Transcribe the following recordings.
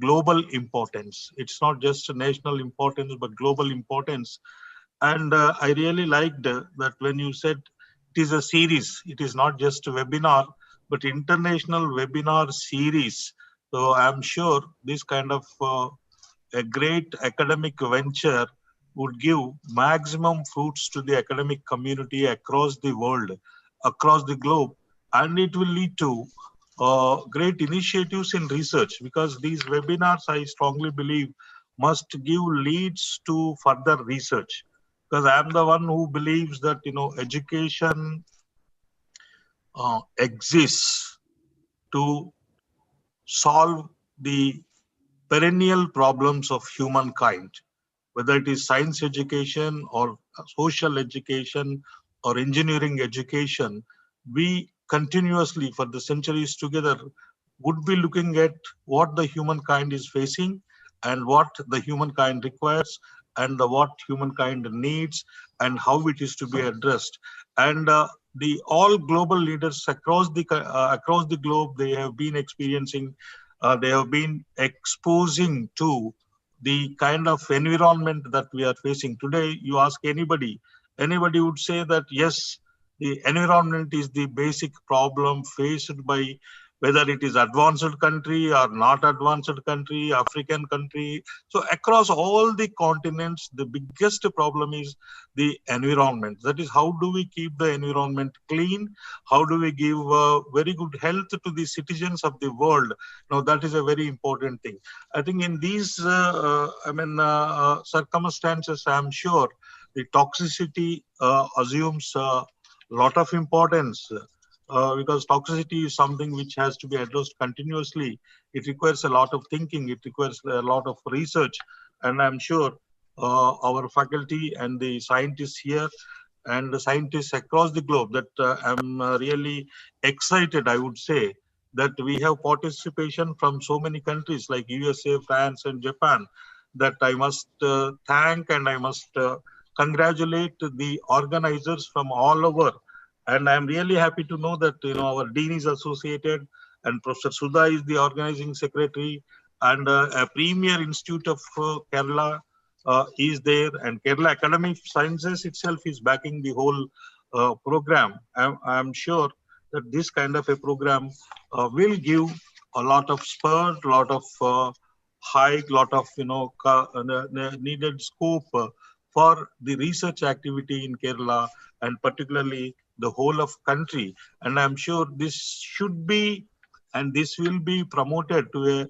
global importance. It's not just national importance, but global importance. And I really liked that when you said it is a series, it is not just a webinar, but international webinar series. So I'm sure this kind of a great academic venture would give maximum fruits to the academic community across the world, across the globe, and it will lead to great initiatives in research, because these webinars, I strongly believe, must give leads to further research. Because I'm the one who believes that education exists to solve the perennial problems of humankind, whether it is science education or social education or engineering education. We continuously, for the centuries together, would be looking at what the humankind is facing and what the humankind requires and what humankind needs and how it is to be addressed. And the all global leaders across the globe, they have been experiencing, they have been exposing to the kind of environment that we are facing today. You ask anybody, anybody would say that yes, the environment is the basic problem faced by whether it is advanced country or not advanced country, African country. So across all the continents, the biggest problem is the environment. That is, how do we keep the environment clean? How do we give very good health to the citizens of the world? Now, that is a very important thing. I think in these, circumstances, I'm sure the toxicity assumes a lot of importance. Because toxicity is something which has to be addressed continuously. It requires a lot of thinking, it requires a lot of research, and I'm sure our faculty and the scientists here and the scientists across the globe, that I'm really excited, I would say, that we have participation from so many countries like USA, France, and Japan, that I must thank and I must congratulate the organizers from all over. And I'm really happy to know that our dean is associated, and Professor Sudha is the organizing secretary, and a premier institute of Kerala is there, and Kerala Academy of Sciences itself is backing the whole program. I'm sure that this kind of a program will give a lot of spur, a lot of hike, lot of needed scope for the research activity in Kerala, and particularly the whole of country. And I'm sure this should be, and this will be promoted to a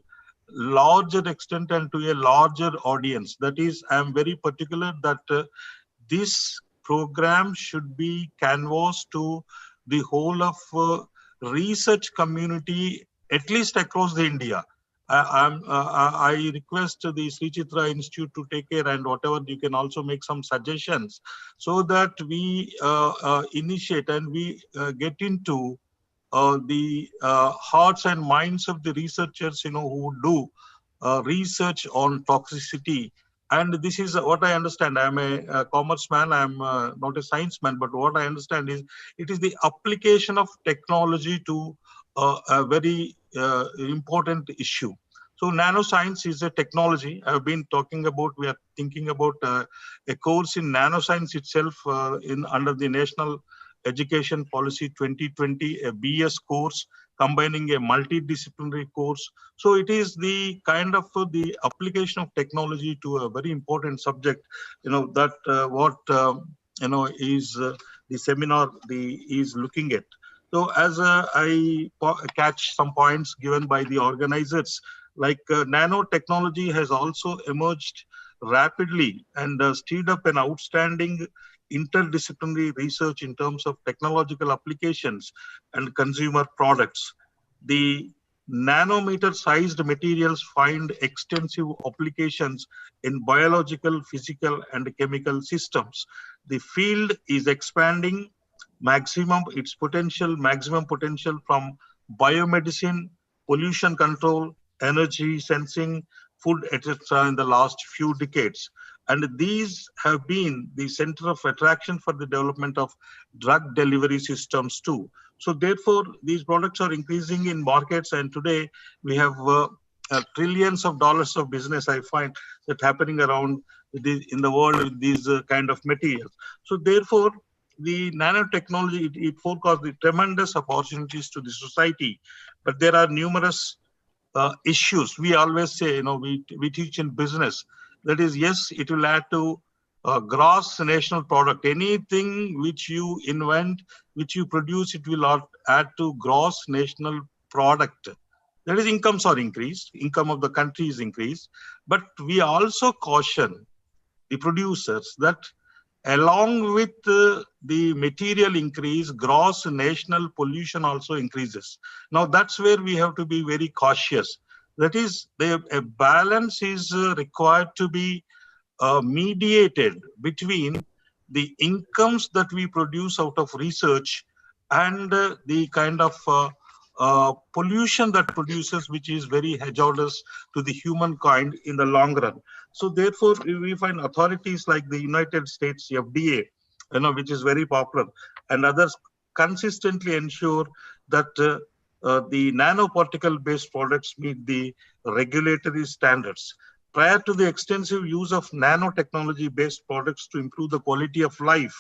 larger extent and to a larger audience. That is, I'm very particular that this program should be canvassed to the whole of research community, at least across the India. I request the Sree Chitra Institute to take care, and whatever you can also make some suggestions, so that we initiate and we get into the hearts and minds of the researchers, who do research on toxicity. And this is what I understand. I'm a commerce man, I'm not a science man, but what I understand is it is the application of technology to a very important issue. So nanoscience is a technology I've been talking about. We are thinking about a course in nanoscience itself under the National Education Policy 2020, a BS course combining a multidisciplinary course. So it is the kind of the application of technology to a very important subject, that what is the seminar is looking at. So as I catch some points given by the organizers, like nanotechnology has also emerged rapidly and stirred up an outstanding interdisciplinary research in terms of technological applications and consumer products. The nanometer-sized materials find extensive applications in biological, physical, and chemical systems. The field is expanding maximum potential from biomedicine, pollution control, energy sensing, food, etc. in the last few decades. And these have been the center of attraction for the development of drug delivery systems too. So therefore, these products are increasing in markets, and today we have trillions of dollars of business I find that happening around in the world with these kind of materials. So therefore, the nanotechnology, it forecasts the tremendous opportunities to the society, but there are numerous issues. We always say, we teach in business, that is, yes, it will add to gross national product. Anything which you invent, which you produce, it will add to gross national product. That is, incomes are increased, income of the country is increased. But we also caution the producers that along with the material increase, gross national pollution also increases. Now, that's where we have to be very cautious. That is, a balance is required to be mediated between the incomes that we produce out of research and the kind of pollution that produces, which is very hazardous to the humankind in the long run. So therefore, we find authorities like the United States FDA, which is very popular, and others consistently ensure that the nanoparticle-based products meet the regulatory standards. Prior to the extensive use of nanotechnology-based products to improve the quality of life,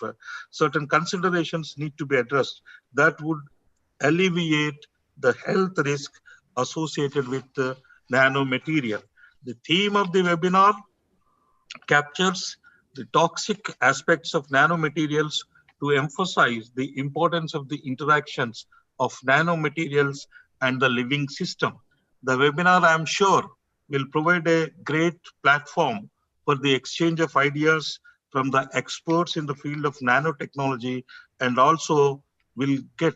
certain considerations need to be addressed that would alleviate the health risk associated with nanomaterial. The theme of the webinar captures the toxic aspects of nanomaterials to emphasize the importance of the interactions of nanomaterials and the living system. The webinar, I am sure, will provide a great platform for the exchange of ideas from the experts in the field of nanotechnology, and also will get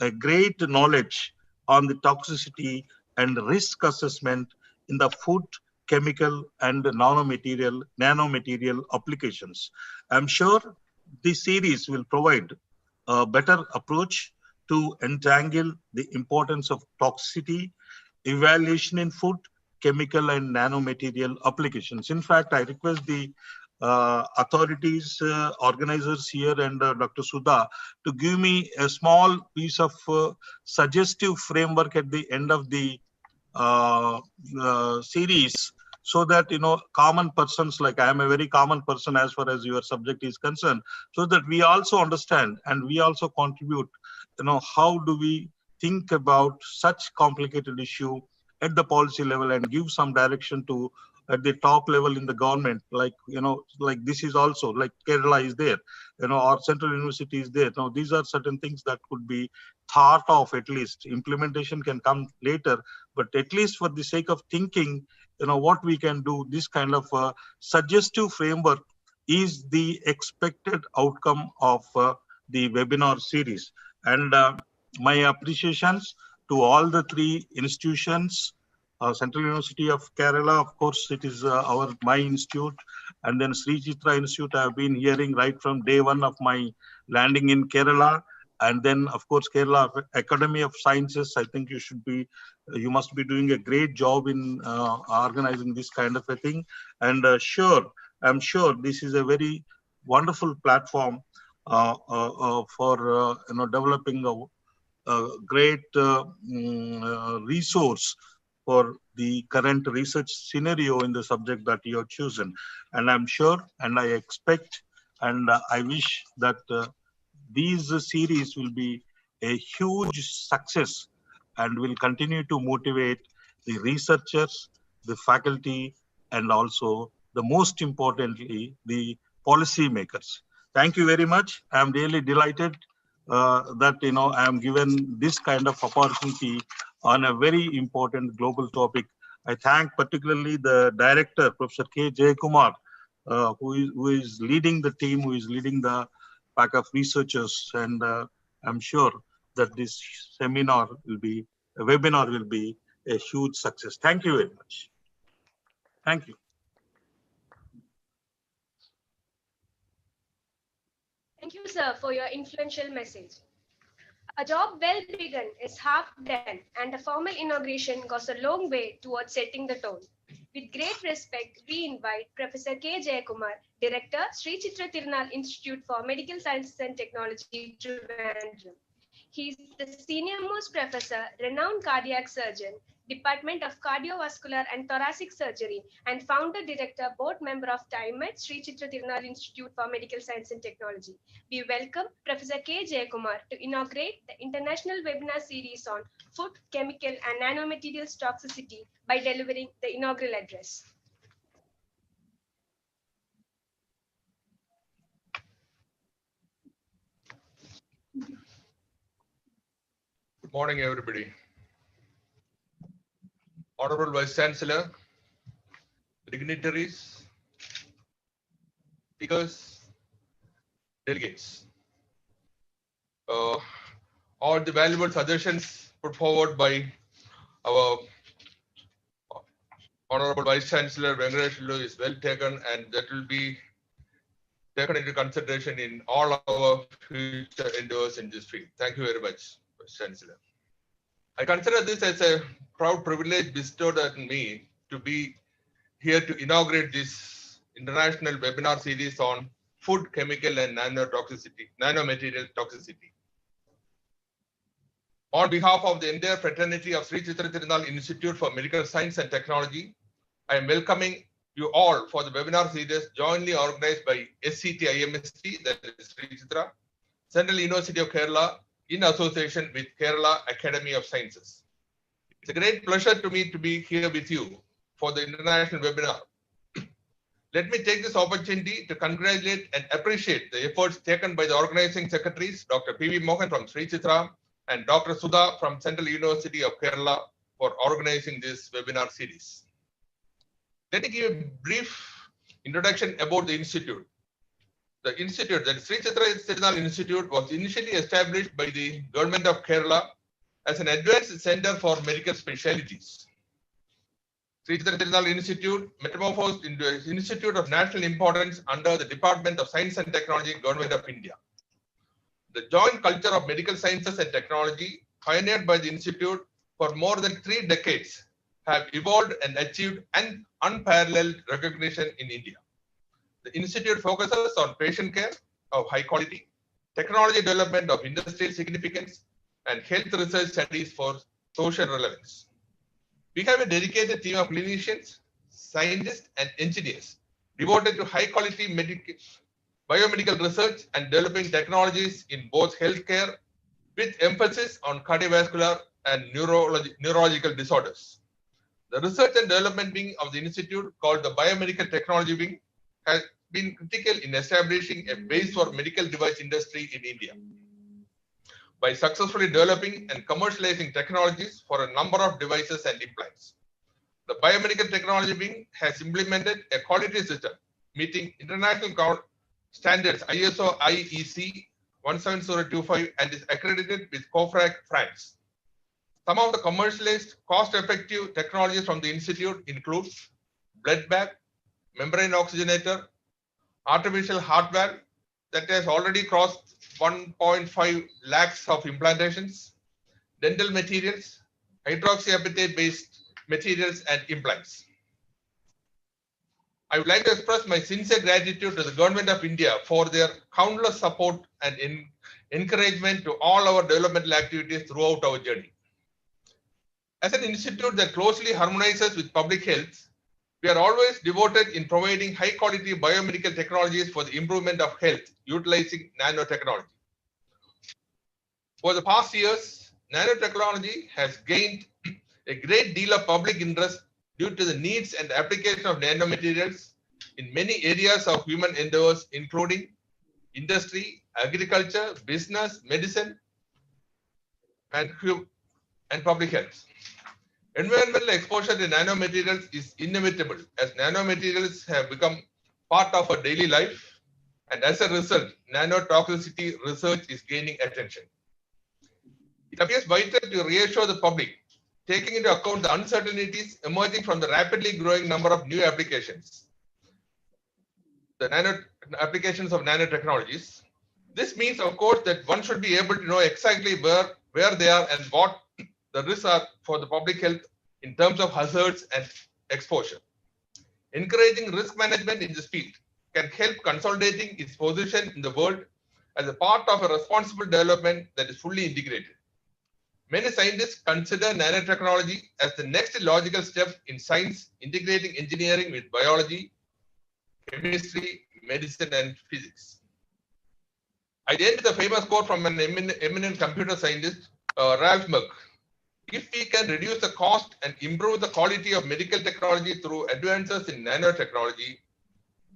a great knowledge on the toxicity and risk assessment in the food, chemical, and nanomaterial applications. I'm sure this series will provide a better approach to entangle the importance of toxicity, evaluation in food, chemical, and nanomaterial applications. In fact, I request the authorities, organizers here, and Dr. Sudha to give me a small piece of suggestive framework at the end of the series, so that common persons, like I am a very common person as far as your subject is concerned, so that we also understand and we also contribute, how do we think about such complicated issue at the policy level and give some direction to at the top level in the government, like this is also like Kerala is there, or Central University is there. Now these are certain things that could be thought of. At least implementation can come later, but at least for the sake of thinking, what we can do, this kind of suggestive framework is the expected outcome of the webinar series. And my appreciations to all the three institutions. Central University of Kerala, of course, it is my institute, and then Sree Chitra Institute. I have been hearing right from day one of my landing in Kerala, and then of course Kerala Academy of Sciences. I think you must be doing a great job in organizing this kind of a thing, and I'm sure this is a very wonderful platform for developing a great resource for the current research scenario in the subject that you have chosen. And I'm sure, and I expect, and I wish that these series will be a huge success and will continue to motivate the researchers, the faculty, and also, the most importantly, the policy makers. Thank you very much. I'm really delighted that I am given this kind of opportunity on a very important global topic. I thank particularly the director, Professor K. Jayakumar, who is leading the team, who is leading the pack of researchers, and I'm sure that this webinar will be a huge success. Thank you very much. Thank you. Thank you, sir, for your influential message. A job well begun is half done, and a formal inauguration goes a long way towards setting the tone. With great respect, we invite Professor K. Jayakumar, Director, Sree Chitra Tirunal Institute for Medical Sciences and Technology, Trivandrum. He is the senior most professor, renowned cardiac surgeon, Department of Cardiovascular and Thoracic Surgery, and founder director, board member of TimeMed, Sree Chitra Tirunal Institute for Medical Science and Technology. We welcome Professor K. Jayakumar to inaugurate the international webinar series on food, chemical, and nanomaterials toxicity by delivering the inaugural address. Good morning, everybody. Honorable Vice Chancellor, dignitaries, speakers, delegates. All the valuable suggestions put forward by our Honorable Vice Chancellor Venkatesh is well taken, and that will be taken into consideration in all our future endeavors in this field. Thank you very much, Vice Chancellor. I consider this as a proud privilege bestowed on me to be here to inaugurate this international webinar series on food, chemical, and nanomaterial toxicity. On behalf of the entire fraternity of Sree Chitra Tirunal Institute for Medical Science and Technology, I am welcoming you all for the webinar series jointly organized by SCT-IMST, that is Sree Chitra, Central University of Kerala, in association with Kerala Academy of Sciences. It's a great pleasure to me to be here with you for the international webinar. Let me take this opportunity to congratulate and appreciate the efforts taken by the organizing secretaries, Dr. P.V. Mohan from Sree Chitra and Dr. Sudha from Central University of Kerala for organizing this webinar series. Let me give a brief introduction about the institute. The institute, that Sree Chitra Tirunal Institute, was initially established by the government of Kerala as an advanced center for medical specialties. Sree Chitra Tirunal Institute metamorphosed into an institute of national importance under the Department of Science and Technology, Government of India. The joint culture of medical sciences and technology, pioneered by the institute for more than 3 decades, have evolved and achieved an unparalleled recognition in India. The institute focuses on patient care of high quality, technology development of industrial significance, and health research studies for social relevance. We have a dedicated team of clinicians, scientists, and engineers devoted to high quality biomedical research and developing technologies in both healthcare, with emphasis on cardiovascular and neurological disorders. The research and development wing of the institute, called the Biomedical Technology Wing, has been critical in establishing a base for medical device industry in India by successfully developing and commercializing technologies for a number of devices and implants. The Biomedical Technology Wing has implemented a quality system meeting international standards ISO IEC 17025 and is accredited with COFRAC France. Some of the commercialized cost-effective technologies from the institute include blood bag, membrane oxygenator, artificial heart valve that has already crossed 1.5 lakhs of implantations, dental materials, hydroxyapatite based materials and implants. I would like to express my sincere gratitude to the Government of India for their countless support and encouragement to all our developmental activities throughout our journey. As an institute that closely harmonizes with public health, we are always devoted in providing high quality biomedical technologies for the improvement of health utilizing nanotechnology. For the past years, nanotechnology has gained a great deal of public interest due to the needs and application of nanomaterials in many areas of human endeavors, including industry, agriculture, business, medicine, and public health. Environmental exposure to nanomaterials is inevitable as nanomaterials have become part of our daily life, and as a result, nanotoxicity research is gaining attention. It appears vital to reassure the public, taking into account the uncertainties emerging from the rapidly growing number of new applications, the applications of nanotechnologies. This means, of course, that one should be able to know exactly where they are and what the risks are for the public health in terms of hazards and exposure. Encouraging risk management in this field can help consolidating its position in the world as a part of a responsible development that is fully integrated. Many scientists consider nanotechnology as the next logical step in science, integrating engineering with biology, chemistry, medicine, and physics. I end with a famous quote from an eminent computer scientist, Ralph Merck. If we can reduce the cost and improve the quality of medical technology through advances in nanotechnology,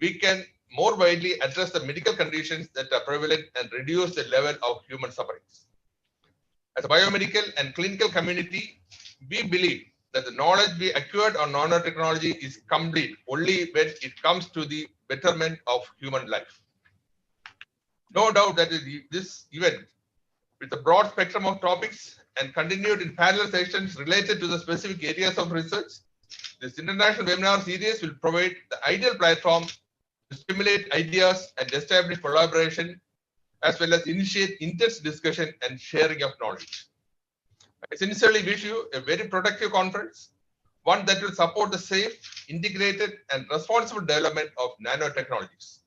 we can more widely address the medical conditions that are prevalent and reduce the level of human sufferings. As a biomedical and clinical community, we believe that the knowledge we acquired on nanotechnology is complete only when it comes to the betterment of human life. No doubt that this event, with a broad spectrum of topics and continued in parallel sessions related to the specific areas of research, this international webinar series will provide the ideal platform to stimulate ideas and establish collaboration, as well as initiate intense discussion and sharing of knowledge. I sincerely wish you a very productive conference, one that will support the safe, integrated, and responsible development of nanotechnologies.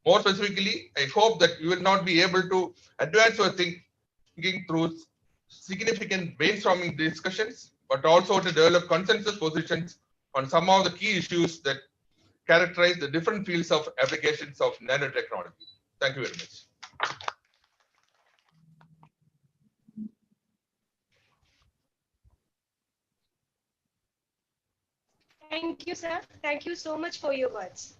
More specifically, I hope that you will not be able to advance your thinking through significant brainstorming discussions, but also to develop consensus positions on some of the key issues that characterize the different fields of applications of nanotechnology. Thank you very much. Thank you, sir. Thank you so much for your words.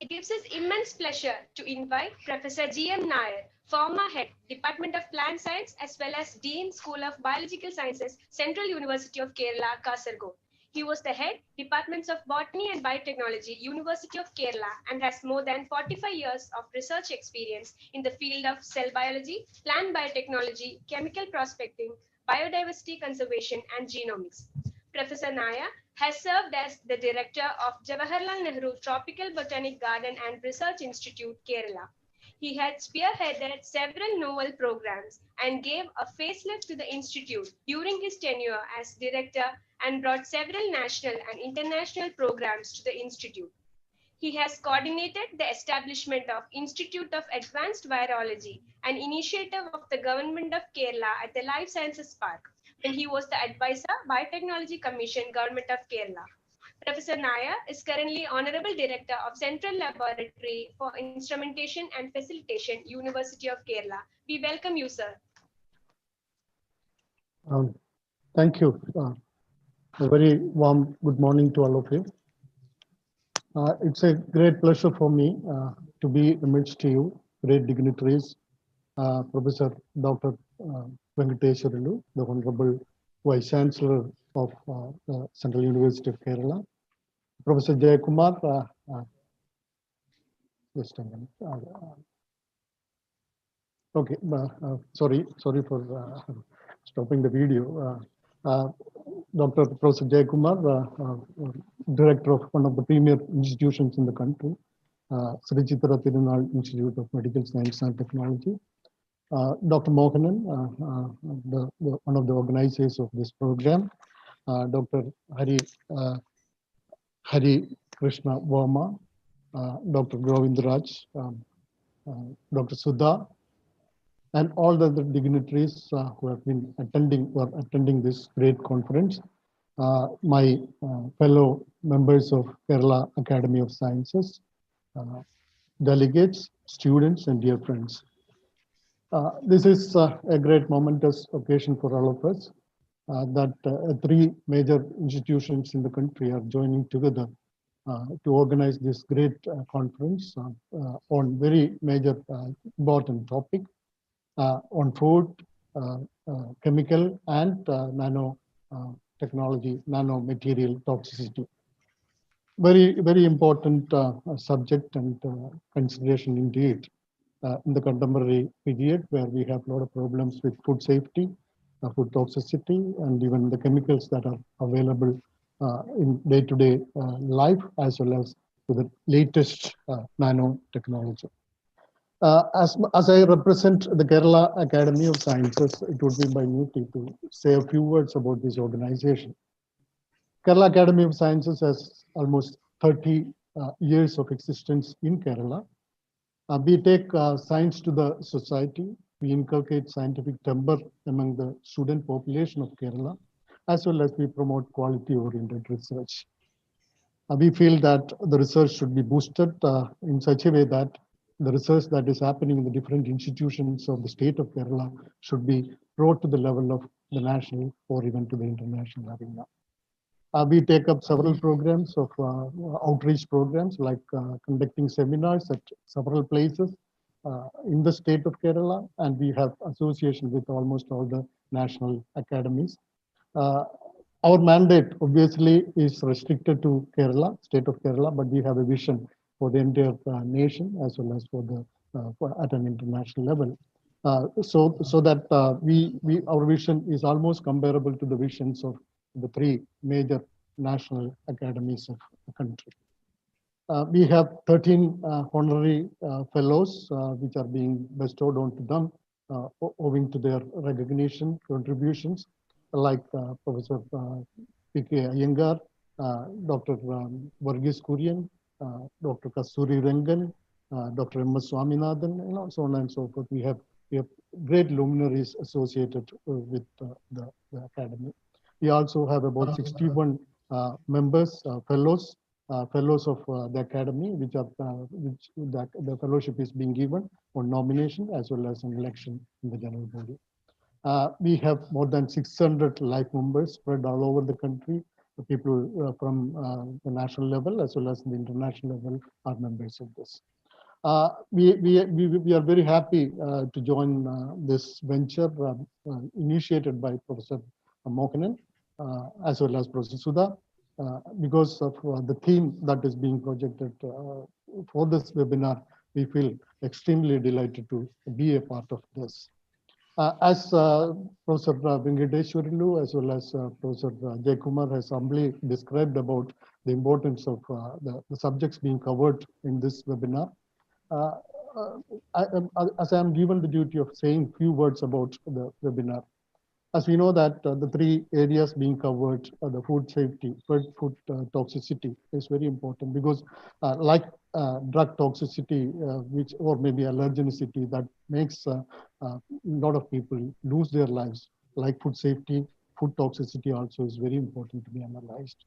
It gives us immense pleasure to invite Professor G.M. Nair, former head, Department of Plant Science, as well as Dean, School of Biological Sciences, Central University of Kerala, Kasaragod. He was the head, Departments of Botany and Biotechnology, University of Kerala, and has more than 45 years of research experience in the field of cell biology, plant biotechnology, chemical prospecting, biodiversity conservation, and genomics. Professor Nair has served as the director of Jawaharlal Nehru Tropical Botanic Garden and Research Institute, Kerala. He had spearheaded several novel programs and gave a facelift to the institute during his tenure as director and brought several national and international programs to the institute. He has coordinated the establishment of Institute of Advanced Virology, an initiative of the Government of Kerala at the Life Sciences Park, when he was the advisor, Biotechnology Commission, Government of Kerala. Professor Nair is currently Honorable Director of Central Laboratory for Instrumentation and Facilitation, University of Kerala. We welcome you, sir. Thank you. A very warm good morning to all of you. It's a great pleasure for me to be amidst you, great dignitaries, Professor Dr. Venkateswarlu, the Honorable Vice Chancellor of the Central University of Kerala, Professor Jayakumar. Just a minute. Okay, sorry for stopping the video. Dr. Professor Jayakumar, Director of one of the premier institutions in the country, Sree Chitra Tirunal Institute of Medical Science and Technology. Dr. Mohanan, one of the organizers of this program, Dr. Hari Krishna Verma, Dr. Govindraj, Dr. Sudha, and all the other dignitaries who have been attending this great conference, my fellow members of Kerala Academy of Sciences, delegates, students, and dear friends. This is a great momentous occasion for all of us that three major institutions in the country are joining together to organize this great conference on very major important topic on food, chemical, and nano technology, nanomaterial toxicity. Very important subject and consideration indeed in the contemporary period, where we have a lot of problems with food safety, food toxicity, and even the chemicals that are available in day-to-day life, as well as to the latest nanotechnology. As I represent the Kerala Academy of Sciences, it would be my duty to say a few words about this organization. Kerala Academy of Sciences has almost 30 years of existence in Kerala. We take science to the society we inculcate scientific temper among the student population of Kerala, as well as we promote quality-oriented research. We feel that the research should be boosted in such a way that the research that is happening in the different institutions of the state of Kerala should be brought to the level of the national or even to the international arena. We take up several programs of outreach programs, like conducting seminars at several places in the state of Kerala, and we have association with almost all the national academies. Our mandate obviously is restricted to Kerala, state of Kerala, but we have a vision for the entire nation as well as for the at an international level. So that our vision is almost comparable to the visions of the three major national academies of the country. We have 13 honorary fellows which are being bestowed onto them owing to their recognition contributions, like Professor P.K. Iyengar, Dr. Varghese Kurian, Dr. Kasturi Rangan, Dr. M.S. Swaminathan, so on and so forth. We have great luminaries associated with the academy. We also have about 61 members, fellows of the academy, which the fellowship is being given on nomination as well as an election in the general body. We have more than 600 life members spread all over the country. The people from the national level as well as the international level are members of this. We are very happy to join this venture initiated by Professor Mokanan as well as Professor Sudha because of the theme that is being projected for this webinar. We feel extremely delighted to be a part of this. As Professor Venkateshwarulu as well as Professor Jaykumar has humbly described about the importance of the subjects being covered in this webinar, as I am given the duty of saying few words about the webinar. As we know that the three areas being covered, the food safety, food toxicity is very important because like drug toxicity, which or maybe allergenicity that makes a lot of people lose their lives, like food safety, food toxicity also is very important to be analyzed.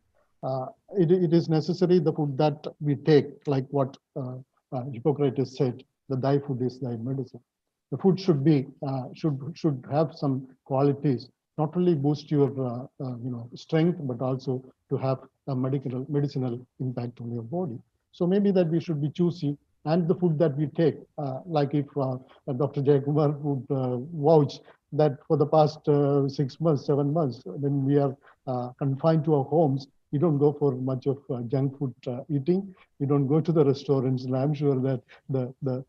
It is necessary the food that we take, like what Hippocrates said, the thy food is thy medicine. The food should be should have some qualities, not only boost your strength, but also to have a medicinal impact on your body. So maybe that we should be choosy, and the food that we take, like if Dr. Jayakumar would vouch that for the past 6 months, 7 months, when we are confined to our homes, we don't go for much of junk food eating. We don't go to the restaurants, and I'm sure that the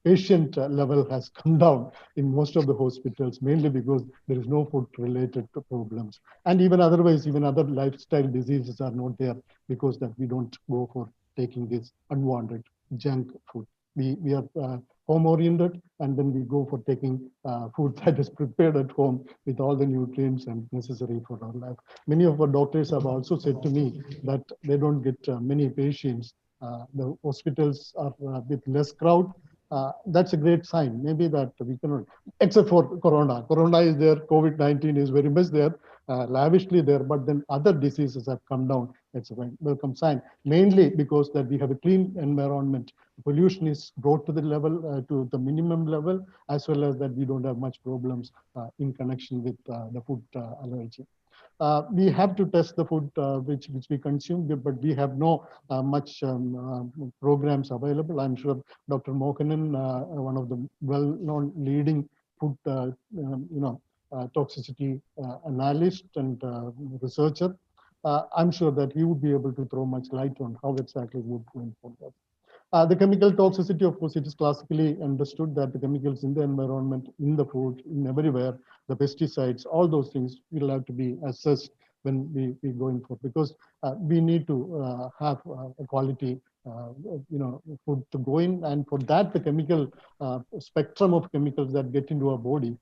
patient level has come down in most of the hospitals, mainly because there is no food related to problems. And even otherwise, even other lifestyle diseases are not there because that we don't go for taking this unwanted junk food. We are home oriented, and then we go for taking food that is prepared at home with all the nutrients and necessary for our life. Many of our doctors have also said to me that they don't get many patients. The hospitals are with less crowd. That's a great sign. Maybe that we cannot, except for Corona. Corona is there, COVID-19 is very much there, lavishly there, but then other diseases have come down. It's a welcome sign, mainly because that we have a clean environment. Pollution is brought to the level, to the minimum level, as well as that we don't have much problems in connection with the food allergy. We have to test the food which we consume, but we have no much programs available. I'm sure Dr. Mokanan, one of the well-known leading food toxicity analyst and researcher, I'm sure that he would be able to throw much light on how exactly would go forward. The chemical toxicity, of course, it is classically understood that the chemicals in the environment, in the food, in everywhere, the pesticides, all those things will have to be assessed when we go in for, because we need to have a quality, food to go in, and for that the chemical spectrum of chemicals that get into our body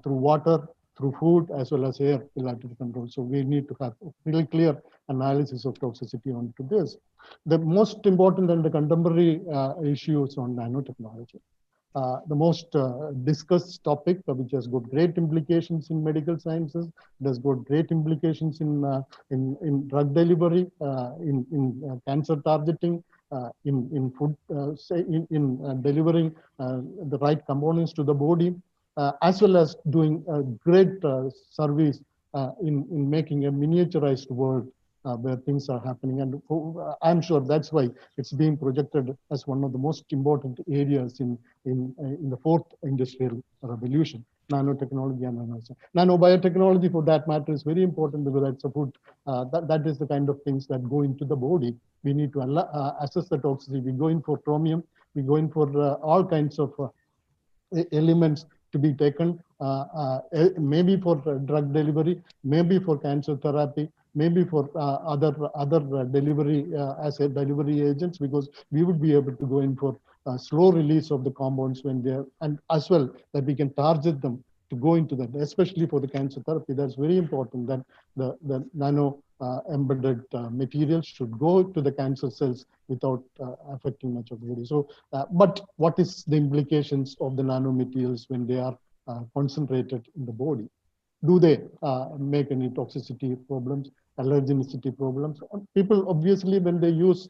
through water, through food, as well as air will have to be controlled. So we need to have a really clear analysis of toxicity onto this. The most important and the contemporary issues on nanotechnology. the most discussed topic, which has got great implications in medical sciences. It has got great implications in drug delivery, in cancer targeting, in food, say in delivering the right components to the body, as well as doing a great service in making a miniaturized world where things are happening. And I'm sure that's why it's being projected as one of the most important areas in the fourth industrial revolution. Nanotechnology and nanobiotechnology, for that matter, is very important because that's a food, that is the kind of things that go into the body. We need to assess the toxicity. We go in for chromium. We go in for all kinds of elements to be taken, maybe for drug delivery, maybe for cancer therapy, maybe for other delivery as a delivery agents, because we would be able to go in for slow release of the compounds when they're, and as well that we can target them to go into that, especially for the cancer therapy. That's very important that the nano embedded materials should go to the cancer cells without affecting much of the body. So, but what is the implications of the nanomaterials when they are concentrated in the body? Do they make any toxicity problems, allergenicity problems? People obviously, when they use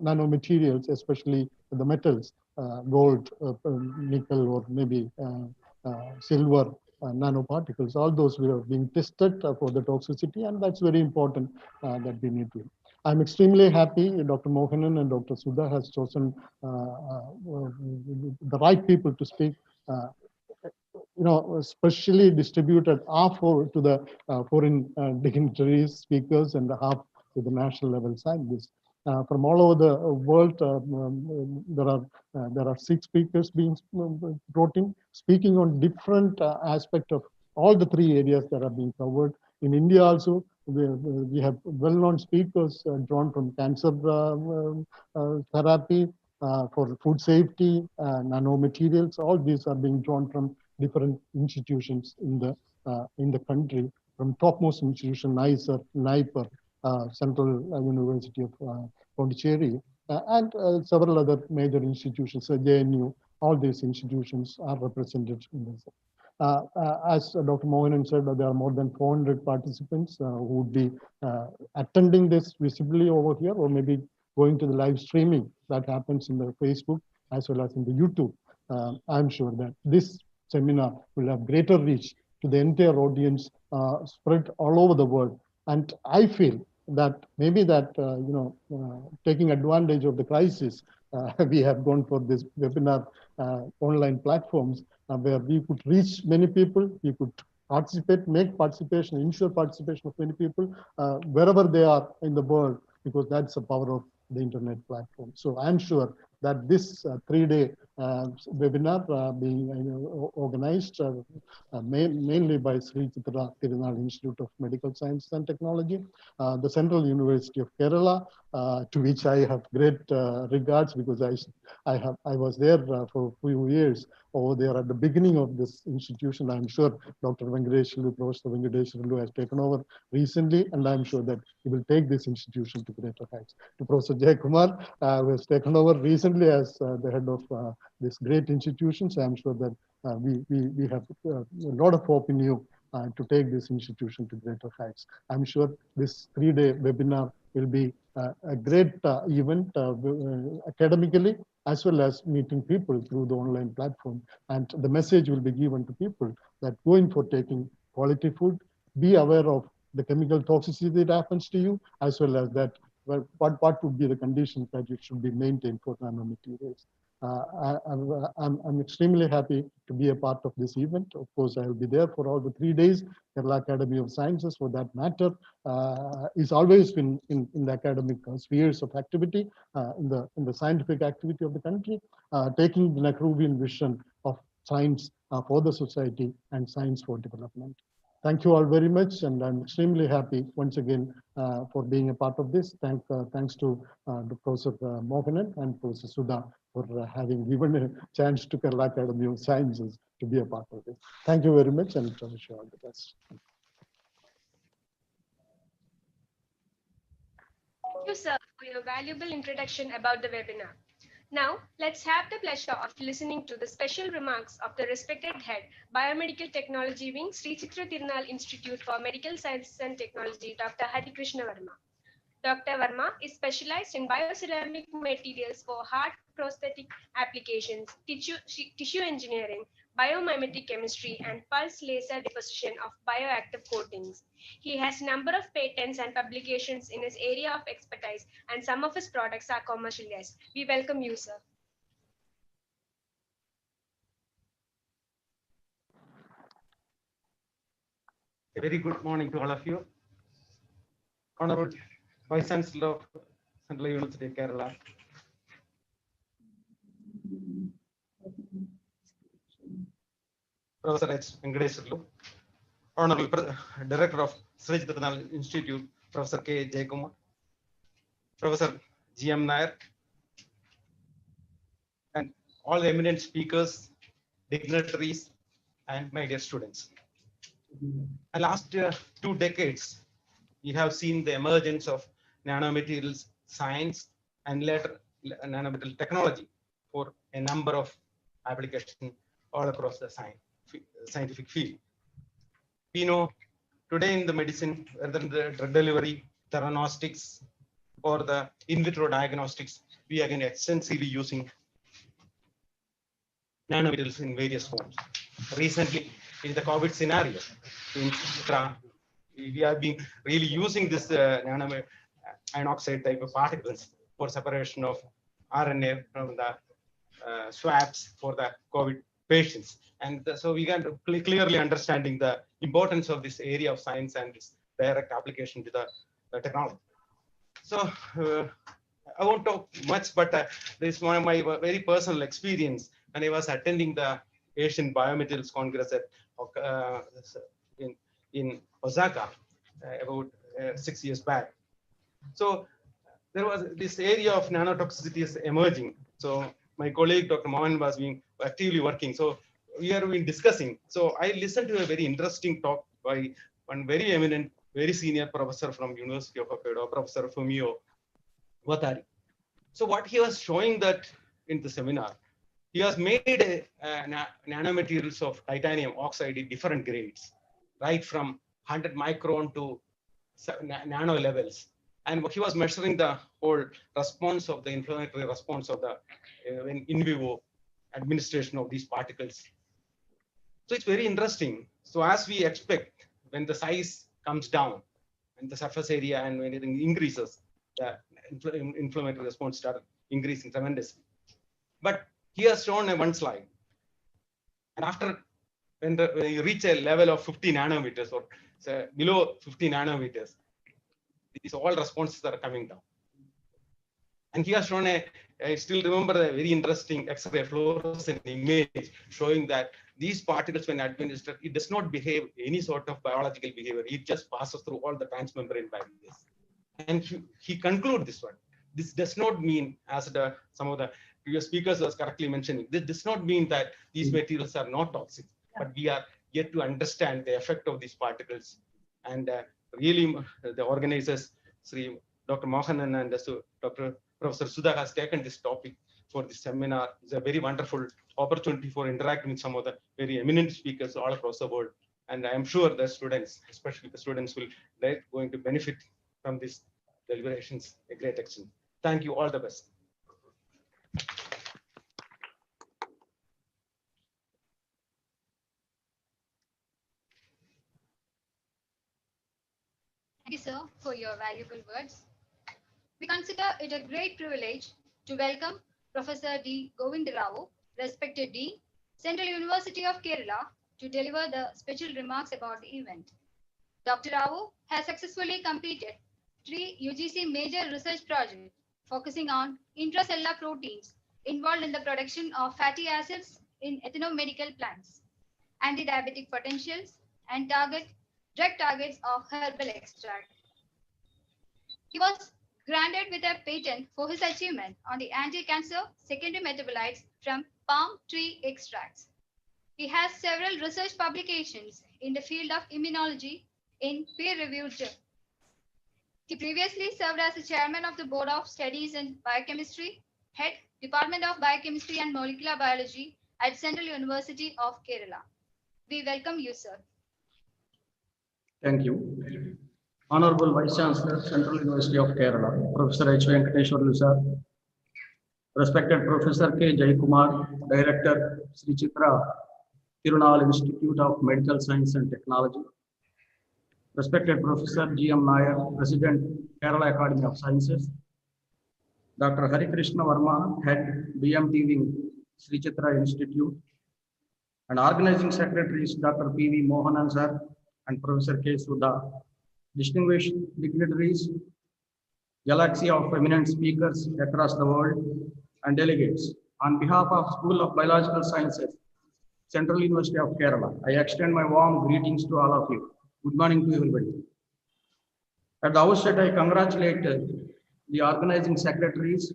nanomaterials, especially the metals, gold, nickel, or maybe silver nanoparticles, all those were being tested for the toxicity, and that's very important that we need to. I'm extremely happy Dr. Mohanan and Dr. Sudha has chosen the right people to speak. Specially distributed half to the foreign dignitaries, speakers, and half to the national level scientists. From all over the world, there are 6 speakers being brought in, speaking on different aspects of all the 3 areas that are being covered. In India also, we have well-known speakers drawn from cancer therapy, for food safety, nanomaterials. All these are being drawn from different institutions in the country, from topmost institution, NICER, NIPER, Central University of Pondicherry, and several other major institutions, JNU. All these institutions are represented in this. As Dr. Mohanan said, there are more than 400 participants who would be attending this visibly over here, or maybe going to the live streaming that happens in the Facebook as well as in the YouTube. I'm sure that this seminar will have greater reach to the entire audience, spread all over the world. And I feel that maybe that, taking advantage of the crisis, we have gone for this webinar online platforms where we could reach many people, we could participate, make participation, ensure participation of many people wherever they are in the world, because that's the power of the internet platform. So I'm sure that this 3-day webinar being organized mainly by Sree Chitra Tirunal Institute of Medical Sciences and Technology, the Central University of Kerala, to which I have great regards, because I was there for a few years over there at the beginning of this institution. I'm sure Dr. Venkateshwarlu, Professor Venkateshwarlu has taken over recently, and I'm sure that he will take this institution to greater heights. To Professor Jay Kumar, who has taken over recently as the head of this great institution, so I'm sure that we have a lot of hope in you to take this institution to greater heights. I'm sure this 3-day webinar will be a great event academically, as well as meeting people through the online platform. And the message will be given to people that going for taking quality food, be aware of the chemical toxicity that happens to you, as well as that what would be the conditions that it should be maintained for nanomaterials. I'm extremely happy to be a part of this event. Of course, I will be there for all the 3 days. Kerala Academy of Sciences, for that matter, is always been in the academic spheres of activity, in the scientific activity of the country, taking the Nehruvian vision of science for the society and science for development. Thank you all very much, and I'm extremely happy once again for being a part of this. Thanks to Professor Mohanan and Professor Sudha for having given a chance to Kerala Academy of Sciences to be a part of this. Thank you very much, and I wish you all the best. Thank you, sir, for your valuable introduction about the webinar. Now, let's have the pleasure of listening to the special remarks of the respected head, Biomedical Technology Wing, Sree Chitra Tirunal Institute for Medical Sciences and Technology, Dr. Hari Krishna Verma. Dr. Verma is specialized in bioceramic materials for heart prosthetic applications, tissue engineering, biomimetic chemistry, and pulse laser deposition of bioactive coatings. He has a number of patents and publications in his area of expertise, and some of his products are commercialized. We welcome you, sir. A very good morning to all of you. Honorable Vice Chancellor of Central University of Kerala, Professor H. Venkateswarlu, Honorable Director of Sree Chitra Tirunal Institute, Professor K. Jayakumar, Professor G.M. Nair, and all the eminent speakers, dignitaries, and my dear students. In the last 2 decades, we have seen the emergence of nanomaterials science and later nanomaterial technology for a number of applications all across the scientific field. We know today in the medicine, whether in the drug delivery, theranostics, or the in vitro diagnostics, we are extensively using nanomaterials in various forms. Recently, in the COVID scenario, we have been really using this nano iron oxide type of particles for separation of RNA from the swabs for the COVID patients. And so we can clearly understanding the importance of this area of science and its direct application to the technology. So I won't talk much, but this is one of my very personal experience when I was attending the Asian Biomaterials Congress at, in Osaka about 6 years back. So there was this area of nanotoxicity is emerging. So my colleague, Dr. Mohan, was being actively working. So we are been discussing. So I listened to a very interesting talk by one very eminent, very senior professor from University of Hokkaido, Professor Fumio Watari. So what he was showing that in the seminar, he has made nanomaterials of titanium oxide in different grades, right from 100 micron to nano levels. And he was measuring the whole response of the inflammatory response of the in vivo administration of these particles. So it's very interesting. So as we expect, when the size comes down and the surface area and when it increases, the inflammatory response started increasing tremendously. But he has shown one slide. And after when you reach a level of 50 nanometers or say below 50 nanometers, these all responses are coming down. And he has shown I still remember a very interesting X-ray fluorescent image showing that these particles, when administered, it does not behave any sort of biological behavior. It just passes through all the transmembrane barriers. And he concludes this one. This does not mean, as some of the previous speakers was correctly mentioning, this does not mean that these materials are not toxic, but we are yet to understand the effect of these particles. And really, the organizers, Dr. Mohanan and Dr. Professor Sudha has taken this topic for this seminar. It's a very wonderful opportunity for interacting with some of the very eminent speakers all across the world. And I am sure the students, especially the students, will going to benefit from these deliberations a great extent. Thank you. All the best. Thank you, sir, for your valuable words. We consider it a great privilege to welcome Professor D. Govindarao, respected Dean, Central University of Kerala, to deliver the special remarks about the event. Dr. Rao has successfully completed 3 UGC major research projects focusing on intracellular proteins involved in the production of fatty acids in ethnomedical plants, anti-diabetic potentials, and drug targets of herbal extract. He was granted with a patent for his achievement on the anti-cancer secondary metabolites from palm tree extracts. He has several research publications in the field of immunology in peer-reviewed journals. He previously served as the chairman of the Board of Studies in Biochemistry, Head, Department of Biochemistry and Molecular Biology at Central University of Kerala. We welcome you, sir. Thank you. Honorable Vice Chancellor, Central University of Kerala, Professor H. Venkateshwarlu sir, respected Professor K. Jayakumar, Director, Sree Chitra Tirunal Institute of Medical Science and Technology, respected Professor G. M. Nair, President, Kerala Academy of Sciences, Dr. Hari Krishna Verma, Head, BMT Wing, Sree Chitra Institute, and Organizing Secretaries Dr. P.V. Mohanan sir and Professor K. Sudha, distinguished dignitaries, galaxy of eminent speakers across the world, and delegates. On behalf of School of Biological Sciences, Central University of Kerala, I extend my warm greetings to all of you. Good morning to everybody. At the outset, I congratulate the organizing secretaries,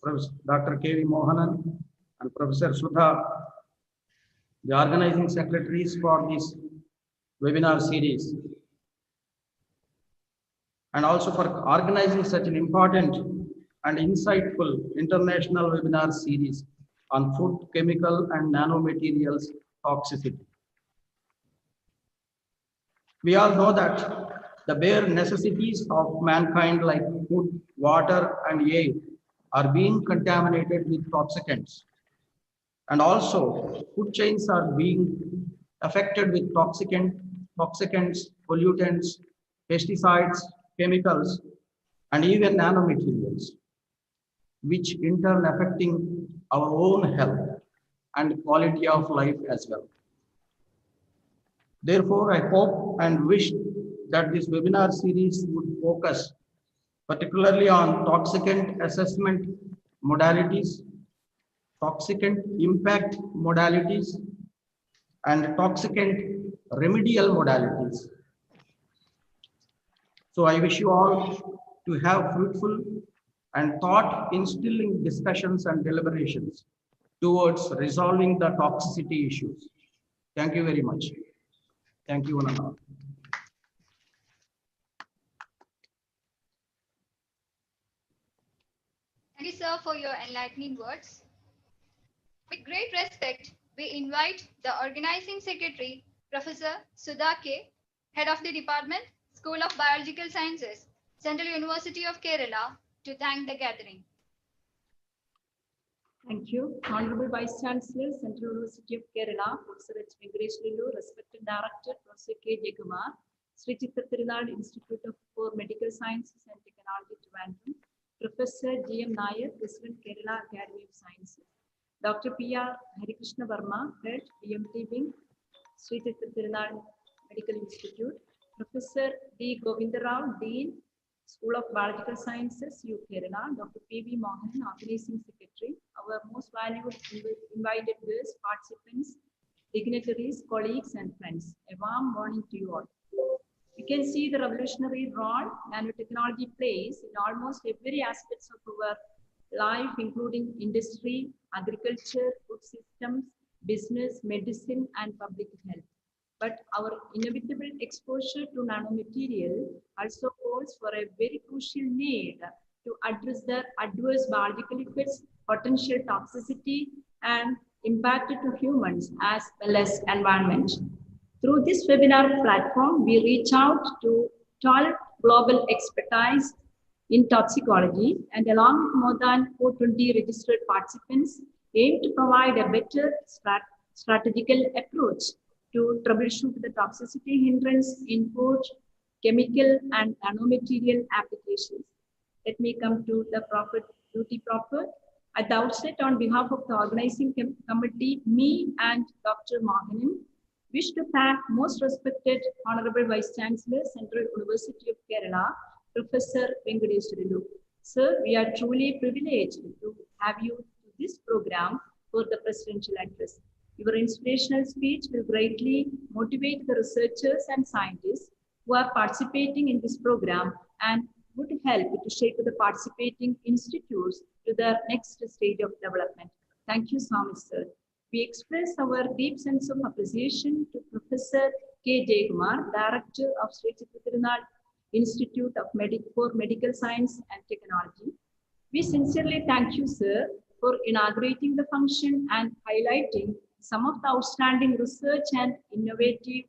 Professor Dr. K.V. Mohanan and Professor Sudha, the organizing secretaries for this webinar series, and also for organizing such an important and insightful international webinar series on food, chemical, and nanomaterials toxicity. We all know that the bare necessities of mankind like food, water, and air are being contaminated with toxicants. And also, food chains are being affected with toxicants, pollutants, pesticides, chemicals, and even nanomaterials, which in turn affecting our own health and quality of life as well. Therefore, I hope and wish that this webinar series would focus particularly on toxicant assessment modalities, toxicant impact modalities, and toxicant remedial modalities. So I wish you all to have fruitful and thought-instilling discussions and deliberations towards resolving the toxicity issues. Thank you very much. Thank you, one and all. Thank you, sir, for your enlightening words. With great respect, we invite the organizing secretary, Professor Sudha K., Head of the Department, School of Biological Sciences, Central University of Kerala, to thank the gathering. Thank you. Honorable Vice Chancellor, Central University of Kerala, Professor H. Venkateshwarlu, respected Director, Professor K. Jayakumar, Sree Chitra Tirunal Institute for Medical Sciences and Technology, Trivandrum, Professor G. M. Nair, President, Kerala Academy of Sciences, Dr. P.R. Hari Krishna Verma, Head, BMT Wing, Sree Chitra Tirunal Medical Institute, Professor D. Govindarao, Dean, School of Biological Sciences, U. Kerala, Dr. P.V. Mohan, Organizing Secretary, our most valuable invited guests, participants, dignitaries, colleagues, and friends. A warm morning to you all. You can see the revolutionary role nanotechnology plays in almost every aspect of our life, including industry, agriculture, food systems, business, medicine, and public health. But our inevitable exposure to nanomaterial also calls for a very crucial need to address the adverse biological effects, potential toxicity, and impact to humans as well as environment. Through this webinar platform, we reach out to 12 global expertise in toxicology, and along with more than 420 registered participants, aim to provide a better strategical approach to troubleshoot the toxicity hindrance in food, chemical, and nanomaterial applications. Let me come to the duty proper. At the outset, on behalf of the organizing committee, me and Dr. Mohanan wish to thank most respected Honorable Vice Chancellor, Central University of Kerala, Professor Venkateshwarlu. Sir, we are truly privileged to have you to this program for the presidential address. Your inspirational speech will greatly motivate the researchers and scientists who are participating in this program and would help to shape the participating institutes to the next stage of development. Thank you so much, sir. We express our deep sense of appreciation to Professor K. Jayakumar, Director of Sree Chitra Tirunal Institute for Medical Science and Technology. We sincerely thank you, sir, for inaugurating the function and highlighting some of the outstanding research and innovative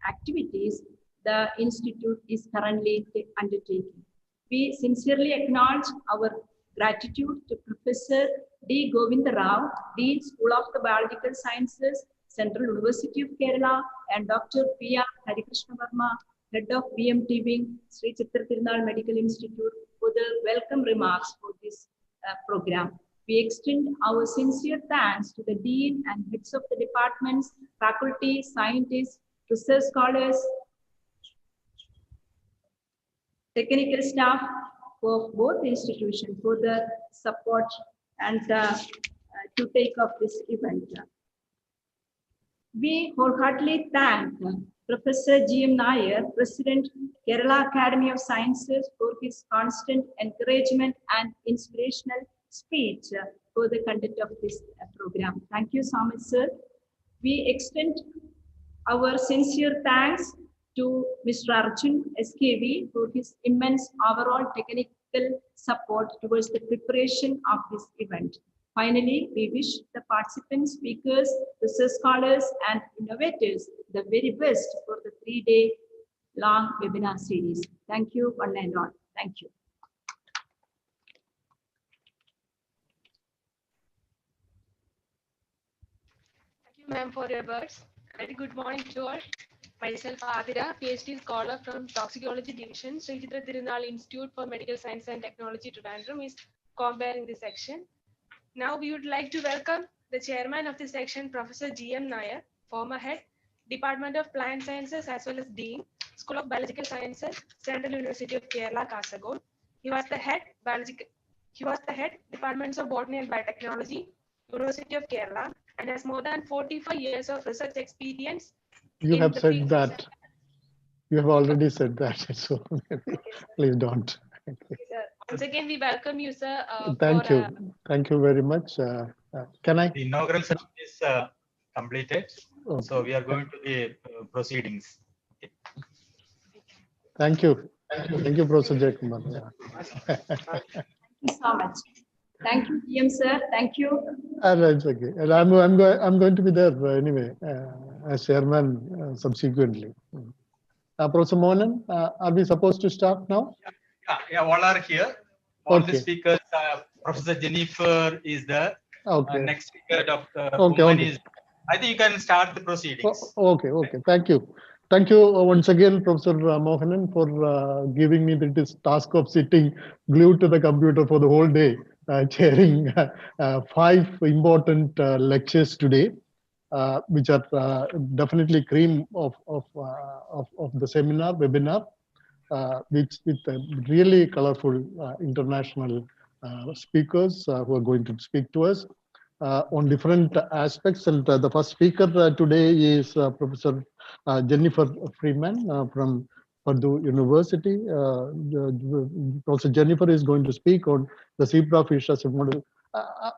activities the Institute is currently undertaking. We sincerely acknowledge our gratitude to Professor D. Govinda Rao, Dean, School of the Biological Sciences, Central University of Kerala, and Dr. P.R. Harikrishna Verma, Head of BMT Wing, Sree Chitra Tirunal Medical Institute, for the welcome remarks for this program. We extend our sincere thanks to the Dean and heads of the departments, faculty, scientists, research scholars, technical staff of both institutions for the support and to take up this event. We wholeheartedly thank Professor G.M. Nair, President, Kerala Academy of Sciences, for his constant encouragement and inspirational speech for the conduct of this program. Thank you so much, sir. We extend our sincere thanks to Mr. Arjun SKV for his immense overall technical support towards the preparation of this event. Finally, we wish the participants, speakers, research scholars, and innovators the very best for the 3-day long webinar series. Thank you, one and all. Thank you. Thank you, ma'am, for your words. Very good morning to all. Myself, Adira, PhD scholar from Toxicology Division, Sree Chitra Tirunal Institute for Medical Science and Technology, Trivandrum, is comparing this section. Now we would like to welcome the chairman of this section, Professor G.M. Nair, former head, Department of Plant Sciences, as well as Dean, School of Biological Sciences, Central University of Kerala, Kasaragod. He was the head Departments of Botany and Biotechnology, University of Kerala, and has more than 45 years of research experience. You have said that. You have already said that, so please don't. Once again, we welcome you, sir. Thank you. Thank you very much. Can I? The inaugural session is completed. Okay. So we are going to the proceedings. Okay. Thank you. Thank you, Professor Jayakumar. Thank you so much. Thank you, PM sir. Thank you. It's okay. And I'm going to be there anyway as chairman subsequently. Professor Mohan, are we supposed to start now? Yeah, all are here. All Okay. the speakers, Professor Jennifer is there. Okay. Next speaker, Dr. Okay, Woman okay. is. I think you can start the proceedings. Okay. Thank you. Thank you once again, Professor Mohanan, for giving me this task of sitting glued to the computer for the whole day, chairing 5 important lectures today, which are definitely cream of the webinar, with really colorful international speakers who are going to speak to us on different aspects. And the first speaker today is Professor Jennifer Freeman from Purdue University. Professor Jennifer is going to speak on the zebrafish as a model.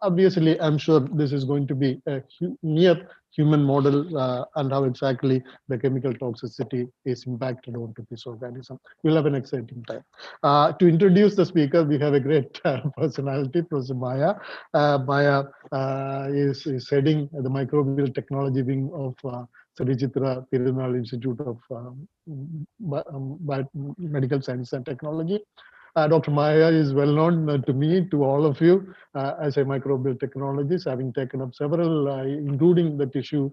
Obviously, I'm sure this is going to be a near human model and how exactly the chemical toxicity is impacted onto this organism. We'll have an exciting time. To introduce the speaker, we have a great personality, Professor Maya. Maya is heading the microbial technology wing of Sree Chitra Tirunal Institute of Medical Science and Technology. Dr. Maya is well known to me, to all of you, as a microbial technologist, having taken up several, including the tissue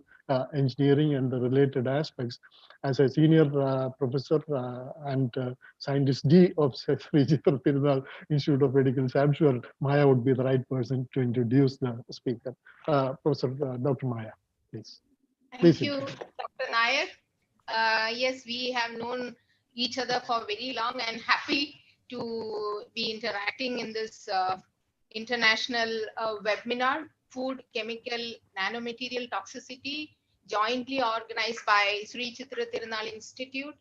engineering and the related aspects. As a senior professor and scientist D of Sree Chitra Tirunal Institute of Medical Science, I'm sure Maya would be the right person to introduce the speaker. Professor Dr. Maya, please. Thank you, Dr. Nair. Yes, we have known each other for very long and happy to be interacting in this international webinar, Food, Chemical, Nanomaterial Toxicity, jointly organized by Sree Chitra Tirunal Institute,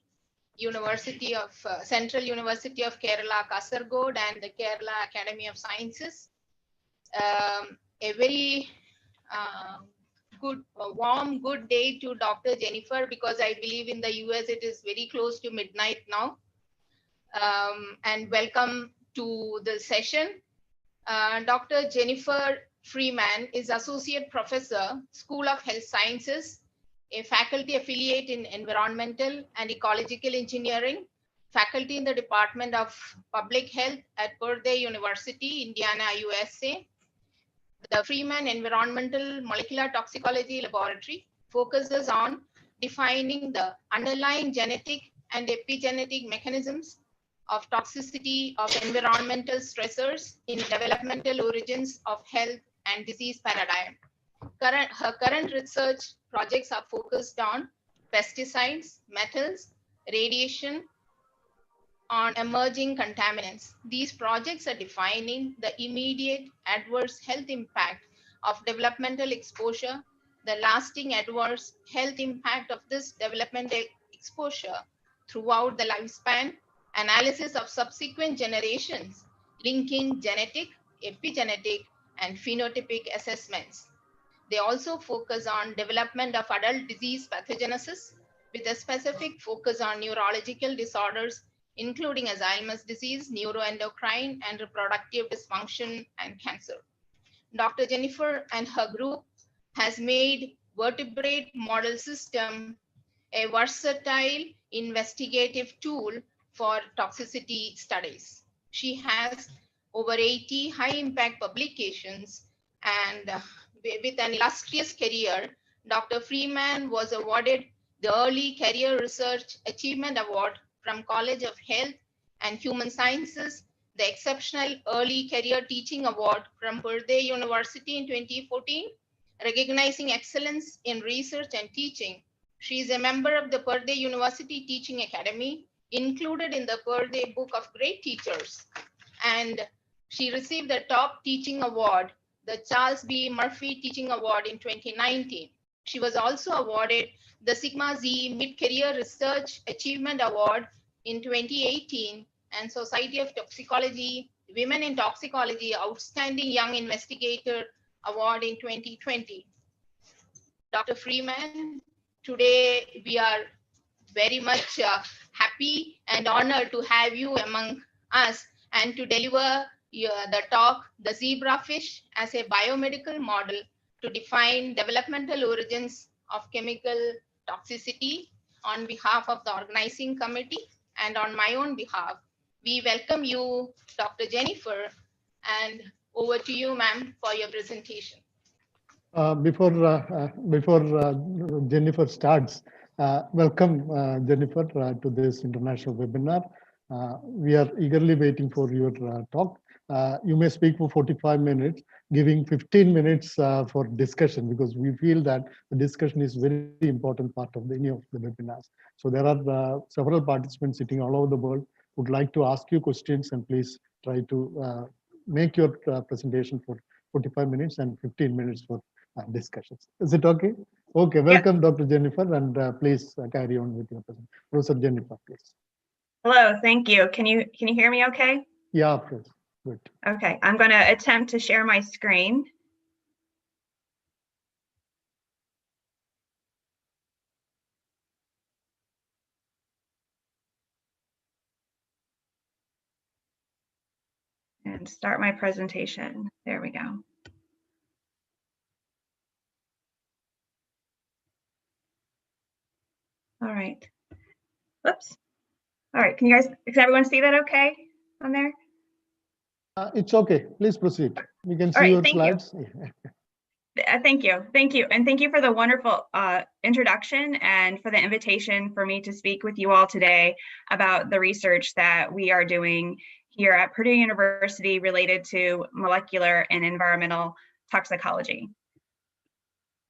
University of Central University of Kerala, Kasaragod, and the Kerala Academy of Sciences. A very warm, good day to Dr. Jennifer, because I believe in the US it is very close to midnight now. And welcome to the session. Dr. Jennifer Freeman is Associate Professor, School of Health Sciences, a faculty affiliate in Environmental and Ecological Engineering, faculty in the Department of Public Health at Purdue University, Indiana, USA. The Freeman Environmental Molecular Toxicology Laboratory focuses on defining the underlying genetic and epigenetic mechanisms of toxicity of environmental stressors in developmental origins of health and disease paradigm. Her current research projects are focused on pesticides, metals, radiation, on emerging contaminants. These projects are defining the immediate adverse health impact of developmental exposure, the lasting adverse health impact of this developmental exposure throughout the lifespan, analysis of subsequent generations, linking genetic, epigenetic, and phenotypic assessments. They also focus on development of adult disease pathogenesis with a specific focus on neurological disorders, including Alzheimer's disease, neuroendocrine, and reproductive dysfunction and cancer. Dr. Jennifer and her group has made vertebrate model system a versatile investigative tool for toxicity studies. She has over 80 high impact publications, and with an illustrious career, Dr. Freeman was awarded the Early Career Research Achievement Award from College of Health and Human Sciences, the Exceptional Early Career Teaching Award from Purdue University in 2014, recognizing excellence in research and teaching. She is a member of the Purdue University Teaching Academy, included in the Purdue Book of Great Teachers, and she received the Top Teaching Award, the Charles B. Murphy Teaching Award in 2019. She was also awarded the Sigma Z Mid-Career Research Achievement Award in 2018 and Society of Toxicology Women in Toxicology Outstanding Young Investigator Award in 2020. Dr. Freeman, today we are very much happy and honored to have you among us and to deliver the talk, The Zebrafish as a Biomedical Model to Define Developmental Origins of Chemical Toxicity. On behalf of the organizing committee and on my own behalf, we welcome you, Dr. Jennifer, and over to you, ma'am, for your presentation. Before Jennifer starts, welcome Jennifer to this international webinar. We are eagerly waiting for your talk. You may speak for 45 minutes, giving 15 minutes for discussion, because we feel that the discussion is very important part of any of the webinars. So there are several participants sitting all over the world who would like to ask you questions, and please try to make your presentation for 45 minutes and 15 minutes for discussions. Is it okay? Okay, welcome, yeah. Dr. Jennifer, and please carry on with your presentation. Professor Jennifer, please. Hello, thank you. Can you hear me okay? Yeah, please. Good. Okay, I'm going to attempt to share my screen. And start my presentation. There we go. All right. Whoops. All right, can everyone see that okay on there? It's okay. Please proceed. We can see your slides. Thank you. And thank you for the wonderful introduction and for the invitation for me to speak with you all today about the research that we are doing here at Purdue University related to molecular and environmental toxicology.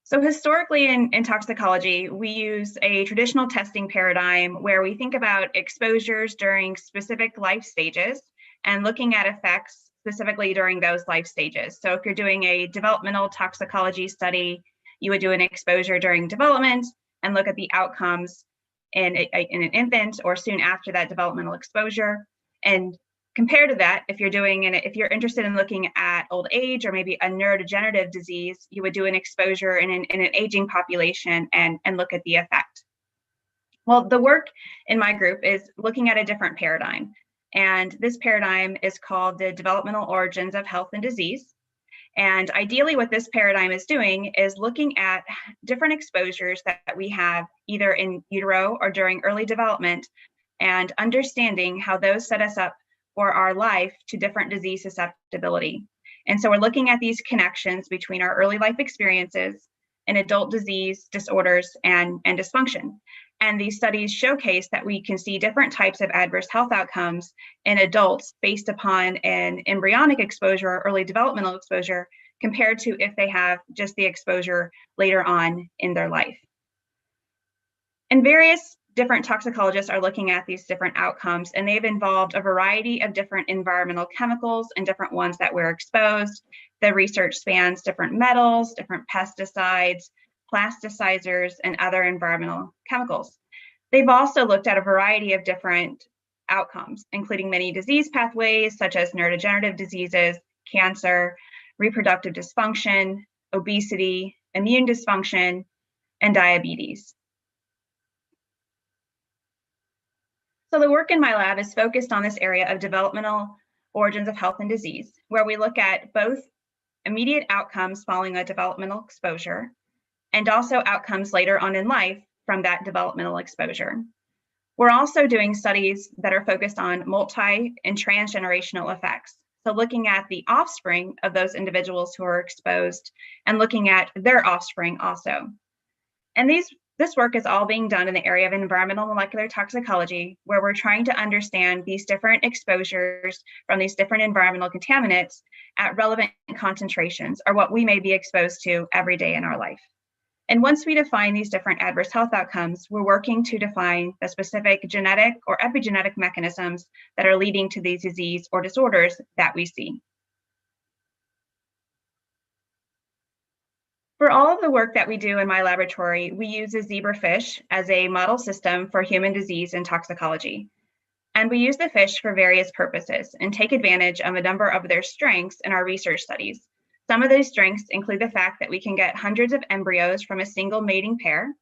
So historically in toxicology, we use a traditional testing paradigm where we think about exposures during specific life stages and looking at effects specifically during those life stages. So if you're doing a developmental toxicology study, you would do an exposure during development and look at the outcomes in an infant or soon after that developmental exposure. And compared to that, if you're interested in looking at old age or maybe a neurodegenerative disease, you would do an exposure in an aging population and look at the effect. Well, the work in my group is looking at a different paradigm. And this paradigm is called the developmental origins of health and disease. And ideally what this paradigm is doing is looking at different exposures that we have either in utero or during early development, and understanding how those set us up for our life to different disease susceptibility. And so we're looking at these connections between our early life experiences and adult disease, disorders, and dysfunction. And these studies showcase that we can see different types of adverse health outcomes in adults based upon an embryonic exposure or early developmental exposure compared to if they have just the exposure later on in their life. And various different toxicologists are looking at these different outcomes, and they've involved a variety of different environmental chemicals and different ones that were exposed. The research spans different metals, different pesticides, plasticizers, and other environmental chemicals. They've also looked at a variety of different outcomes, including many disease pathways such as neurodegenerative diseases, cancer, reproductive dysfunction, obesity, immune dysfunction, and diabetes. So the work in my lab is focused on this area of developmental origins of health and disease, where we look at both immediate outcomes following a developmental exposure and also outcomes later on in life from that developmental exposure. We're also doing studies that are focused on multi and transgenerational effects. So looking at the offspring of those individuals who are exposed and looking at their offspring also. And this work is all being done in the area of environmental molecular toxicology, where we're trying to understand these different exposures from these different environmental contaminants at relevant concentrations, or what we may be exposed to every day in our life. And once we define these different adverse health outcomes, we're working to define the specific genetic or epigenetic mechanisms that are leading to these disease or disorders that we see. For all of the work that we do in my laboratory, we use a zebrafish as a model system for human disease and toxicology. And we use the fish for various purposes and take advantage of a number of their strengths in our research studies. Some of those strengths include the fact that we can get hundreds of embryos from a single mating pair,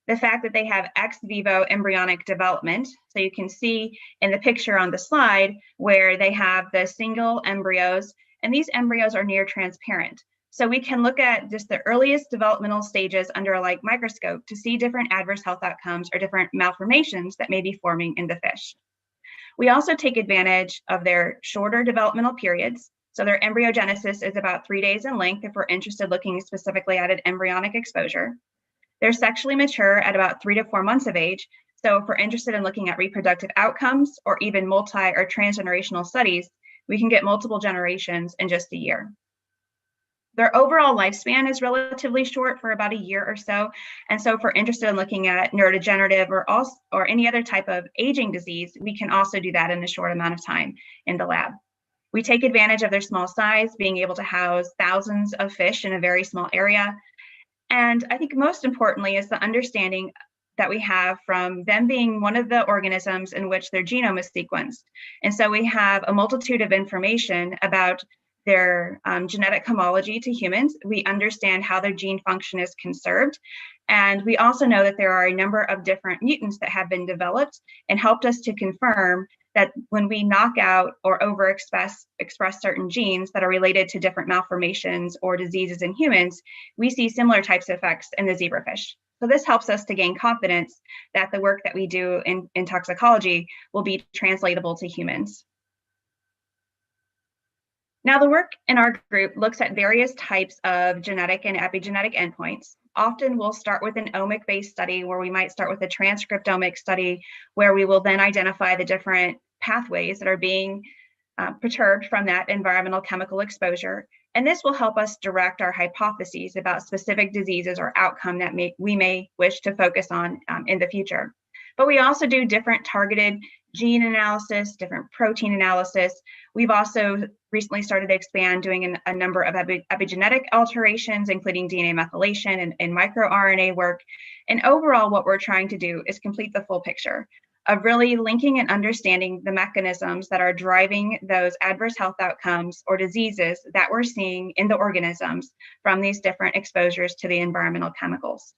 the fact that they have ex vivo embryonic development. So you can see in the picture on the slide where they have the single embryos, and these embryos are near transparent. So we can look at just the earliest developmental stages under a light microscope to see different adverse health outcomes or different malformations that may be forming in the fish. We also take advantage of their shorter developmental periods. So their embryogenesis is about 3 days in length if we're interested looking specifically at an embryonic exposure. They're sexually mature at about 3 to 4 months of age. So if we're interested in looking at reproductive outcomes or even multi or transgenerational studies, we can get multiple generations in just a year. Their overall lifespan is relatively short, for about a year or so. And so if we're interested in looking at neurodegenerative or any other type of aging disease, we can also do that in a short amount of time in the lab. We take advantage of their small size, being able to house thousands of fish in a very small area. And I think most importantly is the understanding that we have from them being one of the organisms in which their genome is sequenced. And so we have a multitude of information about their genetic homology to humans. We understand how their gene function is conserved. And we also know that there are a number of different mutants that have been developed and helped us to confirm that when we knock out or overexpress certain genes that are related to different malformations or diseases in humans, we see similar types of effects in the zebrafish. So this helps us to gain confidence that the work that we do in toxicology will be translatable to humans. Now, the work in our group looks at various types of genetic and epigenetic endpoints. Often we'll start with an omic-based study where we might start with a transcriptomic study where we will then identify the different pathways that are being perturbed from that environmental chemical exposure. And this will help us direct our hypotheses about specific diseases or outcome that we may wish to focus on in the future. But we also do different targeted gene analysis, different protein analysis. We've also recently started to expand doing a number of epigenetic alterations, including DNA methylation and microRNA work. And overall, what we're trying to do is complete the full picture of really linking and understanding the mechanisms that are driving those adverse health outcomes or diseases that we're seeing in the organisms from these different exposures to the environmental chemicals.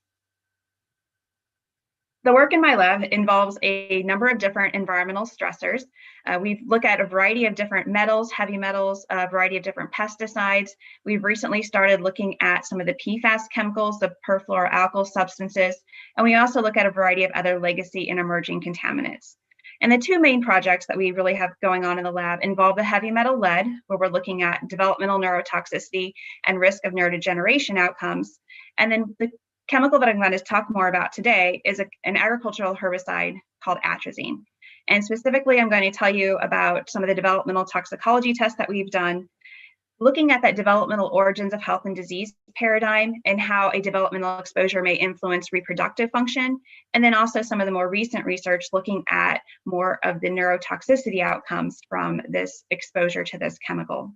The work in my lab involves a number of different environmental stressors. We look at a variety of different metals, heavy metals, a variety of different pesticides. We've recently started looking at some of the PFAS chemicals, the perfluoroalkyl substances, and we also look at a variety of other legacy and emerging contaminants. And the two main projects that we really have going on in the lab involve the heavy metal lead, where we're looking at developmental neurotoxicity and risk of neurodegeneration outcomes. And then the chemical that I'm going to talk more about today is an agricultural herbicide called atrazine. And specifically, I'm going to tell you about some of the developmental toxicology tests that we've done, looking at that developmental origins of health and disease paradigm and how a developmental exposure may influence reproductive function. And then also some of the more recent research looking at more of the neurotoxicity outcomes from this exposure to this chemical.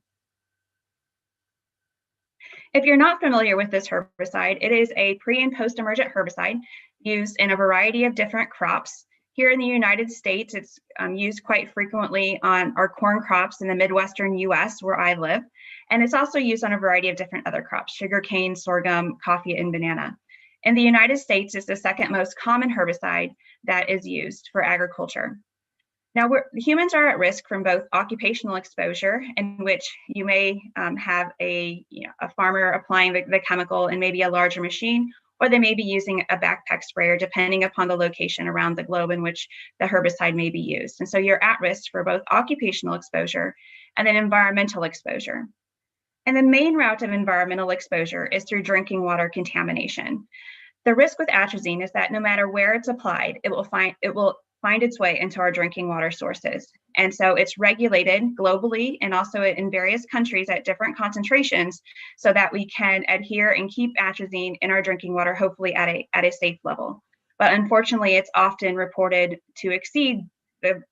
If you're not familiar with this herbicide, it is a pre and post-emergent herbicide used in a variety of different crops. Here in the United States, it's used quite frequently on our corn crops in the Midwestern US where I live. And it's also used on a variety of different other crops, sugarcane, sorghum, coffee, and banana. In the United States, it's the second most common herbicide that is used for agriculture. Now, humans are at risk from both occupational exposure, in which you may have a farmer applying the chemical in maybe a larger machine, or they may be using a backpack sprayer, depending upon the location around the globe in which the herbicide may be used. And so you're at risk for both occupational exposure and then environmental exposure. And the main route of environmental exposure is through drinking water contamination. The risk with atrazine is that no matter where it's applied, it will find its way into our drinking water sources. And so it's regulated globally and also in various countries at different concentrations so that we can adhere and keep atrazine in our drinking water, hopefully at a safe level. But unfortunately, it's often reported to exceed the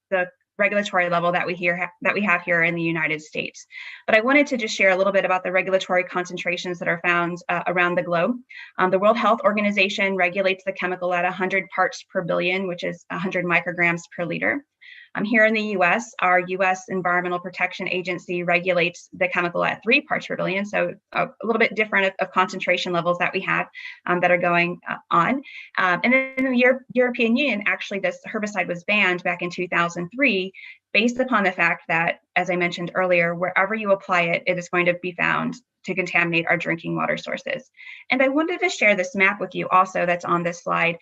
regulatory level that we have here in the United States. But I wanted to just share a little bit about the regulatory concentrations that are found around the globe. The World Health Organization regulates the chemical at 100 parts per billion, which is 100 micrograms per liter. Here in the US, our US Environmental Protection Agency regulates the chemical at 3 parts per billion, so a little bit different of concentration levels that we have that are going on. And then in the European Union, actually, this herbicide was banned back in 2003 based upon the fact that, as I mentioned earlier, wherever you apply it, it is going to be found to contaminate our drinking water sources. And I wanted to share this map with you also that's on this slide.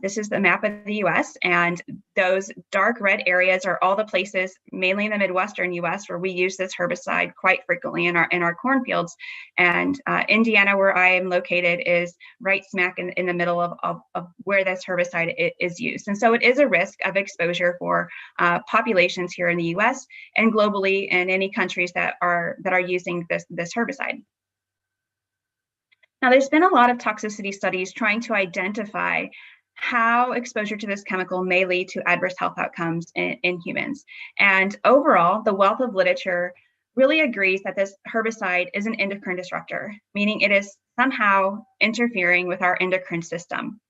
This is the map of the US, and those dark red areas are all the places, mainly in the Midwestern US, where we use this herbicide quite frequently in our cornfields. And Indiana, where I am located, is right smack in the middle of where this herbicide is used. And so it is a risk of exposure for populations here in the US and globally in any countries that are using this herbicide. Now, there's been a lot of toxicity studies trying to identify how exposure to this chemical may lead to adverse health outcomes in humans. And overall, the wealth of literature really agrees that this herbicide is an endocrine disruptor, meaning it is somehow interfering with our endocrine system.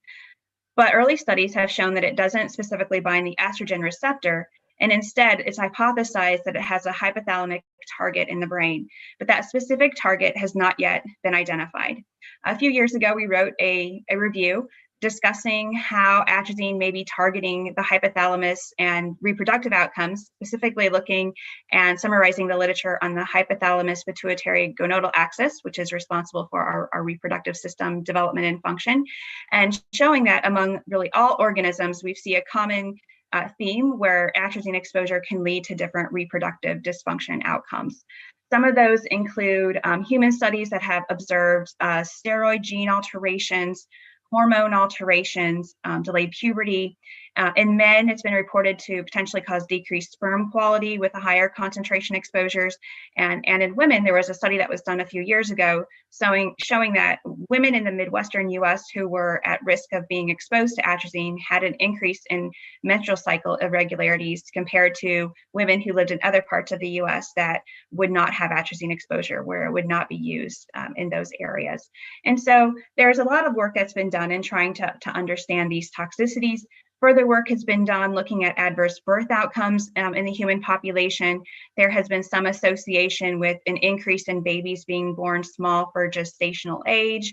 But early studies have shown that it doesn't specifically bind the estrogen receptor, and instead it's hypothesized that it has a hypothalamic target in the brain, but that specific target has not yet been identified. A few years ago, we wrote a review discussing how atrazine may be targeting the hypothalamus and reproductive outcomes, specifically looking and summarizing the literature on the hypothalamus pituitary gonadal axis, which is responsible for our reproductive system development and function, and showing that among really all organisms, we see a common theme where atrazine exposure can lead to different reproductive dysfunction outcomes. Some of those include human studies that have observed steroid gene alterations, hormone alterations, delayed puberty. In men, it's been reported to potentially cause decreased sperm quality with a higher concentration exposures. And in women, there was a study that was done a few years ago showing that women in the Midwestern US who were at risk of being exposed to atrazine had an increase in menstrual cycle irregularities compared to women who lived in other parts of the US that would not have atrazine exposure, where it would not be used in those areas. And so there's a lot of work that's been done in trying to understand these toxicities. Further work has been done looking at adverse birth outcomes in the human population. There has been some association with an increase in babies being born small for gestational age,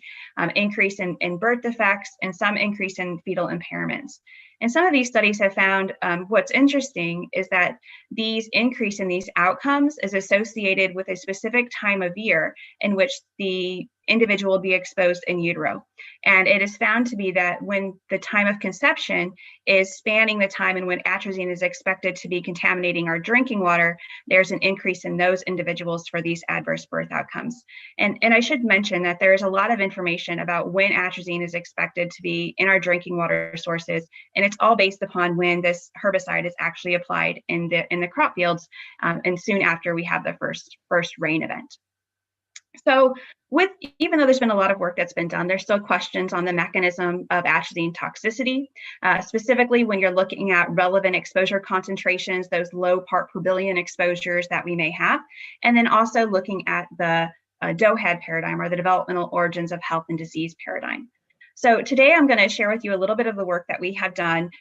increase in birth defects, and some increase in fetal impairments. And some of these studies have found what's interesting is that these increase in these outcomes is associated with a specific time of year in which the individual will be exposed in utero. And it is found to be that when the time of conception is spanning the time in when atrazine is expected to be contaminating our drinking water, there's an increase in those individuals for these adverse birth outcomes. And I should mention that there is a lot of information about when atrazine is expected to be in our drinking water sources, and it's all based upon when this herbicide is actually applied in the crop fields, and soon after we have the first rain event. So even though there's been a lot of work that's been done, there's still questions on the mechanism of atrazine toxicity, specifically when you're looking at relevant exposure concentrations, those low part per billion exposures that we may have, and then also looking at the DOHAD paradigm, or the developmental origins of health and disease paradigm. So today I'm going to share with you a little bit of the work that we have done,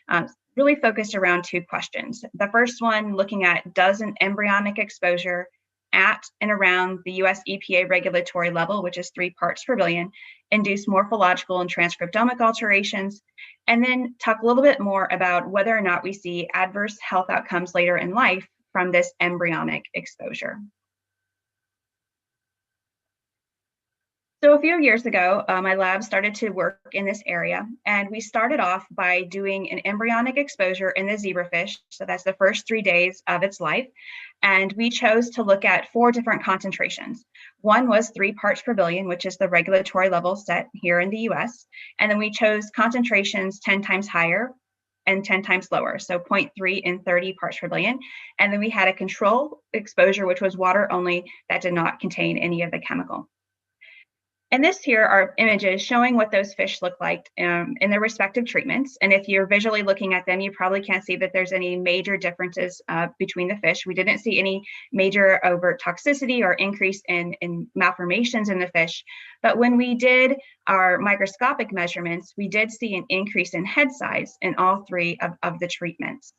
really focused around two questions. The first one looking at, does an embryonic exposure at and around the US EPA regulatory level, which is 3 parts per billion, induce morphological and transcriptomic alterations, and then talk a little bit more about whether or not we see adverse health outcomes later in life from this embryonic exposure. So a few years ago, my lab started to work in this area, and we started off by doing an embryonic exposure in the zebrafish. So that's the first 3 days of its life. And we chose to look at 4 different concentrations. One was 3 parts per billion, which is the regulatory level set here in the US. And then we chose concentrations 10 times higher and 10 times lower, so 0.3 and 30 parts per billion. And then we had a control exposure, which was water only, that did not contain any of the chemical. And this here are images showing what those fish look like in their respective treatments. And if you're visually looking at them, you probably can't see that there's any major differences between the fish. We didn't see any major overt toxicity or increase in malformations in the fish. But when we did our microscopic measurements, we did see an increase in head size in all 3 of the treatments.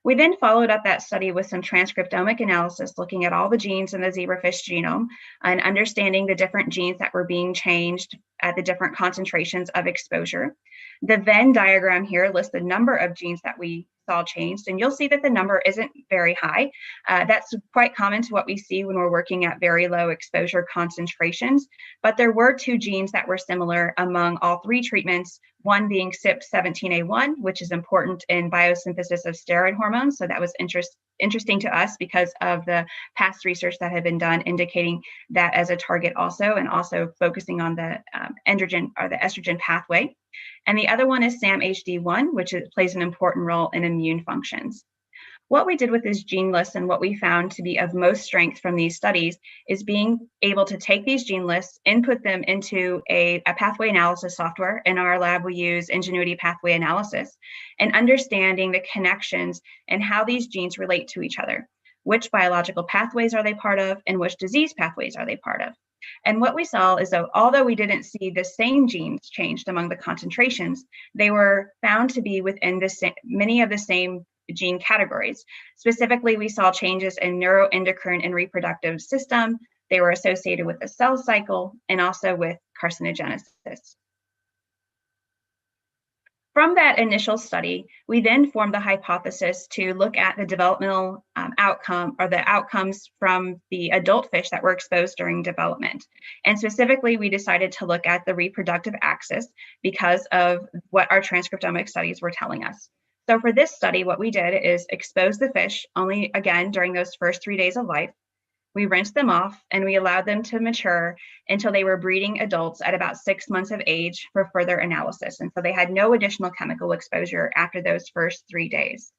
We then followed up that study with some transcriptomic analysis, looking at all the genes in the zebrafish genome and understanding the different genes that were being changed at the different concentrations of exposure. The Venn diagram here lists the number of genes that we saw changed, and you'll see that the number isn't very high. That's quite common to what we see when we're working at very low exposure concentrations, but there were 2 genes that were similar among all 3 treatments, one being CYP17A1, which is important in biosynthesis of steroid hormones. So that was interesting to us because of the past research that had been done indicating that as a target also, and also focusing on the androgen or the estrogen pathway. And the other one is SAMHD1, which plays an important role in immune functions. What we did with this gene list and what we found to be of most strength from these studies is being able to take these gene lists, input them into a pathway analysis software. In our lab, we use Ingenuity Pathway Analysis, and understanding the connections and how these genes relate to each other. Which biological pathways are they part of, and which disease pathways are they part of? And what we saw is that although we didn't see the same genes changed among the concentrations, they were found to be within many of the same gene categories. Specifically, we saw changes in neuroendocrine and reproductive system. They were associated with the cell cycle and also with carcinogenesis. From that initial study, we then formed the hypothesis to look at the developmental outcome, or the outcomes from the adult fish that were exposed during development. And specifically, we decided to look at the reproductive axis because of what our transcriptomic studies were telling us. So for this study, what we did is expose the fish only, again, during those first 3 days of life. We rinsed them off and we allowed them to mature until they were breeding adults at about 6 months of age for further analysis. And so they had no additional chemical exposure after those first 3 days.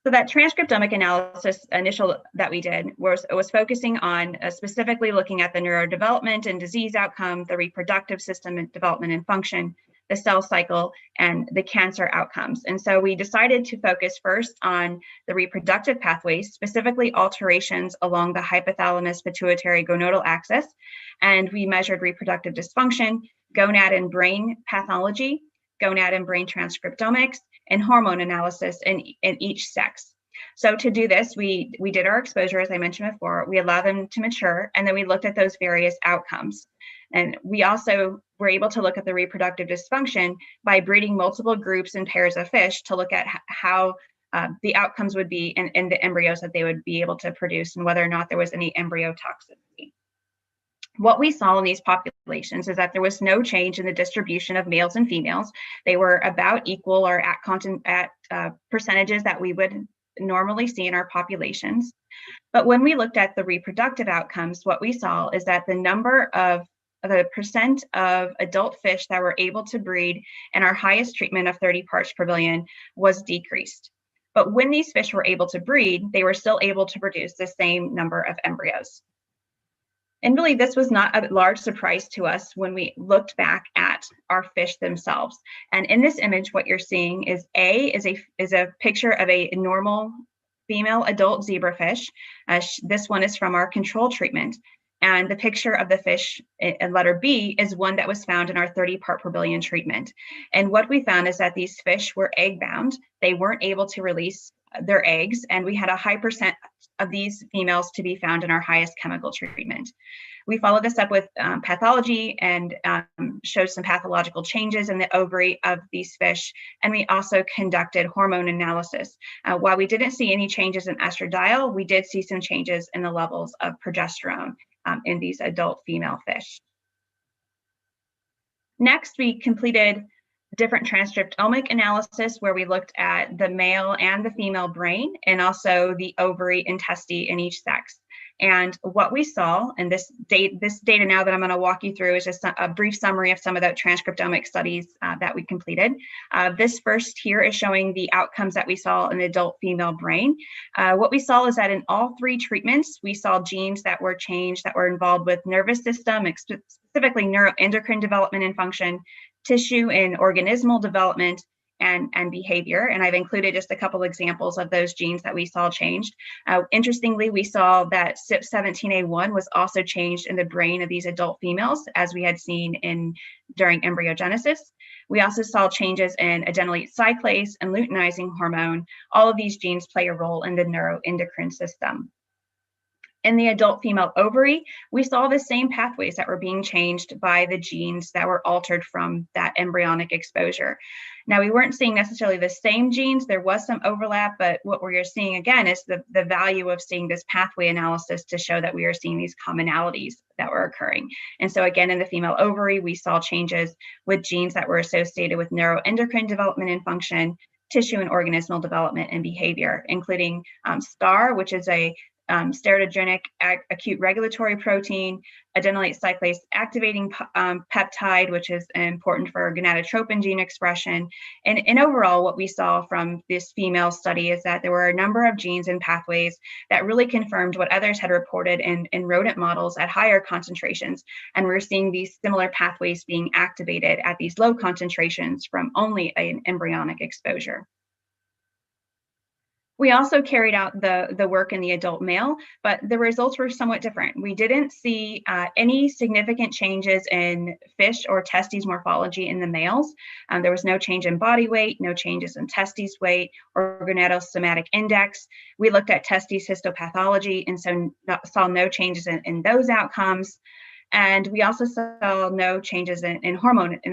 So that transcriptomic analysis initial that we did was focusing on specifically looking at the neurodevelopment and disease outcome, the reproductive system and development and function, the cell cycle, and the cancer outcomes. And so we decided to focus first on the reproductive pathways, specifically alterations along the hypothalamus pituitary gonadal axis. And we measured reproductive dysfunction, gonad and brain pathology, gonad and brain transcriptomics, and hormone analysis in each sex. So to do this, we did our exposure, as I mentioned before, we allowed them to mature, and then we looked at those various outcomes. And we also were able to look at the reproductive dysfunction by breeding multiple groups and pairs of fish to look at how the outcomes would be in the embryos that they would be able to produce and whether or not there was any embryo toxicity. What we saw in these populations is that there was no change in the distribution of males and females. They were about equal or at percentages that we would normally see in our populations. But when we looked at the reproductive outcomes, what we saw is that the percent of adult fish that were able to breed in our highest treatment of 30 parts per billion was decreased. But when these fish were able to breed, they were still able to produce the same number of embryos. And really, this was not a large surprise to us when we looked back at our fish themselves. And in this image, what you're seeing is a picture of a normal female adult zebrafish. This one is from our control treatment. And the picture of the fish in letter B is one that was found in our 30 part per billion treatment. And what we found is that these fish were egg bound. They weren't able to release their eggs, and we had a high percent of these females to be found in our highest chemical treatment. We followed this up with pathology and showed some pathological changes in the ovary of these fish. And we also conducted hormone analysis. While we didn't see any changes in estradiol, we did see some changes in the levels of progesterone in these adult female fish. Next, we completed different transcriptomic analysis where we looked at the male and the female brain and also the ovary and testes in each sex. And what we saw, and this data now that I'm going to walk you through is just a brief summary of some of the transcriptomic studies that we completed. This first here is showing the outcomes that we saw in the adult female brain. What we saw is that in all 3 treatments, we saw genes that were changed that were involved with nervous system, specifically neuroendocrine development and function, tissue and organismal development, and behavior. And I've included just a couple examples of those genes that we saw changed. Interestingly, we saw that CYP17A1 was also changed in the brain of these adult females, as we had seen during embryogenesis. We also saw changes in adenylate cyclase and luteinizing hormone. All of these genes play a role in the neuroendocrine system. In the adult female ovary, we saw the same pathways that were being changed by the genes that were altered from that embryonic exposure. Now, we weren't seeing necessarily the same genes. There was some overlap, but what we're seeing again is the value of seeing this pathway analysis to show that we are seeing these commonalities that were occurring. And so again, in the female ovary, we saw changes with genes that were associated with neuroendocrine development and function, tissue and organismal development and behavior, including STAR, which is a steroidogenic acute regulatory protein, adenylate cyclase activating peptide, which is important for gonadotropin gene expression. And overall, what we saw from this female study is that there were a number of genes and pathways that really confirmed what others had reported in rodent models at higher concentrations. And we're seeing these similar pathways being activated at these low concentrations from only an embryonic exposure. We also carried out the work in the adult male, but the results were somewhat different. We didn't see any significant changes in fish or testes morphology in the males. There was no change in body weight, no changes in testes weight or gonadosomatic index. We looked at testes histopathology and so saw no changes in those outcomes. And we also saw no changes in the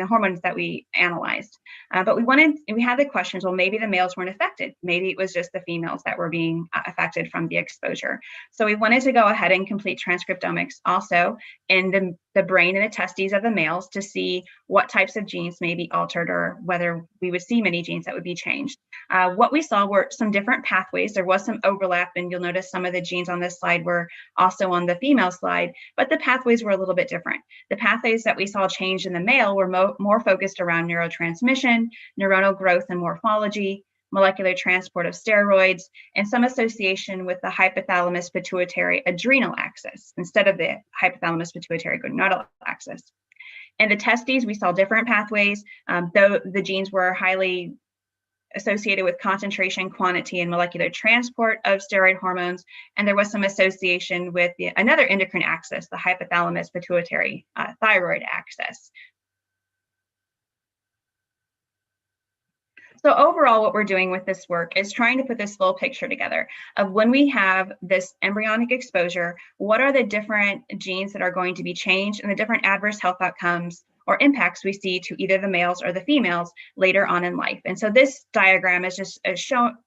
hormones that we analyzed. But we had the questions, well, maybe the males weren't affected. Maybe it was just the females that were being affected from the exposure. So we wanted to go ahead and complete transcriptomics also in the brain and the testes of the males to see what types of genes may be altered or whether we would see many genes that would be changed. What we saw were some different pathways. There was some overlap, and you'll notice some of the genes on this slide were also on the female slide, but the pathways were a little bit different. The pathways that we saw change in the male were more focused around neurotransmission, neuronal growth and morphology, molecular transport of steroids, and some association with the hypothalamus pituitary adrenal axis instead of the hypothalamus pituitary gonadal axis. In the testes, we saw different pathways, though the genes were highly associated with concentration, quantity, and molecular transport of steroid hormones, and there was some association with another endocrine axis, the hypothalamus pituitary thyroid axis. So overall, what we're doing with this work is trying to put this full picture together of when we have this embryonic exposure, what are the different genes that are going to be changed and the different adverse health outcomes or impacts we see to either the males or the females later on in life. And so this diagram is just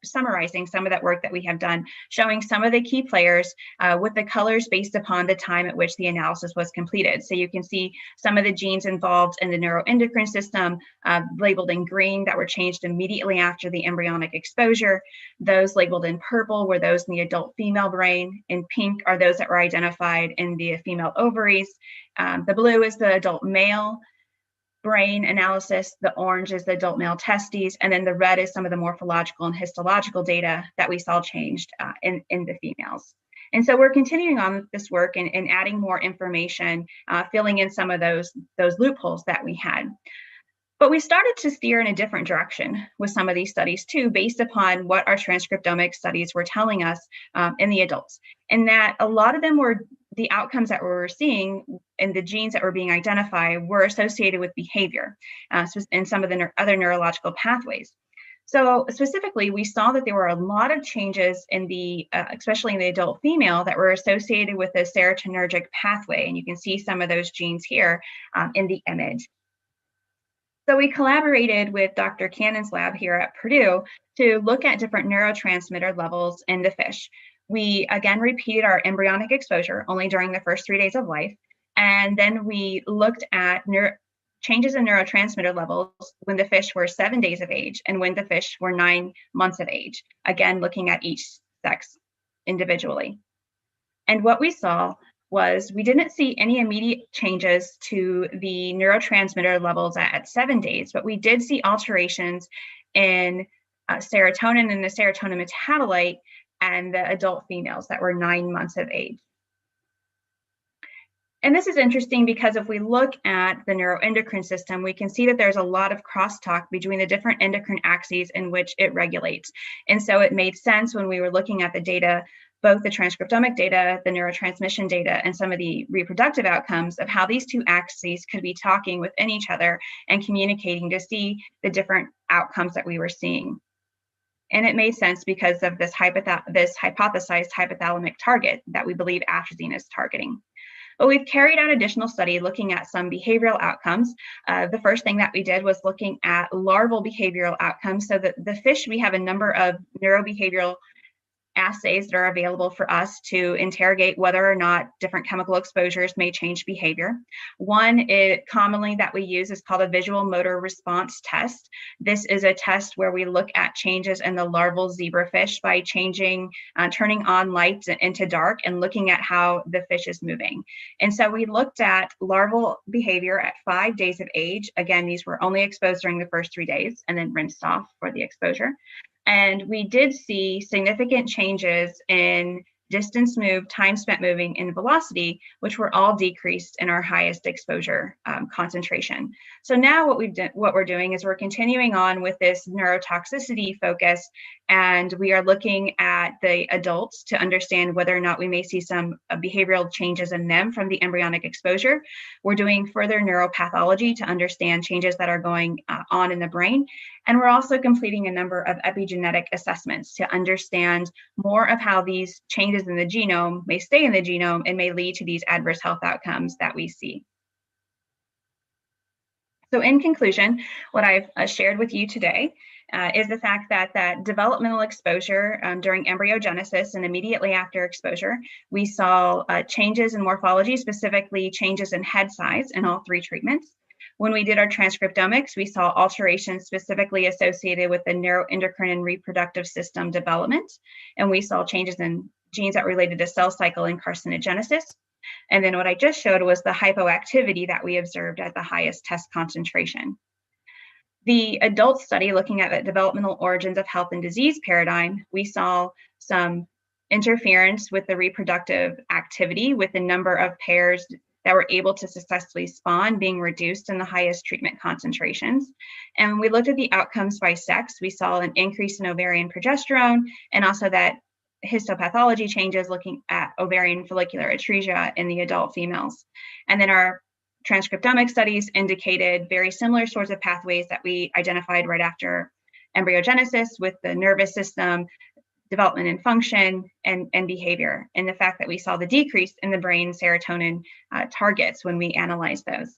summarizing some of that work that we have done, showing some of the key players with the colors based upon the time at which the analysis was completed. So you can see some of the genes involved in the neuroendocrine system labeled in green that were changed immediately after the embryonic exposure. Those labeled in purple were those in the adult female brain. In pink are those that were identified in the female ovaries. The blue is the adult male brain analysis, the orange is the adult male testes, and then the red is some of the morphological and histological data that we saw changed in the females. And so we're continuing on with this work and adding more information, filling in some of those loopholes that we had. But we started to steer in a different direction with some of these studies too, based upon what our transcriptomic studies were telling us in the adults, and that a lot of them were the outcomes that we were seeing and the genes that were being identified were associated with behavior and some of the other neurological pathways. So specifically, we saw that there were a lot of changes in the, especially in the adult female, that were associated with the serotonergic pathway. And you can see some of those genes here in the image. So we collaborated with Dr. Cannon's lab here at Purdue to look at different neurotransmitter levels in the fish. We again repeated our embryonic exposure only during the first 3 days of life. And then we looked at changes in neurotransmitter levels when the fish were 7 days of age and when the fish were 9 months of age, again, looking at each sex individually. And what we saw was we didn't see any immediate changes to the neurotransmitter levels at 7 days, but we did see alterations in serotonin and the serotonin metabolite and the adult females that were 9 months of age. And this is interesting because if we look at the neuroendocrine system, we can see that there's a lot of crosstalk between the different endocrine axes in which it regulates. And so it made sense when we were looking at the data, both the transcriptomic data, the neurotransmission data, and some of the reproductive outcomes of how these two axes could be talking within each other and communicating to see the different outcomes that we were seeing. And it made sense because of this hypothesized hypothalamic target that we believe atrazine is targeting. But we've carried out additional study looking at some behavioral outcomes. The first thing that we did was looking at larval behavioral outcomes. So that the fish, we have a number of neurobehavioral assays that are available for us to interrogate whether or not different chemical exposures may change behavior. One commonly that we use is called a visual motor response test. This is a test where we look at changes in the larval zebrafish by changing, turning on lights into dark and looking at how the fish is moving. And so we looked at larval behavior at 5 days of age. Again, these were only exposed during the first 3 days and then rinsed off for the exposure. And we did see significant changes in distance moved, time spent moving, and velocity, which were all decreased in our highest exposure concentration. So now what we're doing is we're continuing on with this neurotoxicity focus, and we are looking at the adults to understand whether or not we may see some behavioral changes in them from the embryonic exposure. We're doing further neuropathology to understand changes that are going on in the brain. And we're also completing a number of epigenetic assessments to understand more of how these changes in the genome may stay in the genome and may lead to these adverse health outcomes that we see. So in conclusion, what I've shared with you today is the fact that developmental exposure during embryogenesis and immediately after exposure, we saw changes in morphology, specifically changes in head size in all 3 treatments. When we did our transcriptomics, we saw alterations specifically associated with the neuroendocrine and reproductive system development. And we saw changes in genes that related to cell cycle and carcinogenesis. And then what I just showed was the hypoactivity that we observed at the highest test concentration. The adult study looking at the developmental origins of health and disease paradigm, we saw some interference with the reproductive activity with the number of pairs that were able to successfully spawn being reduced in the highest treatment concentrations. And when we looked at the outcomes by sex, we saw an increase in ovarian progesterone and also that histopathology changes looking at ovarian follicular atresia in the adult females. And then our transcriptomic studies indicated very similar sorts of pathways that we identified right after embryogenesis, with the nervous system, development and function, and behavior, and the fact that we saw the decrease in the brain serotonin targets when we analyzed those.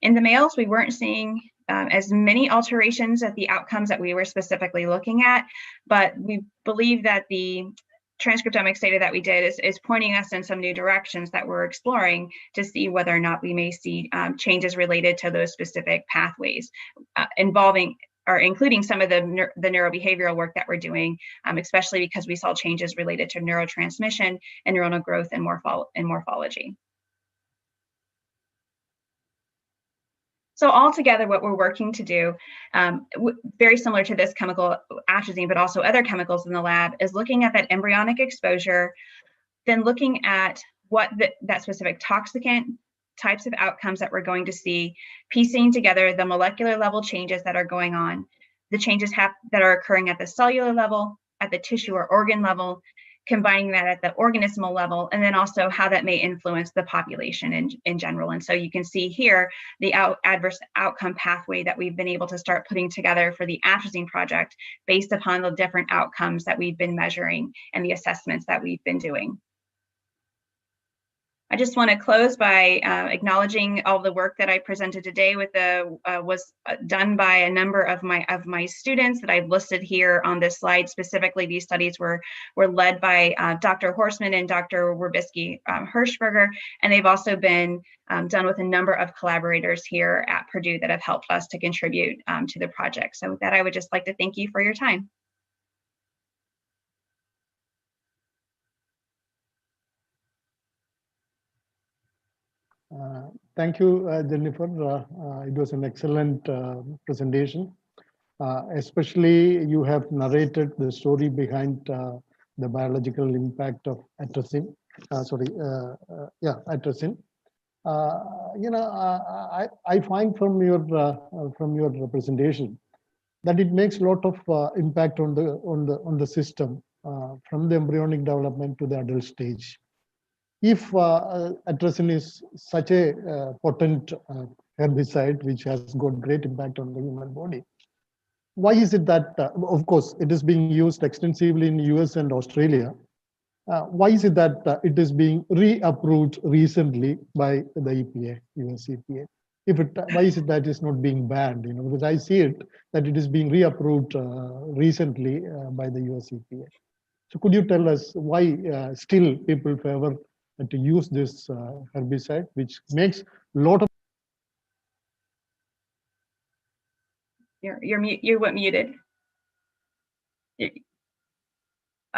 In the males, we weren't seeing as many alterations at the outcomes that we were specifically looking at, but we believe that the transcriptomics data that we did is pointing us in some new directions that we're exploring to see whether or not we may see changes related to those specific pathways involving or including some of the neurobehavioral work that we're doing, especially because we saw changes related to neurotransmission and neuronal growth and morphology. So altogether, what we're working to do, very similar to this chemical atrazine, but also other chemicals in the lab, is looking at that embryonic exposure, then looking at what that specific toxicant types of outcomes that we're going to see, piecing together the molecular level changes that are going on, the changes that are occurring at the cellular level, at the tissue or organ level, combining that at the organismal level, and then also how that may influence the population in general. And so you can see here the adverse outcome pathway that we've been able to start putting together for the atrazine project based upon the different outcomes that we've been measuring and the assessments that we've been doing. I just want to close by acknowledging all the work that I presented today with was done by a number of my students that I've listed here on this slide. Specifically, these studies were led by Dr. Horstman and Dr. Werbisky Hirschberger, and they've also been done with a number of collaborators here at Purdue that have helped us to contribute to the project. So with that, I would just like to thank you for your time. Thank you, Jennifer. It was an excellent presentation. Especially, you have narrated the story behind the biological impact of atrazine. Atrazine. I find from your presentation that it makes a lot of impact on the system from the embryonic development to the adult stage. If atrazine is such a potent herbicide which has got great impact on the human body, why is it that, of course, it is being used extensively in the US and Australia? Why is it that it is being reapproved recently by the EPA, US EPA? Why is it that it's not being banned? Because I see it that it is being reapproved recently by the US EPA. So could you tell us why still people favor to use this herbicide, which makes a lot of. You're muted.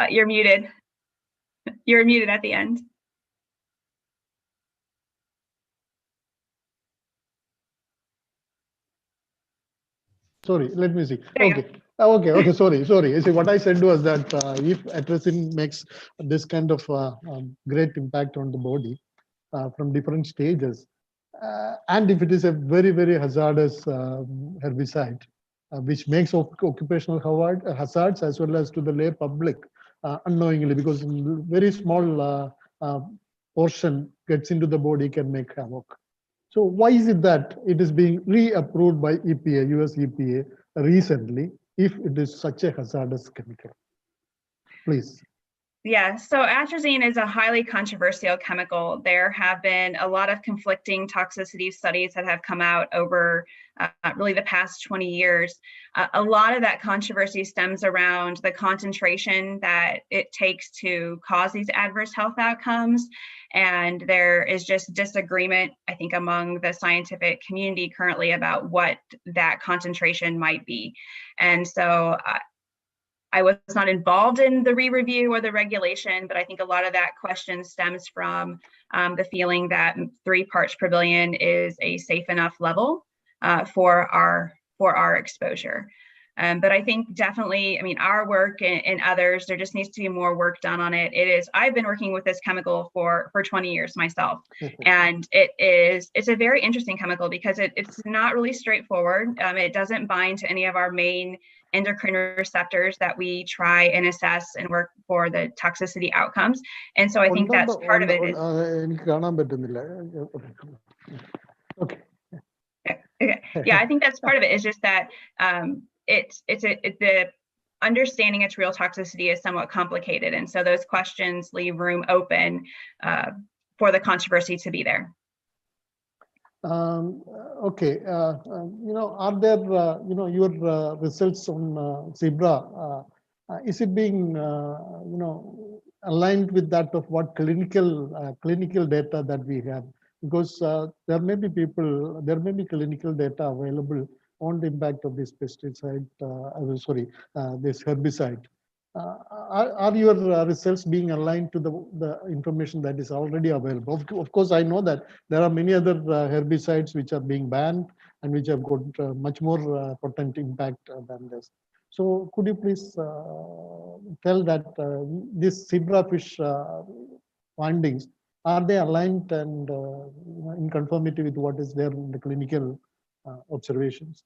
You're muted. You're muted at the end. Sorry, let me see. Okay, sorry. See, what I said was that if atrazine makes this kind of great impact on the body from different stages, and if it is a very, very hazardous herbicide, which makes occupational hazards as well as to the lay public unknowingly, because very small portion gets into the body can make havoc. So why is it that it is being reapproved by EPA, US EPA recently, if it is such a hazardous chemical? Please. Yeah, so atrazine is a highly controversial chemical. There have been a lot of conflicting toxicity studies that have come out over really the past 20 years. A lot of that controversy stems around the concentration that it takes to cause these adverse health outcomes. And there is just disagreement, I think, among the scientific community currently about what that concentration might be. And so I was not involved in the re-review or the regulation, but I think a lot of that question stems from the feeling that 3 parts per billion is a safe enough level for our exposure. But I think definitely, our work and others, there just needs to be more work done on it. I've been working with this chemical for 20 years myself. And it's a very interesting chemical because it's not really straightforward. It doesn't bind to any of our main endocrine receptors that we try and assess and work for the toxicity outcomes. And so I think that's part of it. Okay. Yeah, I think that's part of it, is just that the understanding its real toxicity is somewhat complicated, and so those questions leave room open for the controversy to be there. Okay, are there, your results on zebra, is it being, aligned with that of what clinical data that we have? Because there may be clinical data available on the impact of this pesticide, this herbicide. Are your results being aligned to the information that is already available? Of course, I know that there are many other herbicides which are being banned and which have got much more potent impact than this. So could you please tell that this zebrafish findings, are they aligned and in conformity with what is there in the clinical observations?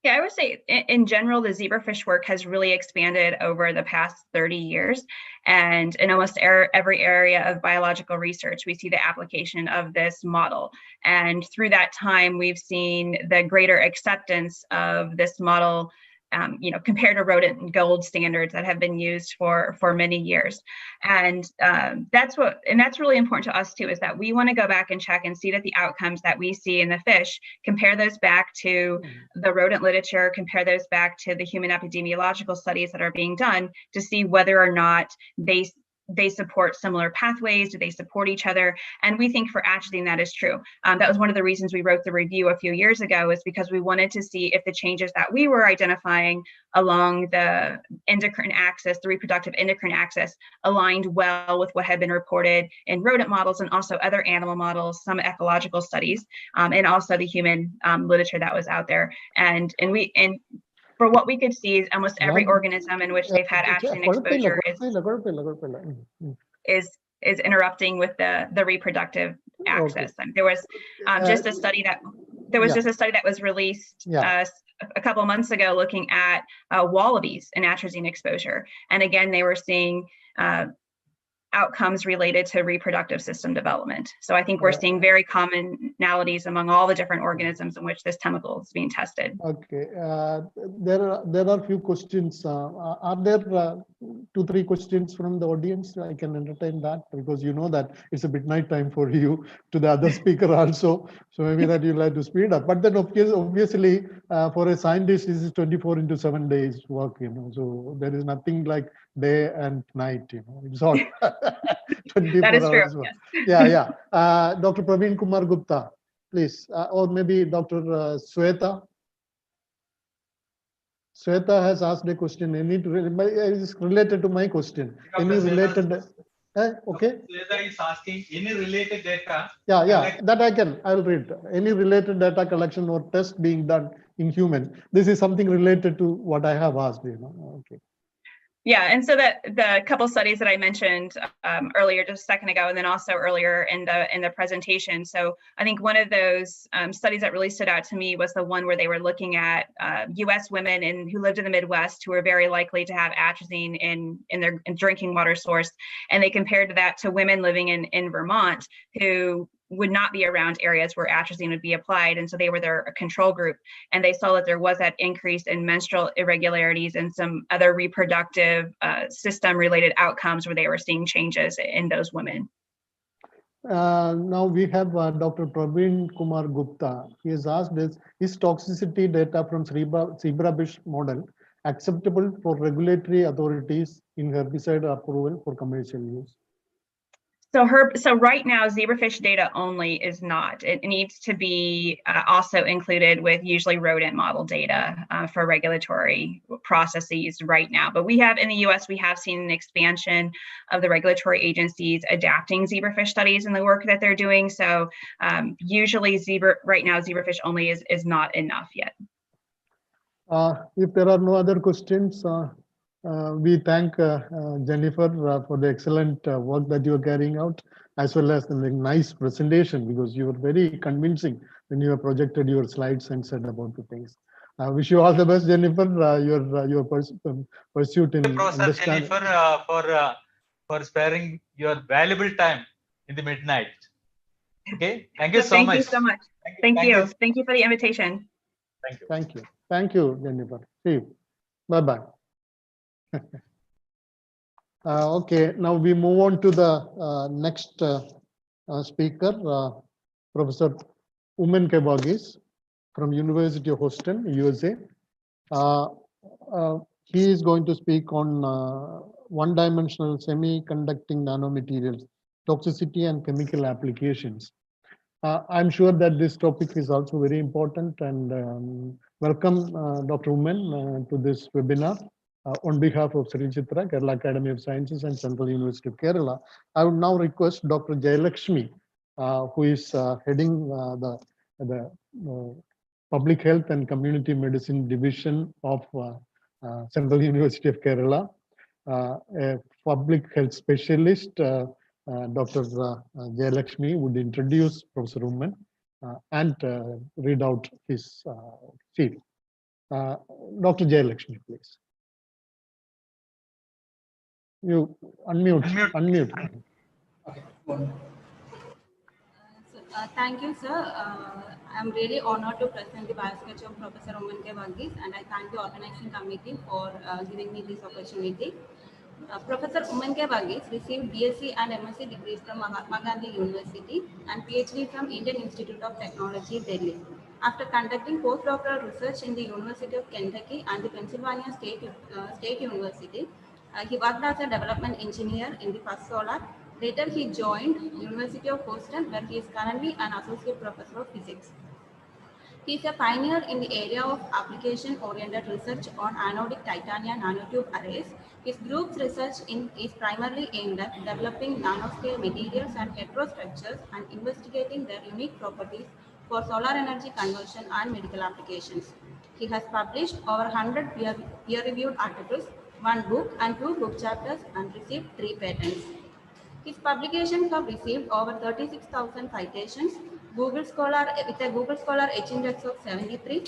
Yeah, I would say in general, the zebrafish work has really expanded over the past 30 years. And in almost every area of biological research, we see the application of this model. And through that time, we've seen the greater acceptance of this model compared to rodent gold standards that have been used for many years. And that's really important to us too, is that we want to go back and check and see that the outcomes that we see in the fish, compare those back to the rodent literature, compare those back to the human epidemiological studies that are being done to see whether or not they support similar pathways, do they support each other? And we think for atrazine that is true. That was one of the reasons we wrote the review a few years ago, is because we wanted to see if the changes that we were identifying along the endocrine axis, the reproductive endocrine axis, aligned well with what had been reported in rodent models and also other animal models, some ecological studies, and also the human literature that was out there. And for what we could see is almost every organism in which they've had atrazine exposure is interrupting with the reproductive axis. Okay. There was just a study that was released a couple of months ago looking at wallabies and atrazine exposure, and again they were seeing outcomes related to reproductive system development. So I think we're seeing very commonalities among all the different organisms in which this chemical is being tested. Okay, there are few questions. Are there 2-3 questions from the audience? I can entertain that, because you know that it's a bit night time for you, to the other speaker also. So maybe that you'll have to speed up. But then obviously for a scientist, this is 24/7 days work, so there is nothing like day and night, it's all 24 that is hours. True. Yes. Yeah. Dr. Praveen Kumar Gupta, please, or maybe Dr. Sweta. Sweta has asked a question. It's related to my question. Any related? Okay. Sweta is asking any related data. Yeah, that I'll read. Any related data collection or test being done in human. This is something related to what I have asked. Okay. Yeah, and so that the couple studies that I mentioned earlier, just a second ago, and then also earlier in the presentation. So I think one of those studies that really stood out to me was the one where they were looking at U.S. women who lived in the Midwest who were very likely to have atrazine in their drinking water source, and they compared that to women living in Vermont who would not be around areas where atrazine would be applied, and so they were their control group, and they saw that there was that increase in menstrual irregularities and some other reproductive system related outcomes where they were seeing changes in those women. Now we have Dr. Praveen Kumar Gupta. He has asked this: is toxicity data from zebrafish model acceptable for regulatory authorities in herbicide approval for commercial use? So right now, zebrafish data only is not. It needs to be also included with usually rodent model data for regulatory processes right now. But we have in the US, we have seen an expansion of the regulatory agencies adapting zebrafish studies and the work that they're doing. So usually right now, zebrafish only is not enough yet. If there are no other questions, we thank Jennifer for the excellent work that you are carrying out, as well as the nice presentation, because you were very convincing when you have projected your slides and said about the things. I wish you all the best, Jennifer. Your pursuit in Professor Jennifer, for sparing your valuable time in the midnight. Okay, thank you so much. Thank you so much. Thank you. Thank you for the invitation. Thank you. Thank you. Thank you, Jennifer. See you. Bye-bye. Okay, now we move on to the next speaker, Professor Umen Kebagis from University of Houston, USA. He is going to speak on one-dimensional semiconducting nanomaterials, toxicity and chemical applications. I'm sure that this topic is also very important, and welcome Dr. Umen to this webinar. On behalf of Sree Chitra, Kerala Academy of Sciences and Central University of Kerala, I would now request Dr. Jayalakshmi, who is heading the Public Health and Community Medicine Division of Central University of Kerala, a public health specialist, Dr. Jayalakshmi would introduce Professor Umen and read out his field. Dr. Jayalakshmi, please. You unmute. Okay. Thank you, sir. I'm really honored to present the biosketch of Professor Umen Kebagis, and I thank the organizing committee for giving me this opportunity. Professor Umen Kebagis received BSc and MSc degrees from Mahatma Gandhi University and PhD from Indian Institute of Technology, Delhi. After conducting postdoctoral research in the University of Kentucky and the Pennsylvania State University, he worked as a development engineer in the First Solar. Later, he joined University of Houston, where he is currently an associate professor of physics. He is a pioneer in the area of application-oriented research on anodic titanium nanotube arrays. His group's research is primarily aimed at developing nanoscale materials and heterostructures and investigating their unique properties for solar energy conversion and medical applications. He has published over 100 peer-reviewed articles, 1 book and 2 book chapters, and received 3 patents. His publications have received over 36,000 citations, with a Google Scholar H index of 73.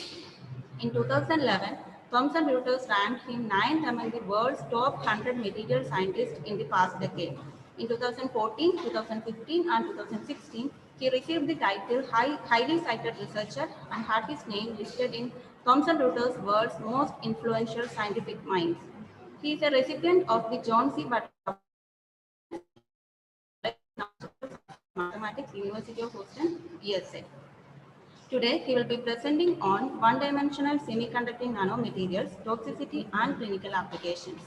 In 2011, Thomson Reuters ranked him 9th among the world's top 100 material scientists in the past decade. In 2014, 2015, and 2016, he received the title Highly Cited Researcher and had his name listed in Thomson Reuters' World's Most Influential Scientific Minds. He is a recipient of the John C. Butler Mathematics, University of Houston, USA. Today, he will be presenting on one-dimensional semiconducting nanomaterials, toxicity, and clinical applications.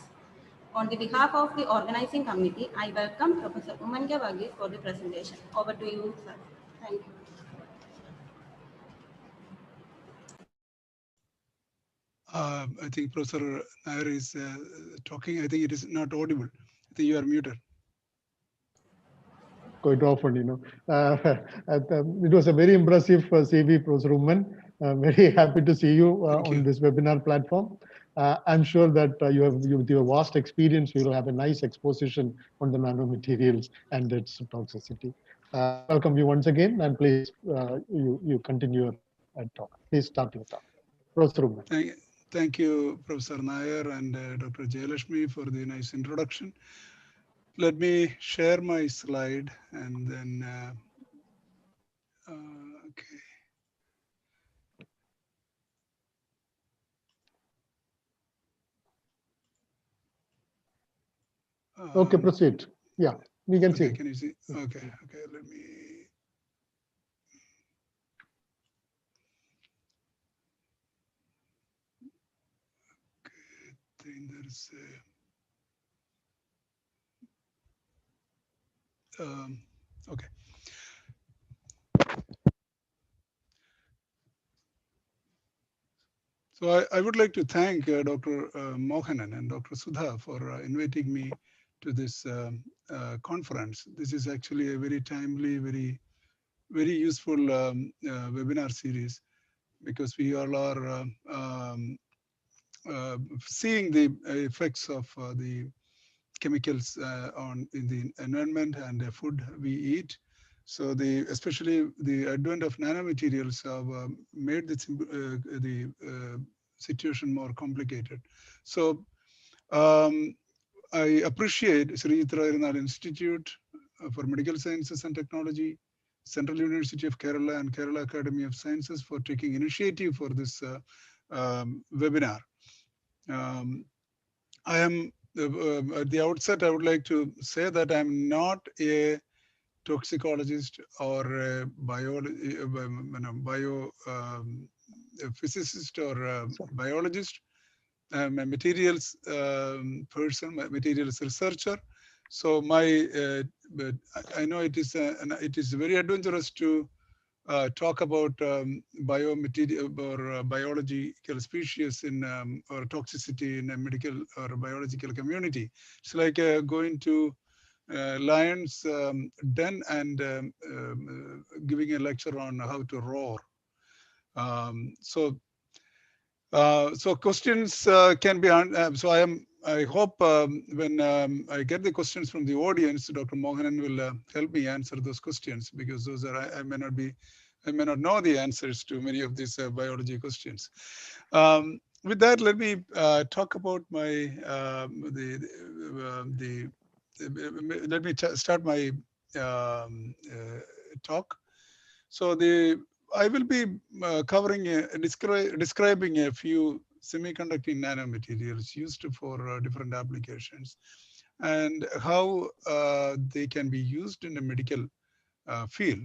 On the behalf of the organizing committee, I welcome Professor Umen Kebagis for the presentation. Over to you, sir. Thank you. I think Professor Nair is talking. I think it is not audible. I think you are muted. Quite often, you know. It was a very impressive CV, Professor Umen. Very happy to see you on this webinar platform. I'm sure that with your vast experience, you will have a nice exposition on the nanomaterials and its toxicity. Welcome you once again, and please, you continue your talk. Please start your talk. Professor Umen. Thank you, Professor Nair and Dr. Jayalakshmi for the nice introduction. Let me share my slide and then, okay. Okay, proceed. Yeah, we can see. Can you see? Okay, let me. Okay, I think there's a, okay. So I would like to thank Dr. Mohanan and Dr. Sudha for inviting me to this conference. This is actually a very timely, very useful webinar series, because we all are seeing the effects of the chemicals in the environment and the food we eat. So especially the advent of nanomaterials have made the situation more complicated. So I appreciate Sree Chitra Tirunal Institute for Medical Sciences and Technology, Central University of Kerala, and Kerala Academy of Sciences for taking initiative for this webinar. I am at the outset, I would like to say that I'm not a toxicologist or a a physicist or a biologist. I'm a materials person, a materials researcher. So but I know it is very adventurous to talk about biomaterial or biological species in or toxicity in a medical or biological community. It's like going to lion's den and giving a lecture on how to roar. So questions can be, I hope when I get the questions from the audience, Dr. Mohanan will help me answer those questions, because those are, I may not know the answers to many of these biology questions. With that, let me talk about my, let me start my talk. So I will be covering, describing a few semiconducting nanomaterials used for different applications, and how they can be used in a medical field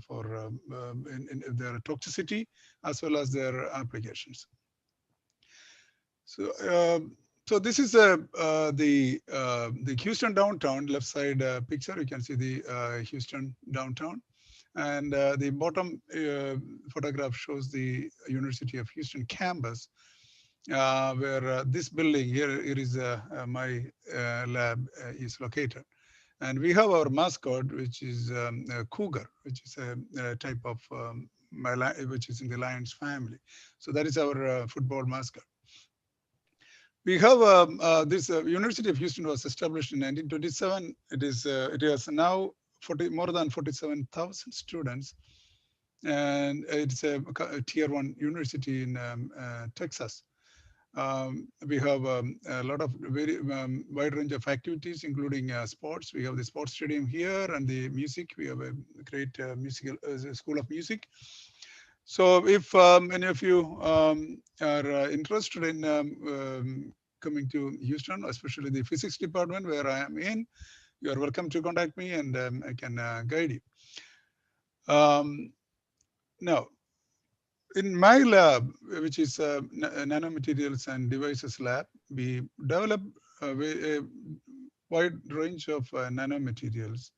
for in their toxicity as well as their applications. So this is the Houston downtown left side picture. You can see the Houston downtown. And the bottom photograph shows the University of Houston campus, where this building here, it is my lab is located. And we have our mascot, which is a cougar, which is a type of which is in the lion's family. So that is our football mascot. We have this University of Houston was established in 1927. It has now more than 47,000 students, and it's a tier 1 university in Texas. We have a lot of very wide range of activities, including sports. We have the sports stadium here, and the music. We have a great musical school of music. So if any of you are interested in coming to Houston, especially the physics department where I am in, you are welcome to contact me, and I can guide you. Now, in my lab, which is Nanomaterials and Devices lab, we develop a wide range of nanomaterials.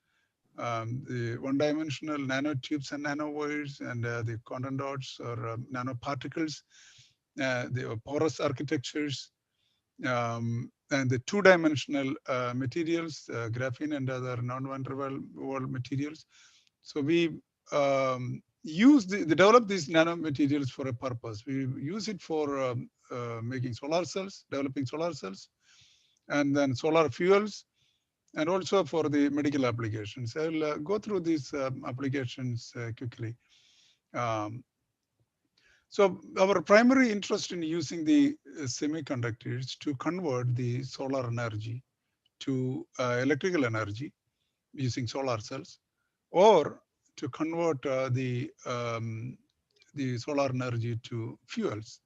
The one-dimensional nanotubes and nanowires, and the quantum dots or nanoparticles, the porous architectures, and the two-dimensional materials, graphene and other non-van der Waals materials. So we develop these nanomaterials for a purpose. We use it for making solar cells, developing solar cells, and then solar fuels, and also for the medical applications. I will go through these applications quickly. So our primary interest in using the semiconductors to convert the solar energy to electrical energy using solar cells, or to convert the solar energy to fuels,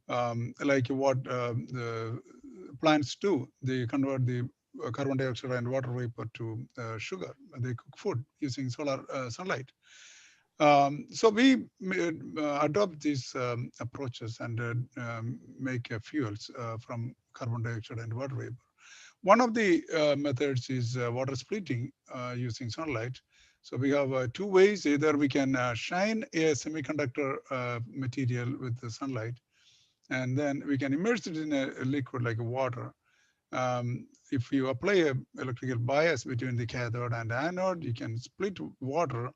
like what the plants do. They convert the carbon dioxide and water vapor to sugar. They cook food using solar sunlight. So we adopt these approaches and make fuels from carbon dioxide and water vapor. One of the methods is water splitting using sunlight. So we have two ways. Either we can shine a semiconductor material with the sunlight, and then we can immerse it in a liquid like water. If you apply an electrical bias between the cathode and anode, you can split water.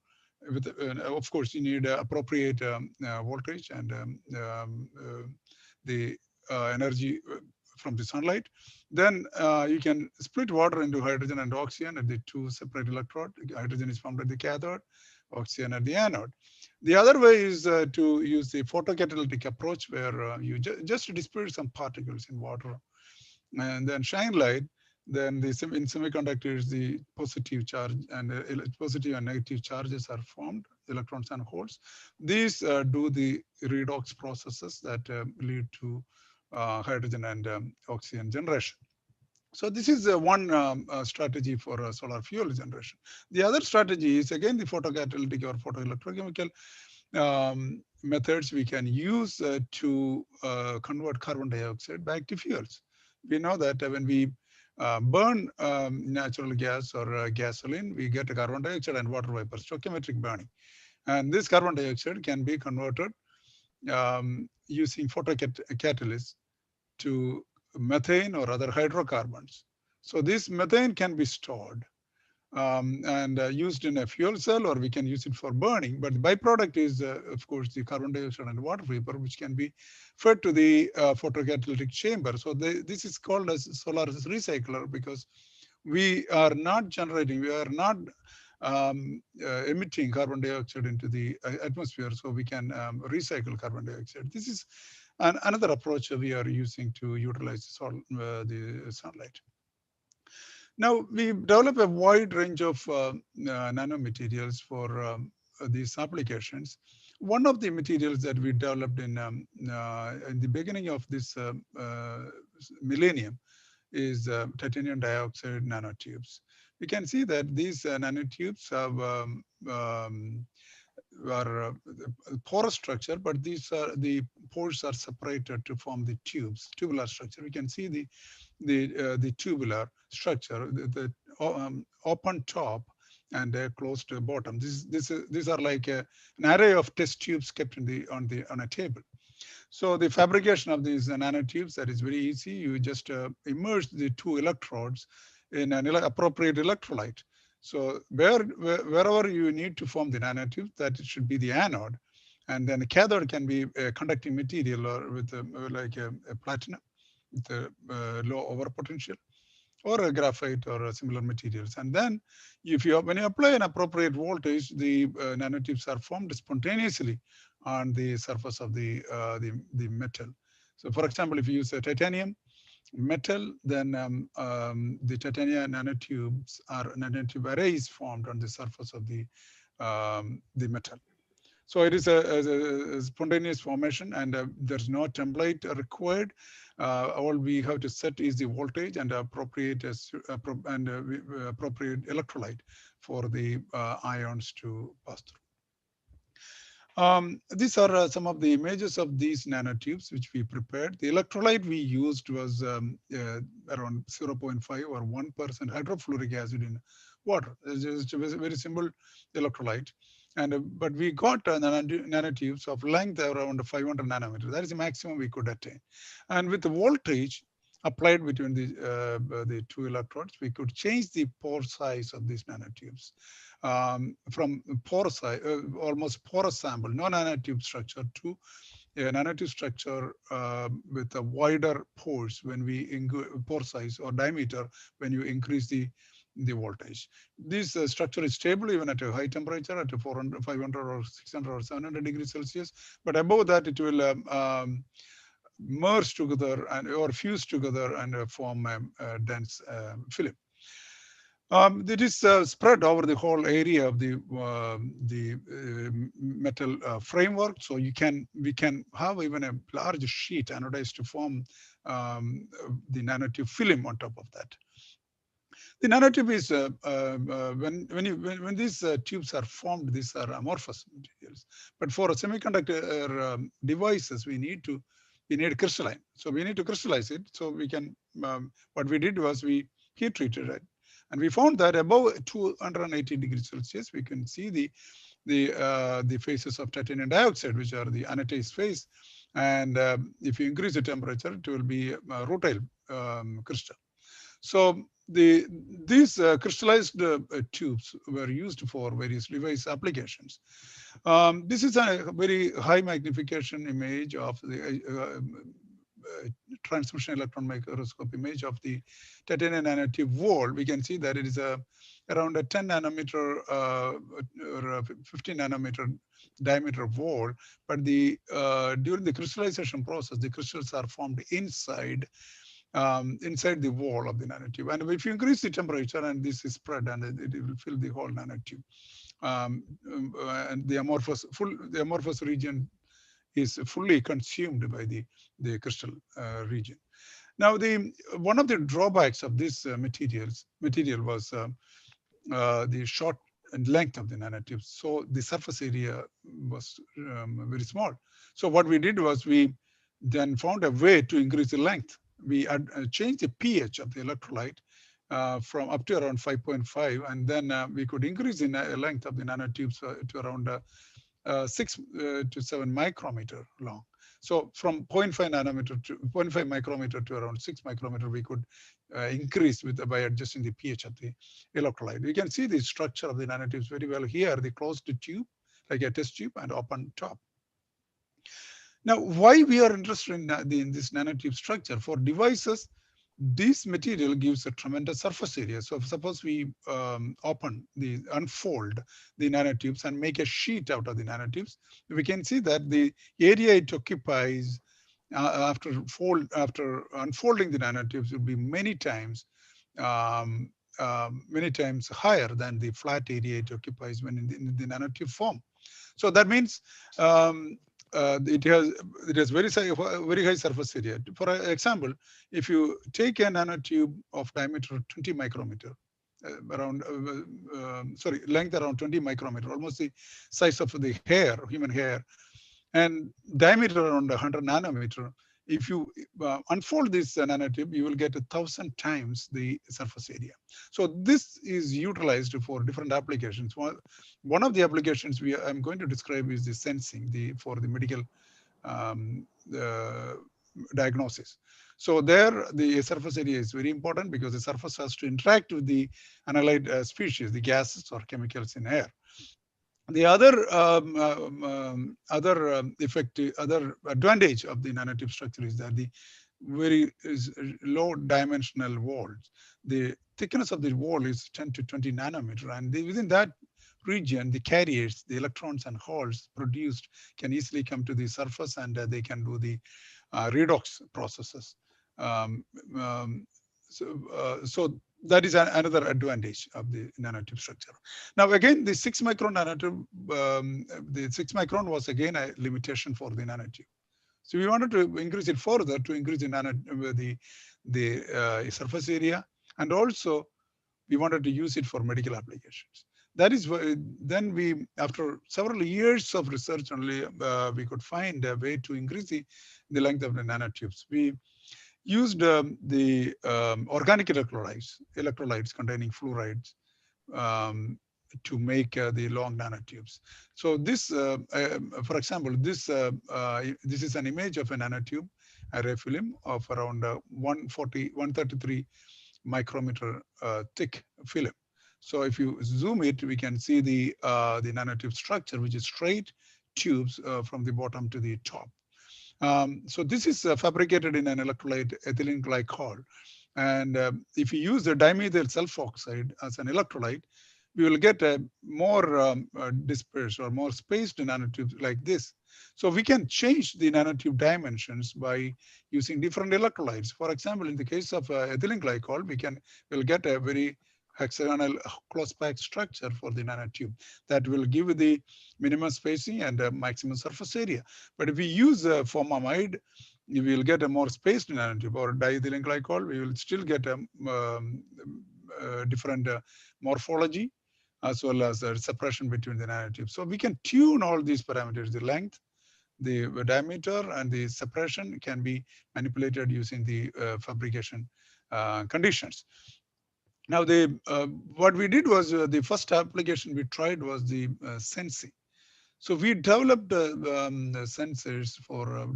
With, of course, you need appropriate voltage and the energy from the sunlight. Then you can split water into hydrogen and oxygen at the two separate electrodes. Hydrogen is formed at the cathode, oxygen at the anode. The other way is to use the photocatalytic approach, where you just disperse some particles in water and then shine light. Then in semiconductors, the positive charge and positive and negative charges are formed, electrons and holes. These do the redox processes that lead to hydrogen and oxygen generation. So this is one strategy for solar fuel generation. The other strategy is again the photocatalytic or photoelectrochemical methods we can use to convert carbon dioxide back to fuels. We know that when we burn natural gas or gasoline, we get carbon dioxide and water vapor, stoichiometric burning. And this carbon dioxide can be converted using photocatalysts to methane or other hydrocarbons. So this methane can be stored and used in a fuel cell, or we can use it for burning. But the byproduct is, of course, the carbon dioxide and water vapor, which can be fed to the photocatalytic chamber. So this is called as solar recycler, because we are not generating, we are not emitting carbon dioxide into the atmosphere, so we can recycle carbon dioxide. This is another approach we are using to utilize the sunlight. Now, we develop a wide range of nanomaterials for these applications. One of the materials that we developed in the beginning of this millennium is titanium dioxide nanotubes. We can see that these nanotubes have are porous structure, but these are the pores are separated to form the tubes, tubular structure. We can see the tubular structure, the open top and a closed bottom. These are like an array of test tubes kept on a table. So the fabrication of these nanotubes, that is very easy. You just immerse the two electrodes in an appropriate electrolyte. So wherever you need to form the nanotube, that should be the anode. And then the cathode can be a conducting material or with like a platinum with a low overpotential, or a graphite or similar materials. And then when you apply an appropriate voltage, the nanotubes are formed spontaneously on the surface of the metal. So for example, if you use a titanium metal, then the titanium nanotubes are nanotube arrays formed on the surface of the metal. So it is a spontaneous formation, and there's no template required. All we have to set is the voltage and appropriate electrolyte for the ions to pass through. These are some of the images of these nanotubes which we prepared. The electrolyte we used was around 0.5 or 1% hydrofluoric acid in water. It's a very simple electrolyte. But we got nanotubes of length around 500 nanometers. That is the maximum we could attain. And with the voltage applied between the two electrodes, we could change the pore size of these nanotubes from pore size, almost porous sample, no nanotube structure, to a nanotube structure with a wider pores when we pore size or diameter when you increase the voltage. This structure is stable even at a high temperature, at 400, 500 or 600 or 700 degrees Celsius. But above that, it will merge together or fuse together and form a dense film. It is spread over the whole area of the metal framework. So we can have even a large sheet anodized to form the nanotube film on top of that. The nanotube is when these tubes are formed, these are amorphous materials. But for semiconductor devices, we need crystalline. So we need to crystallize it. So we can. What we did was we heat treated it, and we found that above 280 degrees Celsius, we can see the phases of titanium dioxide, which are the anodized phase. And if you increase the temperature, it will be a rutile crystal. So these crystallized tubes were used for various device applications. This is a very high magnification image of the transmission electron microscope image of the titanium nanotube wall. We can see that it is around a 10 nanometer or 15 nanometer diameter wall. But during the crystallization process, the crystals are formed inside the wall of the nanotube. And if you increase the temperature, and this is spread, and it will fill the whole nanotube. And the amorphous region is fully consumed by the crystal region. Now, one of the drawbacks of this material was the short length of the nanotubes. So the surface area was very small. So what we did was we then found a way to increase the length. We changed the pH of the electrolyte from up to around 5.5, and then we could increase the length of the nanotubes to around 6 to 7 micrometer long. So from 0.5 nanometer to 0.5 micrometer to around 6 micrometer, we could increase by adjusting the pH of the electrolyte. You can see the structure of the nanotubes very well here, the closed tube, like a test tube, and open top. Now, why we are interested in this nanotube structure? For devices, this material gives a tremendous surface area. So suppose we unfold the nanotubes and make a sheet out of the nanotubes, we can see that the area it occupies after unfolding the nanotubes will be many times higher than the flat area it occupies when in the nanotube form. So that means it has very high surface area. For example, if you take a nanotube of diameter 20 micrometer, length around 20 micrometer, almost the size of the hair, human hair, and diameter around 100 nanometer, if you unfold this nanotube, you will get 1,000 times the surface area. So this is utilized for different applications. One of the applications I'm going to describe is the sensing for the medical diagnosis. So there, the surface area is very important because the surface has to interact with the analyte species, the gases or chemicals in air. The other advantage of the nanotube structure is that the very low dimensional walls. The thickness of the wall is 10 to 20 nanometer, and within that region, the carriers, the electrons and holes produced can easily come to the surface, and they can do the redox processes. So that is another advantage of the nanotube structure. Now, again, the 6 micron nanotube, the 6 micron was again a limitation for the nanotube. So we wanted to increase it further to increase the surface area, and also we wanted to use it for medical applications. That is why then after several years of research only, we could find a way to increase the length of the nanotubes. We used the organic electrolytes containing fluorides to make the long nanotubes. So this, for example, this is an image of a nanotube, a ray film of around 133 micrometer thick film. So if you zoom it, we can see the nanotube structure, which is straight tubes from the bottom to the top. So this is fabricated in an electrolyte, ethylene glycol. And if you use the dimethyl sulfoxide as an electrolyte, we will get a more dispersed or more spaced nanotubes like this. So we can change the nanotube dimensions by using different electrolytes. For example, in the case of ethylene glycol, we'll get a very hexagonal close packed structure for the nanotube that will give the minimum spacing and maximum surface area. But if we use formamide, we will get a more spaced nanotube, or diethylene glycol, we will still get a different morphology as well as separation between the nanotubes. So we can tune all these parameters, the length, the diameter, and the separation can be manipulated using the fabrication conditions. Now, what we did was the first application we tried was the sensing. So we developed the sensors for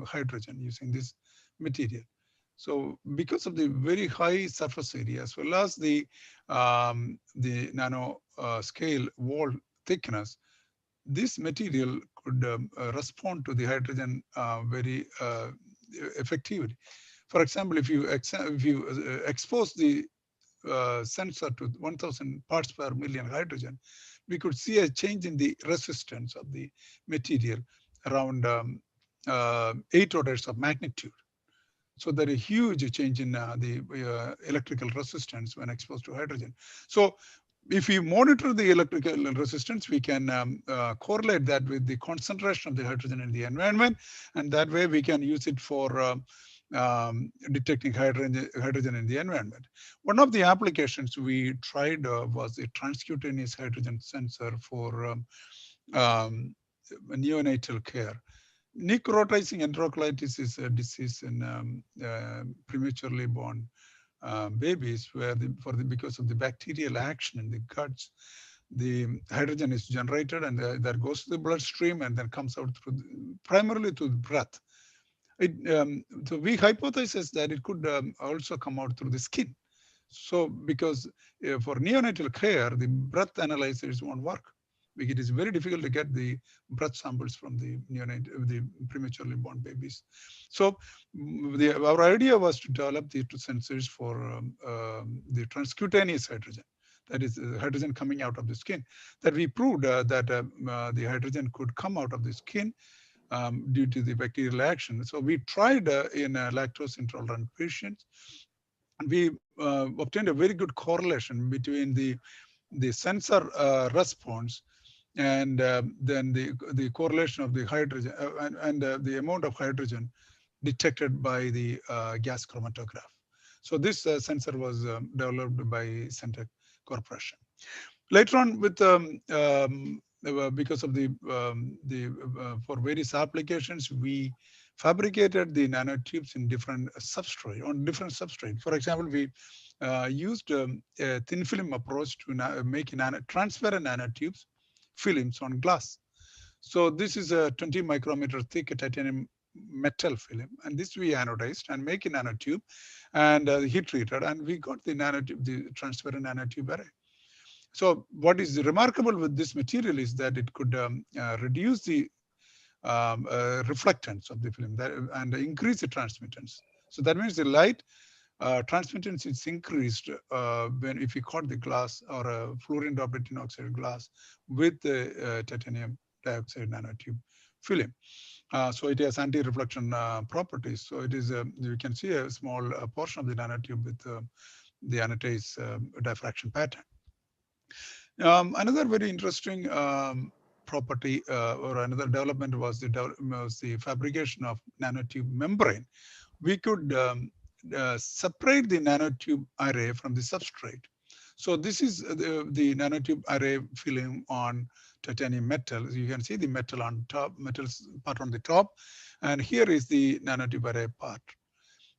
hydrogen using this material. So because of the very high surface area as well as the nano scale wall thickness, this material could respond to the hydrogen very effectively. For example, if you expose the sensor to 1,000 parts per million hydrogen, we could see a change in the resistance of the material around 8 orders of magnitude. So there is a huge change in the electrical resistance when exposed to hydrogen. So if we monitor the electrical resistance, we can correlate that with the concentration of the hydrogen in the environment, and that way we can use it for detecting hydrogen in the environment. One of the applications we tried was a transcutaneous hydrogen sensor for neonatal care. Necrotizing enterocolitis is a disease in prematurely born babies, where because of the bacterial action in the guts, the hydrogen is generated and that goes to the bloodstream and then comes out through primarily through the breath. So we hypothesize that it could also come out through the skin. So because for neonatal care, the breath analyzers won't work. It is very difficult to get the breath samples from the prematurely born babies. So our idea was to develop the two sensors for the transcutaneous hydrogen, that is hydrogen coming out of the skin. That we proved that the hydrogen could come out of the skin due to the bacterial action. So we tried in lactose intolerant patients. We obtained a very good correlation between the sensor response and then the correlation of the hydrogen and the amount of hydrogen detected by the gas chromatograph. So this sensor was developed by Centec Corporation. Later on, with because of for various applications, we fabricated the nanotubes in different substrate. For example, we used a thin film approach to make transparent nanotubes films on glass. So this is a 20 micrometer thick titanium metal film, and this we anodized and make a nanotube and heat treated, and we got the nanotube, the transparent nanotube array. So what is remarkable with this material is that it could reduce the reflectance of the film and increase the transmittance. So that means the light transmittance is increased if you coat the glass or a fluorine droplet tin oxide glass with the titanium dioxide nanotube film. So it has anti-reflection properties. So it is you can see a small portion of the nanotube with the anodized diffraction pattern. Another very interesting property or another development was the fabrication of nanotube membrane. We could separate the nanotube array from the substrate. So this is the nanotube array film on titanium metal. You can see the metal on top, metal part on the top, and here is the nanotube array part.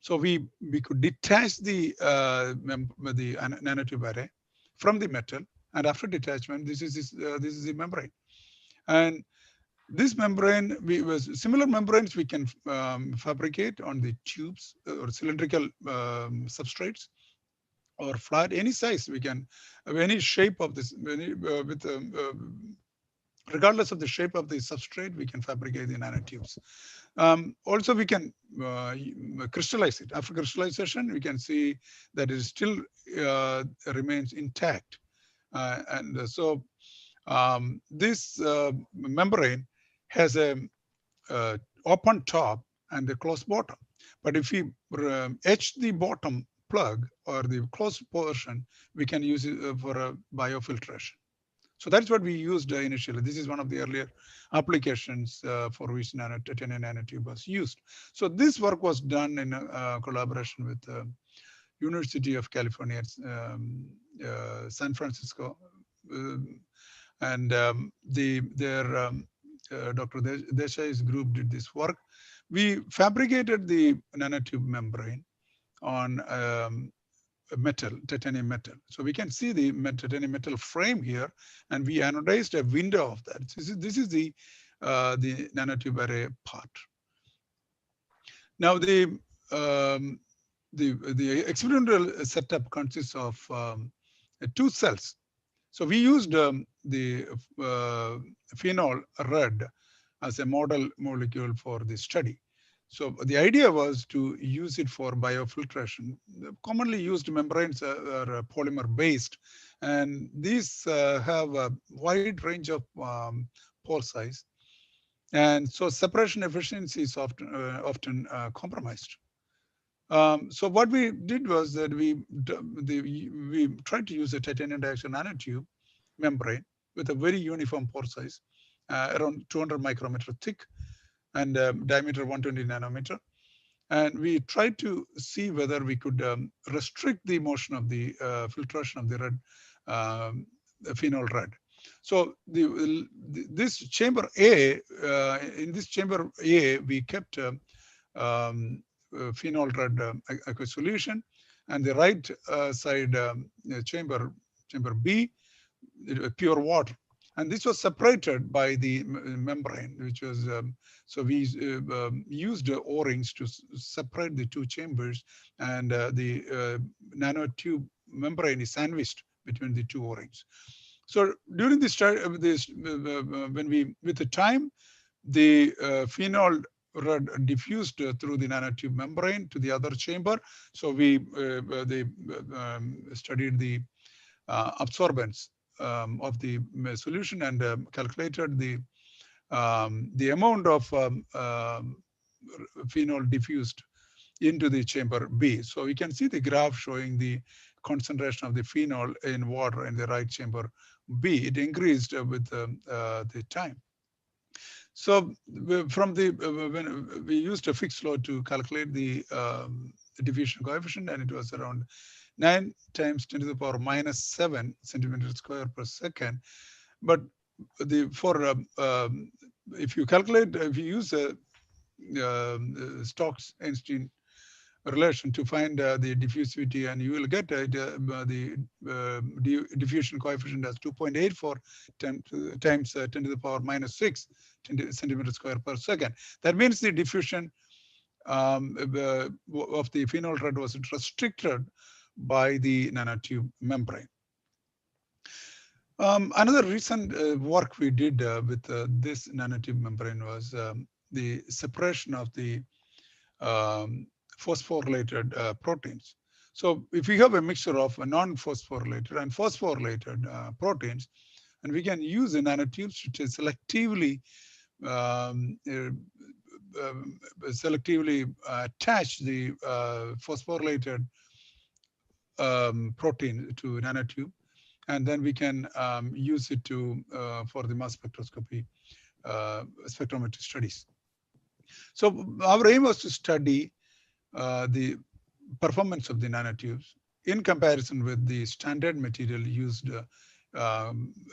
So we could detach the nanotube array from the metal, and after detachment, this is the membrane. And this membrane, similar membranes we can fabricate on the tubes or cylindrical substrates or flat, any size we can, any shape of this, regardless of the shape of the substrate, we can fabricate the nanotubes. Also, we can crystallize it. After crystallization, we can see that it still remains intact. And so this membrane has a open top and a closed bottom. But if we etch the bottom plug or the closed portion, we can use it for a biofiltration. So that's what we used initially. This is one of the earlier applications for which titanium nanotube was used. So this work was done in collaboration with University of California, San Francisco, and Dr. Desai's group did this work. We fabricated the nanotube membrane on titanium metal. So we can see the titanium metal frame here, and we anodized a window of that. This is the nanotube array part. Now the experimental setup consists of 2 cells. So we used the phenol red as a model molecule for the study. So the idea was to use it for biofiltration. The commonly used membranes are polymer based, and these have a wide range of pore size. And so separation efficiency is often compromised. So what we did was that we tried to use a titanium dioxide nanotube membrane with a very uniform pore size, around 200 micrometer thick and diameter 120 nanometer. And we tried to see whether we could restrict the motion of the filtration of the red phenol red. So this chamber A, in this chamber A, we kept phenol red aqueous solution, and the right side chamber B, pure water. And this was separated by the membrane, which was, so we used O-rings to separate the two chambers, and the nanotube membrane is sandwiched between the two O-rings. So during this, with the time, the phenol red diffused through the nanotube membrane to the other chamber. So we studied the absorbance of the solution and calculated the amount of phenol diffused into the chamber B. So you can see the graph showing the concentration of the phenol in water in the right chamber B. It increased with the time. So from the when we used a fixed law to calculate the diffusion coefficient, and it was around 9 times 10 to the power minus 7 centimeters square per second. But if you calculate, if you use a Stokes-Einstein relation to find the diffusivity, and you will get the diffusion coefficient as 2.84 times 10 to the power minus 6 centimeters square per second. That means the diffusion of the phenol red was restricted by the nanotube membrane. Another recent work we did with this nanotube membrane was the separation of the phosphorylated proteins. So if we have a mixture of non-phosphorylated and phosphorylated proteins, and we can use the nanotubes to selectively attach the phosphorylated protein to nanotube, and then we can use it for the mass spectroscopy spectrometry studies. So our aim was to study the performance of the nanotubes in comparison with the standard material used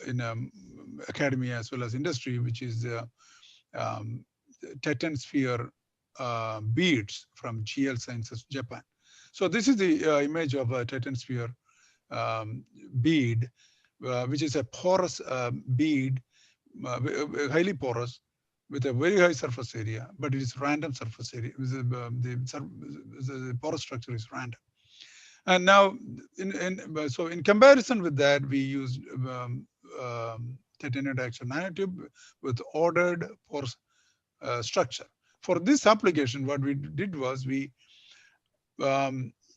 in academia as well as industry, which is Titan sphere beads from GL Sciences, Japan. So this is the image of a Titan sphere bead, which is a porous bead, highly porous, with a very high surface area, but it is random surface area. The porous structure is random. And now, so in comparison with that, we used titanium dioxide nanotube with ordered porous structure. For this application, what we did was we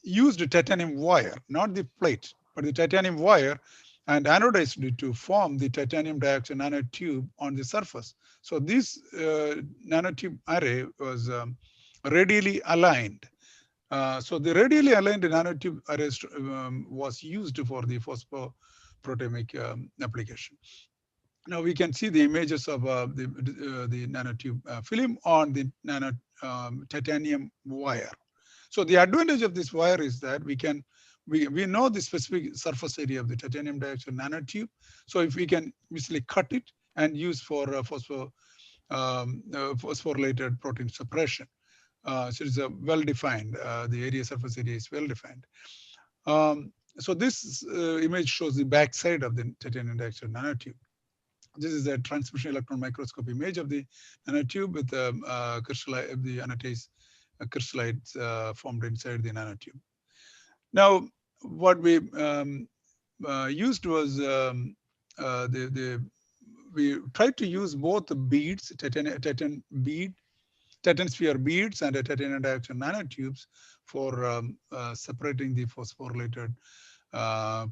used a titanium wire, not the plate, but the titanium wire, and anodized it to form the titanium dioxide nanotube on the surface. So this nanotube array was radially aligned. So the radially aligned nanotube array was used for the phosphoproteomic application. Now we can see the images of the nanotube film on the titanium wire. So the advantage of this wire is that we know the specific surface area of the titanium dioxide nanotube. So if we can easily cut it and use for phosphorylated protein suppression. So it's a well-defined, the area surface area is well-defined. So this image shows the backside of the titanium dioxide nanotube. This is a transmission electron microscope image of the nanotube with the anatase crystallites formed inside the nanotube. Now, what we used was we tried to use both the beads, Titan sphere beads and titanium dioxide nanotubes for separating the phosphorylated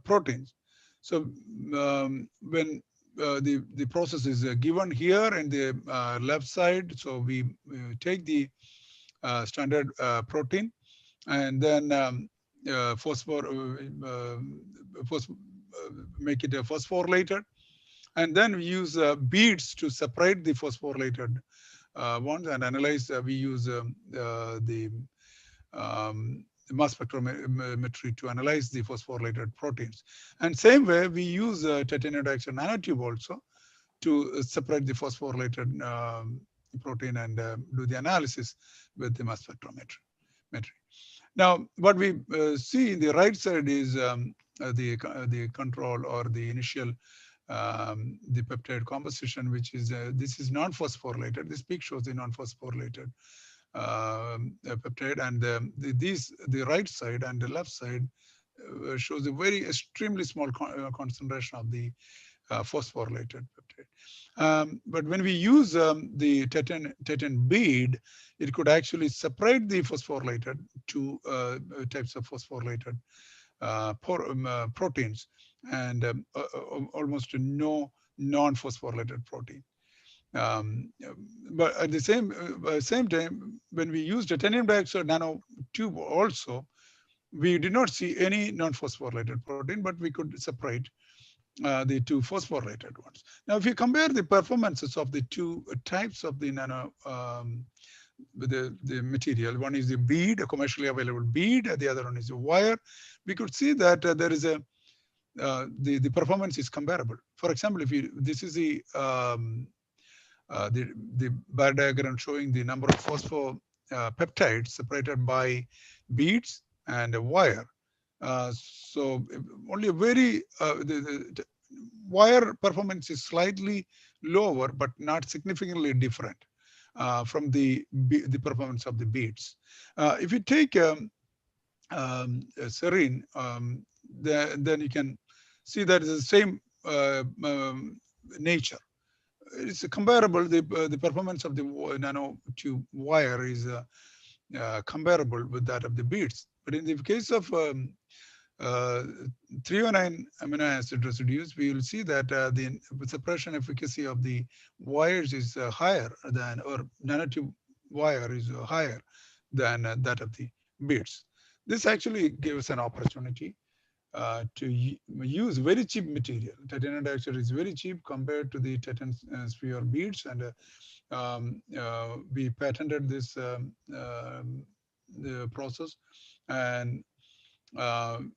proteins. So when the process is given here in the left side, so we take the standard protein and then make it a phosphorylated, and then we use beads to separate the phosphorylated ones and analyze. We use the mass spectrometry to analyze the phosphorylated proteins. And same way, we use titanium dioxide nanotube also to separate the phosphorylated protein and do the analysis with the mass spectrometry. Now, what we see in the right side is the control or the initial the peptide composition, which is this is non-phosphorylated. This peak shows the non-phosphorylated peptide, and the right side and the left side shows a very extremely small concentration of the phosphorylated peptide. But when we use the titan bead, it could actually separate the phosphorylated two types of phosphorylated proteins, and almost no non-phosphorylated protein. But at the same time, when we use titanium dioxide nanotube also, we did not see any non-phosphorylated protein, but we could separate the two phosphorylated ones. Now, if you compare the performances of the two types of the nano the material, one is the bead, a commercially available bead, the other one is a wire, we could see that there is a the performance is comparable. For example, if you this is the bar diagram showing the number of phosphopeptides separated by beads and a wire. So only a very the wire performance is slightly lower, but not significantly different from the performance of the beads. If you take serine, then you can see that it's the same nature. It's comparable. The performance of the nanotube wire is comparable with that of the beads. But in the case of 309 amino acid residues, we will see that the suppression efficacy of the wires is higher than, or nanotube wire is higher than that of the beads. This actually gives an opportunity to use very cheap material. Titanium dioxide is very cheap compared to the titan sphere beads, and we patented this the process, and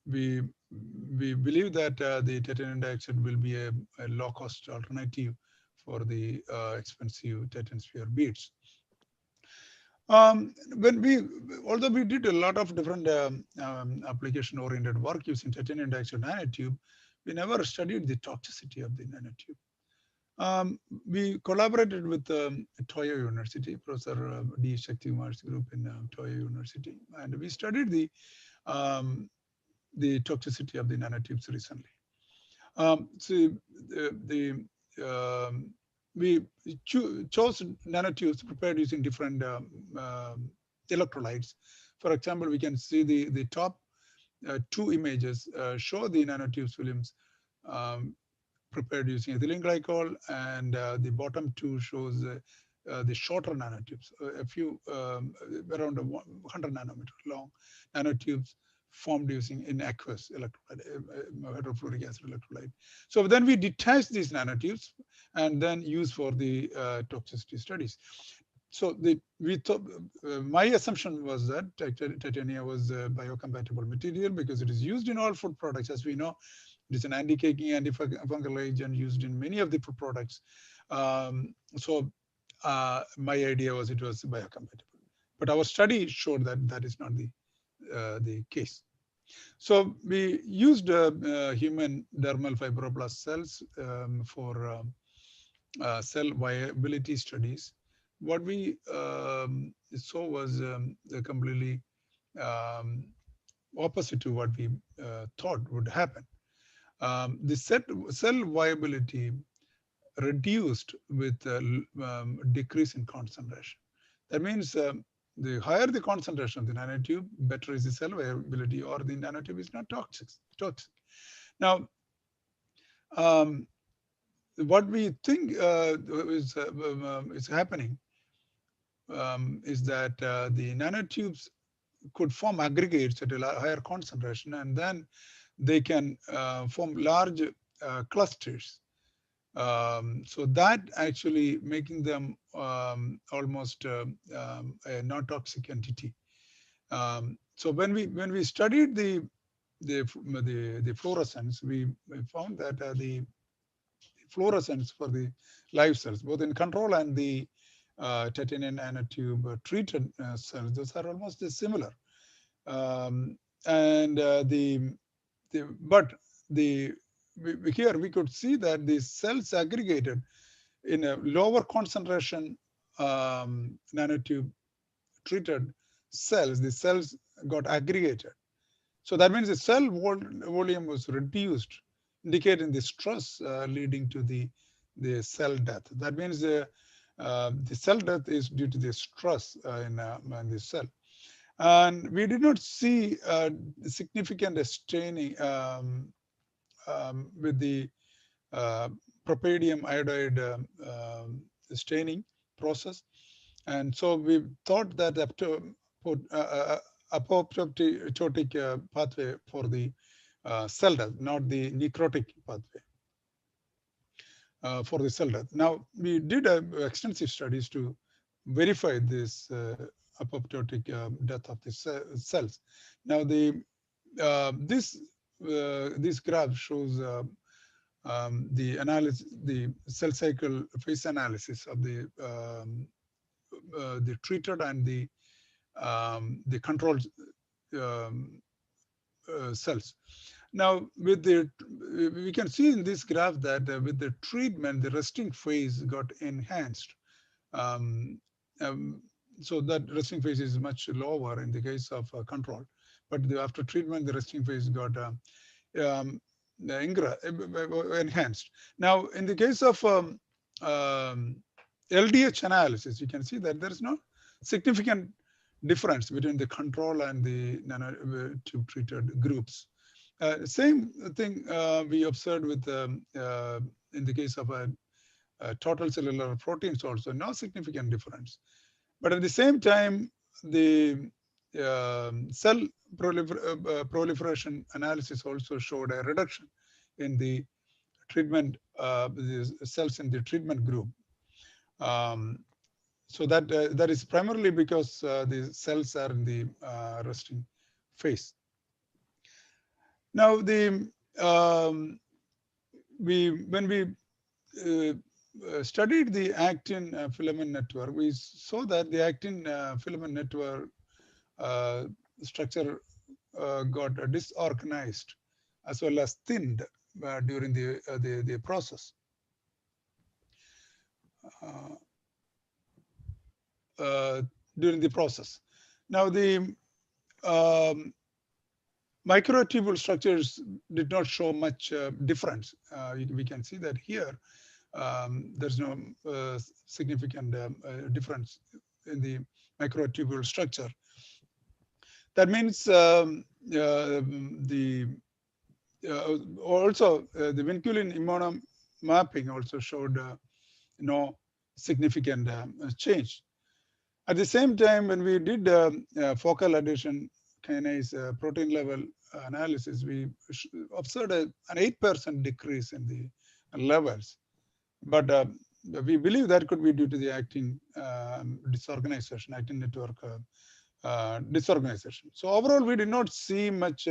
we believe that the titanium dioxide will be a low-cost alternative for the expensive titan sphere beads. Although we did a lot of different application-oriented work using titanium dioxide nanotube, we never studied the toxicity of the nanotube. We collaborated with Toyo University, Professor D. Shaktimar's group in Toyo University, and we studied the toxicity of the nanotubes recently. We chose nanotubes prepared using different electrolytes. For example, we can see the top two images show the nanotubes films prepared using ethylene glycol, and the bottom two shows the shorter nanotubes, a few around 100 nanometer long nanotubes formed using in aqueous electrolyte, hydrofluoric acid electrolyte. So then we detach these nanotubes and then use for the toxicity studies. So we thought, my assumption was that titanium was a biocompatible material because it is used in all food products. As we know, it is an anti-caking, antifungal agent used in many of the food products. So my idea was it was biocompatible. But our study showed that that is not the case. So we used human dermal fibroblast cells for cell viability studies. What we saw was completely opposite to what we thought would happen. The cell viability reduced with decrease in concentration. That means the higher the concentration of the nanotube, better is the cell viability, or the nanotube is not toxic. Now, what we think is happening is that the nanotubes could form aggregates at a higher concentration, and then they can form large clusters. So that actually making them almost a non-toxic entity. So when we studied the fluorescence, we found that the fluorescence for the live cells, both in control and the titanium nanotube treated cells, those are almost similar. And here we could see that the cells aggregated in a lower concentration nanotube treated cells, the cells got aggregated. So that means the cell volume was reduced, indicating the stress leading to the cell death. That means the cell death is due to the stress in the cell. And we did not see significant staining with the propadium iodide staining process. And so we thought that apoptotic pathway for the cell death, not the necrotic pathway for the cell death. Now, we did extensive studies to verify this apoptotic death of the cells. Now, this graph shows the analysis, the cell cycle phase analysis of the treated and the control cells. Now, we can see in this graph that with the treatment, the resting phase got enhanced. So that resting phase is much lower in the case of control, but after treatment, the resting phase got enhanced. Now, in the case of LDH analysis, you can see that there is no significant difference between the control and the nanotube treated groups. Same thing we observed with in the case of total cellular proteins also, no significant difference. But at the same time, the cell proliferation analysis also showed a reduction in the treatment, the cells in the treatment group. So that is primarily because the cells are in the resting phase. Now, when we studied the actin filament network, we saw that the actin filament network structure got disorganized as well as thinned during the process. Now, the microtubule structures did not show much difference. We can see that here there's no significant difference in the microtubule structure. That means also the vinculin immunomapping also showed no significant change. At the same time, when we did focal adhesion kinase protein level analysis, we observed an 8% decrease in the levels. But we believe that could be due to the actin disorganization, actin network disorganization. So overall, we did not see much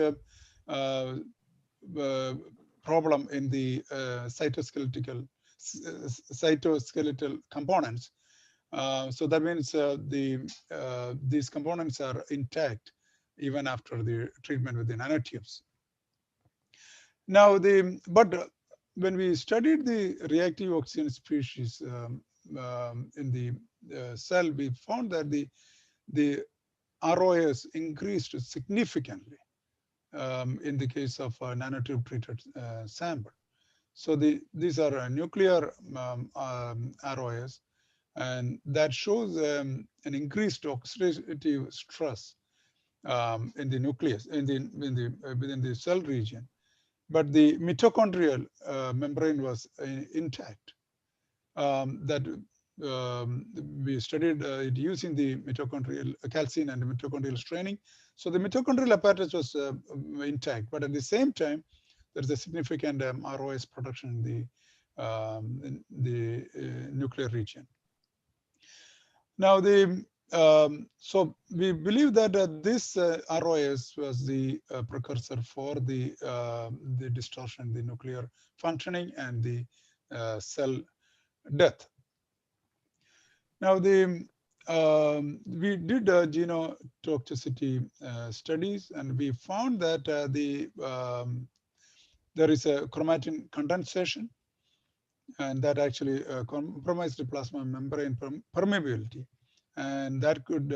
problem in the cytoskeletal components. So that means these components are intact even after the treatment with the nanotubes. Now, but when we studied the reactive oxygen species in the cell, we found that the ROS increased significantly in the case of nanotube treated sample. So these are nuclear ROS, and that shows an increased oxidative stress in the nucleus, within the cell region. But the mitochondrial membrane was intact. That we studied it using the mitochondrial calcine and mitochondrial staining. So the mitochondrial apparatus was intact, but at the same time, there's a significant ROS production in the nuclear region. Now, so we believe that this ROS was the precursor for the distortion, the nuclear functioning, and the cell death. Now, we did genotoxicity studies, and we found that there is a chromatin condensation, and that actually compromised the plasma membrane permeability, and that could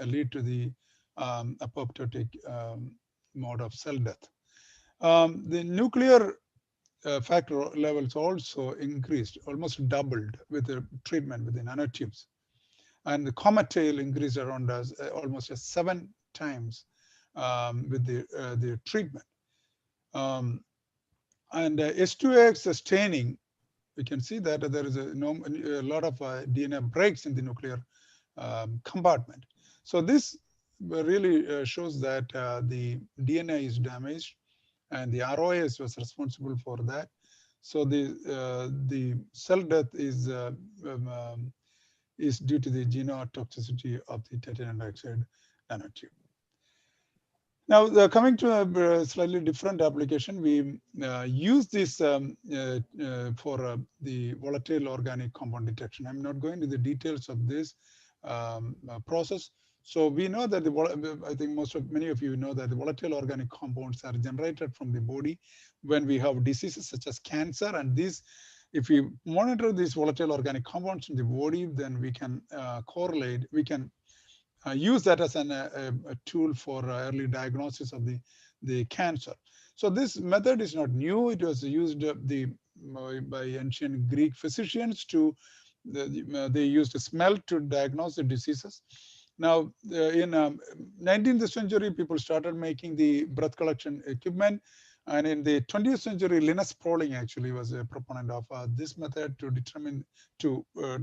lead to the apoptotic mode of cell death. The nuclear factor levels also increased, almost doubled with the treatment with the nanotubes. And the comet tail increased around almost 7 times with the treatment. And S2X staining, we can see that there is a lot of DNA breaks in the nuclear compartment. So this really shows that the DNA is damaged, and the ROS was responsible for that. So the cell death is due to the genotoxicity of the titanium dioxide nanotube. Now, coming to a slightly different application, we use this for the volatile organic compound detection. I'm not going to the details of this process. So we know that I think many of you know that the volatile organic compounds are generated from the body when we have diseases such as cancer. And these, if we monitor these volatile organic compounds in the body, then we can correlate, we can use that as a tool for early diagnosis of the cancer. So this method is not new. It was used by ancient Greek physicians to, they used smell to diagnose the diseases. Now, in 19th century, people started making the breath collection equipment. And in the 20th century, Linus Pauling actually was a proponent of this method to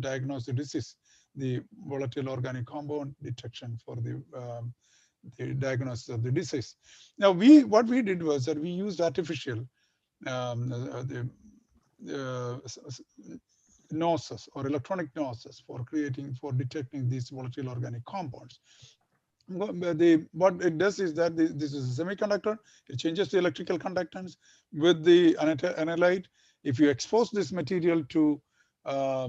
diagnose the disease, the volatile organic compound detection for the diagnosis of the disease. Now, what we did was that we used artificial noses or electronic noses for detecting these volatile organic compounds. What it does is that this is a semiconductor. It changes the electrical conductance with the analyte. If you expose this material to the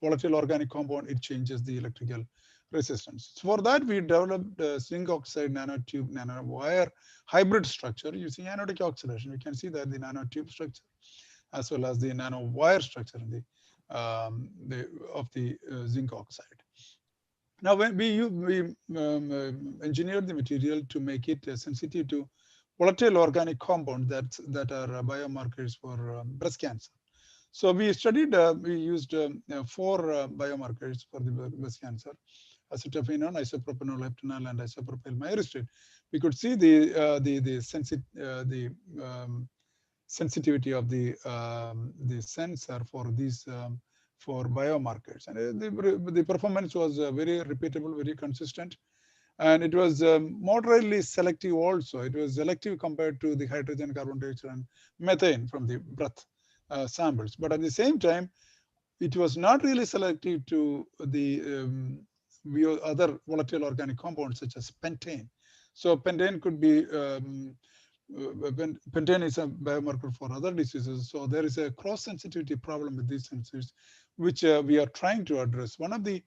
volatile organic compound, it changes the electrical resistance. So for that, we developed a zinc oxide nanotube nanowire hybrid structure using anodic oxidation. You can see that the nanotube structure as well as the nanowire structure in of the zinc oxide. Now, when we engineered the material to make it sensitive to volatile organic compounds that are biomarkers for breast cancer. So we studied, we used 4 biomarkers for the breast cancer: acetophenone, isopropanol, leptinol, and isopropyl myristate. We could see the sensitivity of the sensor for these for biomarkers, and the performance was very repeatable, very consistent, and it was moderately selective also. It was selective compared to the hydrogen, carbon dioxide, and methane from the breath samples, but at the same time, it was not really selective to the other volatile organic compounds such as pentane. So pentane could be pentane is a biomarker for other diseases. So there is a cross sensitivity problem with these sensors, which we are trying to address. One of the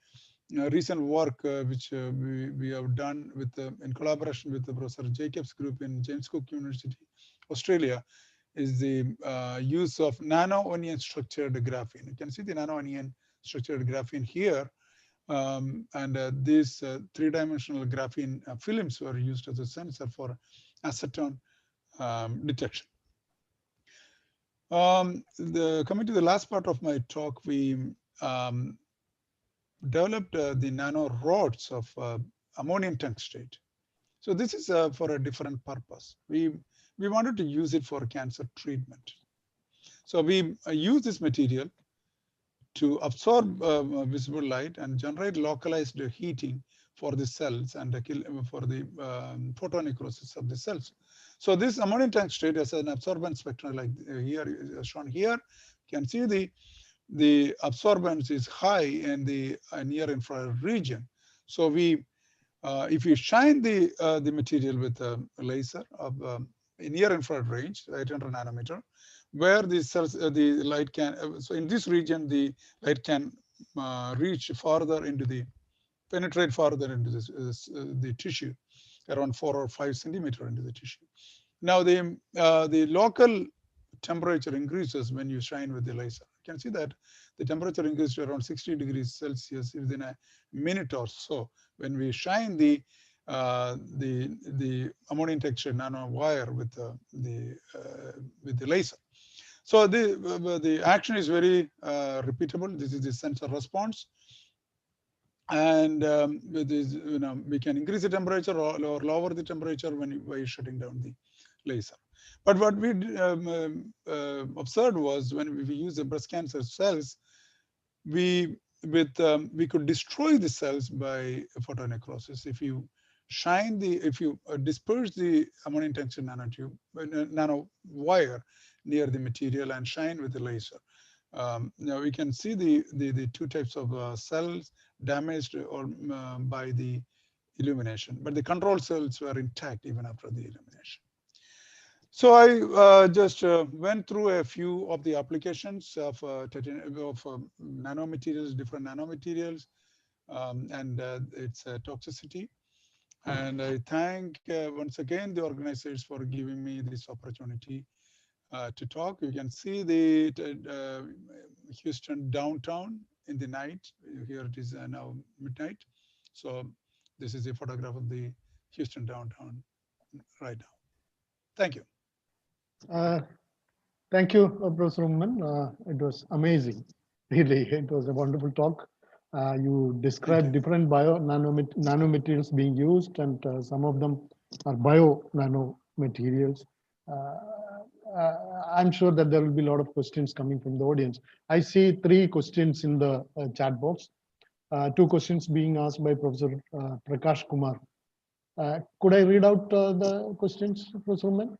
recent work which we have done with in collaboration with the Professor Jacobs group in James Cook University, Australia, is the use of nano-onion structured graphene. You can see the nano-onion structured graphene here. And these 3-dimensional graphene films were used as a sensor for acetone detection. Coming to the last part of my talk, we developed the nano rods of ammonium tungstate. So this is for a different purpose. We wanted to use it for cancer treatment. So we use this material to absorb visible light and generate localized heating for the cells and for the photonecrosis of the cells. So this ammonium tungstate has an absorbance spectrum like here shown here. You can see the absorbance is high in the near infrared region. So we if you shine the material with a laser of near infrared range, 800 nanometer, where the cells, the light can, so in this region, the light can reach farther into the, penetrate farther into the tissue, around 4 or 5 centimeter into the tissue. Now the local temperature increases when you shine with the laser. You can see that the temperature increases to around 60 degrees Celsius within a minute or so when we shine the ammonium texture nano wire with the laser. So the action is very repeatable. This is the sensor response, and with this, we can increase the temperature or lower the temperature by shutting down the laser. But what we observed was when we use the breast cancer cells, we could destroy the cells by photonecrosis. If you disperse the ammonium tungsten nanotube, nano wire near the material and shine with the laser. Now we can see the two types of cells damaged or by the illumination, but the control cells were intact even after the illumination. So I just went through a few of the applications of nanomaterials, different nanomaterials, and its toxicity. And I thank once again the organizers for giving me this opportunity to talk. You can see the Houston downtown in the night. Here it is now midnight. So this is a photograph of the Houston downtown right now. Thank you. Thank you, Professor Umman. It was amazing. Really, it was a wonderful talk. You described different nanomaterials being used, and some of them are bio nanomaterials. I'm sure that there will be a lot of questions coming from the audience. I see 3 questions in the chat box. 2 questions being asked by Professor Prakash Kumar. Could I read out the questions, Professor Umman?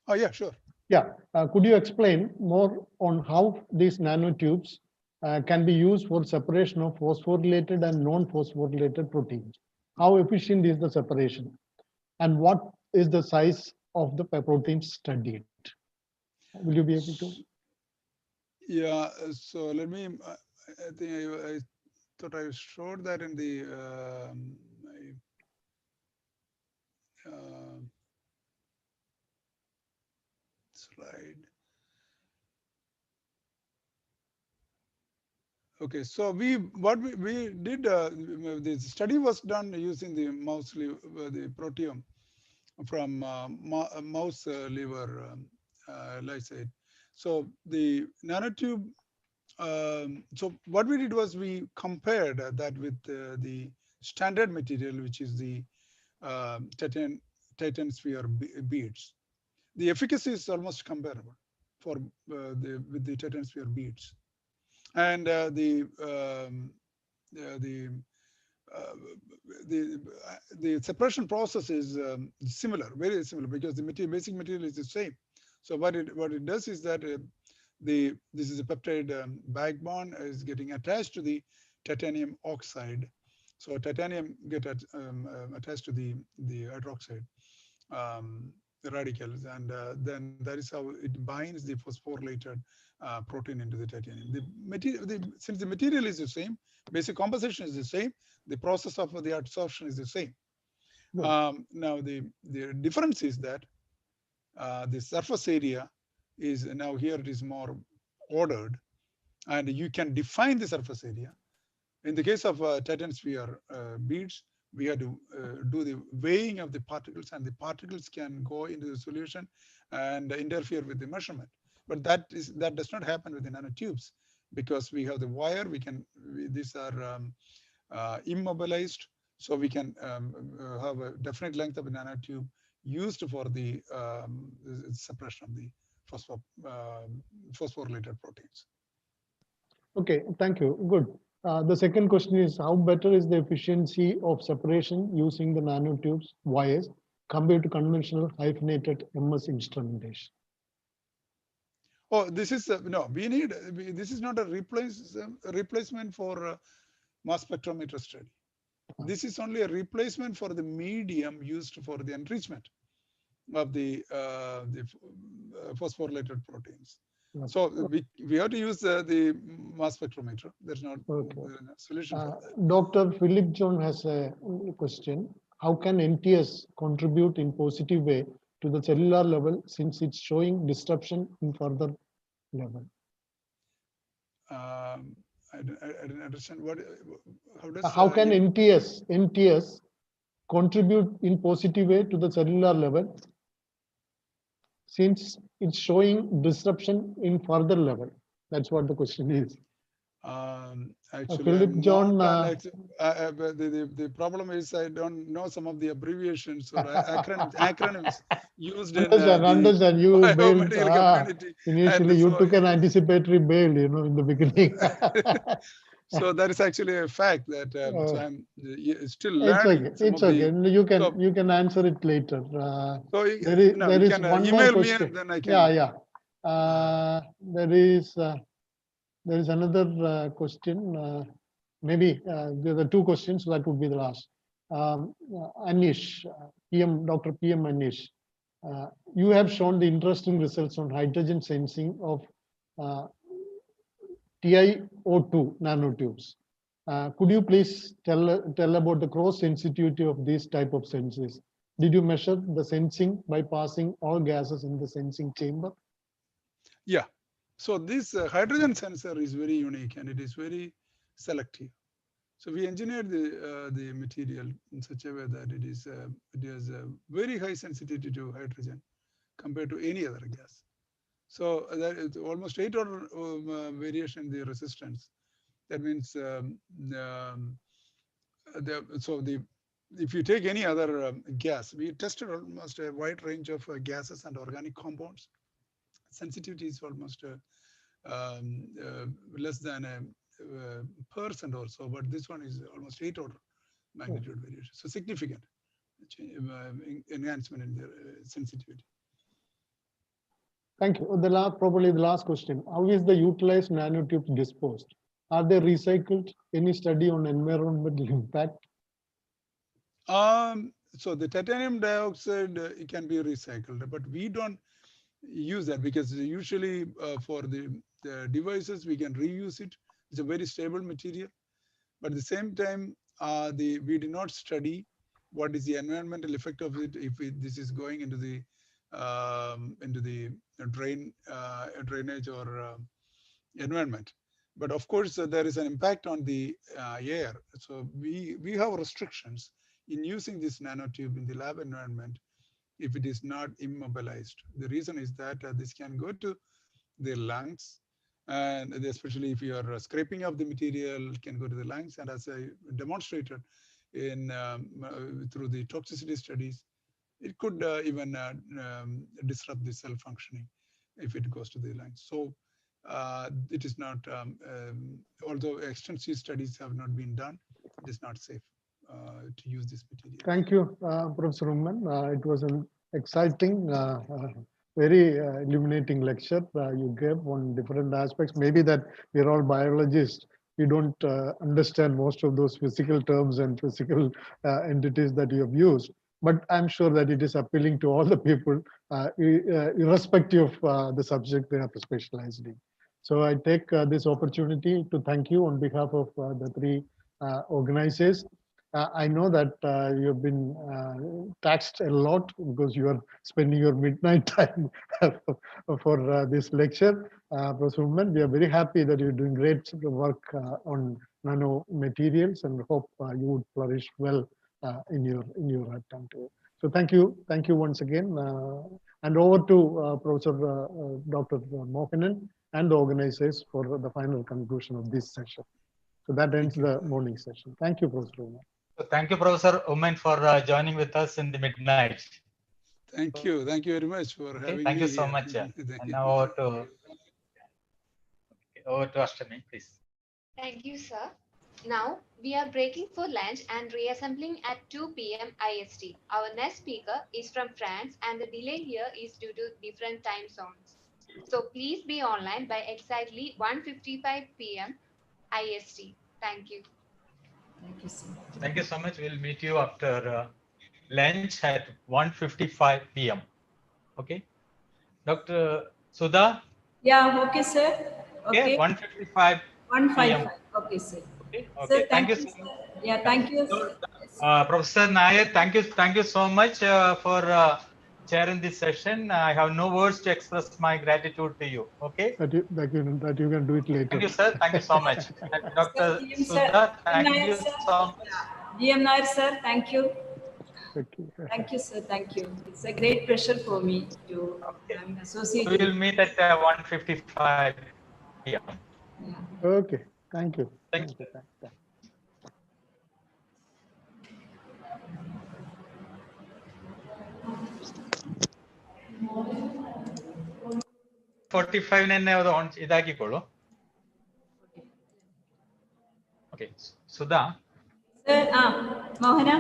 Oh, yeah, sure. Yeah. Could you explain more on how these nanotubes can be used for separation of phosphorylated and non-phosphorylated proteins? How efficient is the separation? And what is the size of the proteins studied? Will you be able to? Yeah, so let me, I think I thought I showed that in the slide. Okay, so what we did, the study was done using the mouse the proteome from mouse liver lysate. So the nanotube. So what we did was we compared that with the standard material, which is the Titan sphere beads. The efficacy is almost comparable for with the Titan sphere beads, and the separation process is similar, very similar, because the basic material is the same. So what it does is that this is a peptide backbone is getting attached to the titanium oxide. So titanium get attached to the hydroxide radicals, and then that is how it binds the phosphorylated protein into the titanium. Since the material is the same, basic composition is the same, the process of the absorption is the same. Now the difference is that the surface area is now here it is more ordered, and you can define the surface area. In the case of Titan sphere beads, we had to do the weighing of the particles, and the particles can go into the solution and interfere with the measurement. But that does not happen with the nanotubes, because we have the wire. These are immobilized, so we can have a definite length of a nanotube used for the suppression of the phosphorylated proteins. Okay, thank you. Good. The second question is, how better is the efficiency of separation using the nanotubes wires compared to conventional hyphenated MS instrumentation? Oh, this is no. This is not a replacement for mass spectrometer study. This is only a replacement for the medium used for the enrichment of the phosphorylated proteins. So we have to use the mass spectrometer. There's not a solution for that. Dr. Philip John has a question. How can NTS contribute in positive way to the cellular level since it's showing disruption in further level? I didn't understand what. How can NTS contribute in positive way to the cellular level since it's showing disruption in further level? That's what the question is. Actually, Philip John, the problem is I don't know some of the abbreviations or acronyms used in understand. You bailed. community. Initially, you took an anticipatory bail, in the beginning. So that is actually a fact that so I'm still It's learning. okay. It's okay. You can answer it later. So there is one email more question. Me and then I can. Yeah. There is another question. Maybe there are two questions. So that would be the last. Anish, Dr. PM Anish, you have shown the interesting results on hydrogen sensing of TiO2 nanotubes. Could you please tell about the cross sensitivity of these type of sensors? Did you measure the sensing by passing all gases in the sensing chamber? Yeah. So this hydrogen sensor is very unique and it is very selective. So we engineered the material in such a way that it has a very high sensitivity to hydrogen compared to any other gas. So that is almost 8-order variation in the resistance. That means if you take any other gas, we tested almost a wide range of gases and organic compounds. Sensitivity is almost less than a % or so, but this one is almost 8-order magnitude variation. So significant enhancement in the sensitivity. Thank you. Probably the last question. How is the utilized nanotubes disposed? Are they recycled? Any study on environmental impact? So the titanium dioxide it can be recycled, but we don't use that because usually for the devices we can reuse it. It's a very stable material, but at the same time we did not study what is the environmental effect of it if this is going into the drainage or environment. But of course there is an impact on the air. So we have restrictions in using this nanotube in the lab environment if it is not immobilized. The reason is that this can go to the lungs, and especially if you are scraping up the material, it can go to the lungs. And as I demonstrated in through the toxicity studies, it could even disrupt the cell functioning if it goes to the lungs. So it is not, although extensive studies have not been done, it is not safe to use this material. Thank you, Professor Umman. It was an exciting, very illuminating lecture you gave on different aspects. Maybe that we're all biologists. We don't understand most of those physical terms and physical entities that you have used. But I'm sure that it is appealing to all the people, irrespective of the subject they are specialized in. So I take this opportunity to thank you on behalf of the three organizers. I know that you have been taxed a lot because you are spending your midnight time for this lecture. Professor Umman, we are very happy that you're doing great work on nanomaterials and hope you would flourish well in your attempt. So thank you once again. And over to Professor Dr. Mohanan and the organizers for the final conclusion of this session. So that ends the morning session. Thank you, Professor Umman. Thank you, Professor Umman, for joining with us in the midnight. Thank you very much for having me. Thank you so much. And now over to over to Ashtami, please. Thank you, sir. Now, we are breaking for lunch and reassembling at 2 p.m. IST. Our next speaker is from France and the delay here is due to different time zones. So please be online by exactly 1:55 p.m. IST. Thank you. Thank you, sir. Thank you so much. We'll meet you after lunch at 1:55 p.m. Okay. Dr. Sudha? Yeah, okay, sir. Okay. 1:55 155. Okay, sir. Okay. Sir, Thank you. sir. Yeah, thank you. Professor Nair, thank you so much for chairing this session. I have no words to express my gratitude to you. Okay. That you can do it later. Thank you, sir. Thank you so much. And Dr. Sudha, thank you so much. GM Nair, sir, thank you. Thank you. Thank you, sir. Thank you. It's a great pleasure for me to associate. We will meet at 1:55 p.m. Okay. Thank you. Thank you. 45 ഇതാക്കിക്കോളൂ. Okay, Sudha. Sir, Mohana.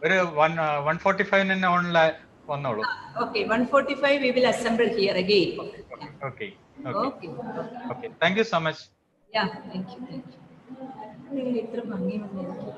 ഒരു 1:45 ഓണില് വന്നോളൂ. Okay, 1:45 we will assemble here again. Okay. Okay. Thank you so much. Yeah, thank you. ഇത്ര ഭംഗി വന്നിരിക്കും.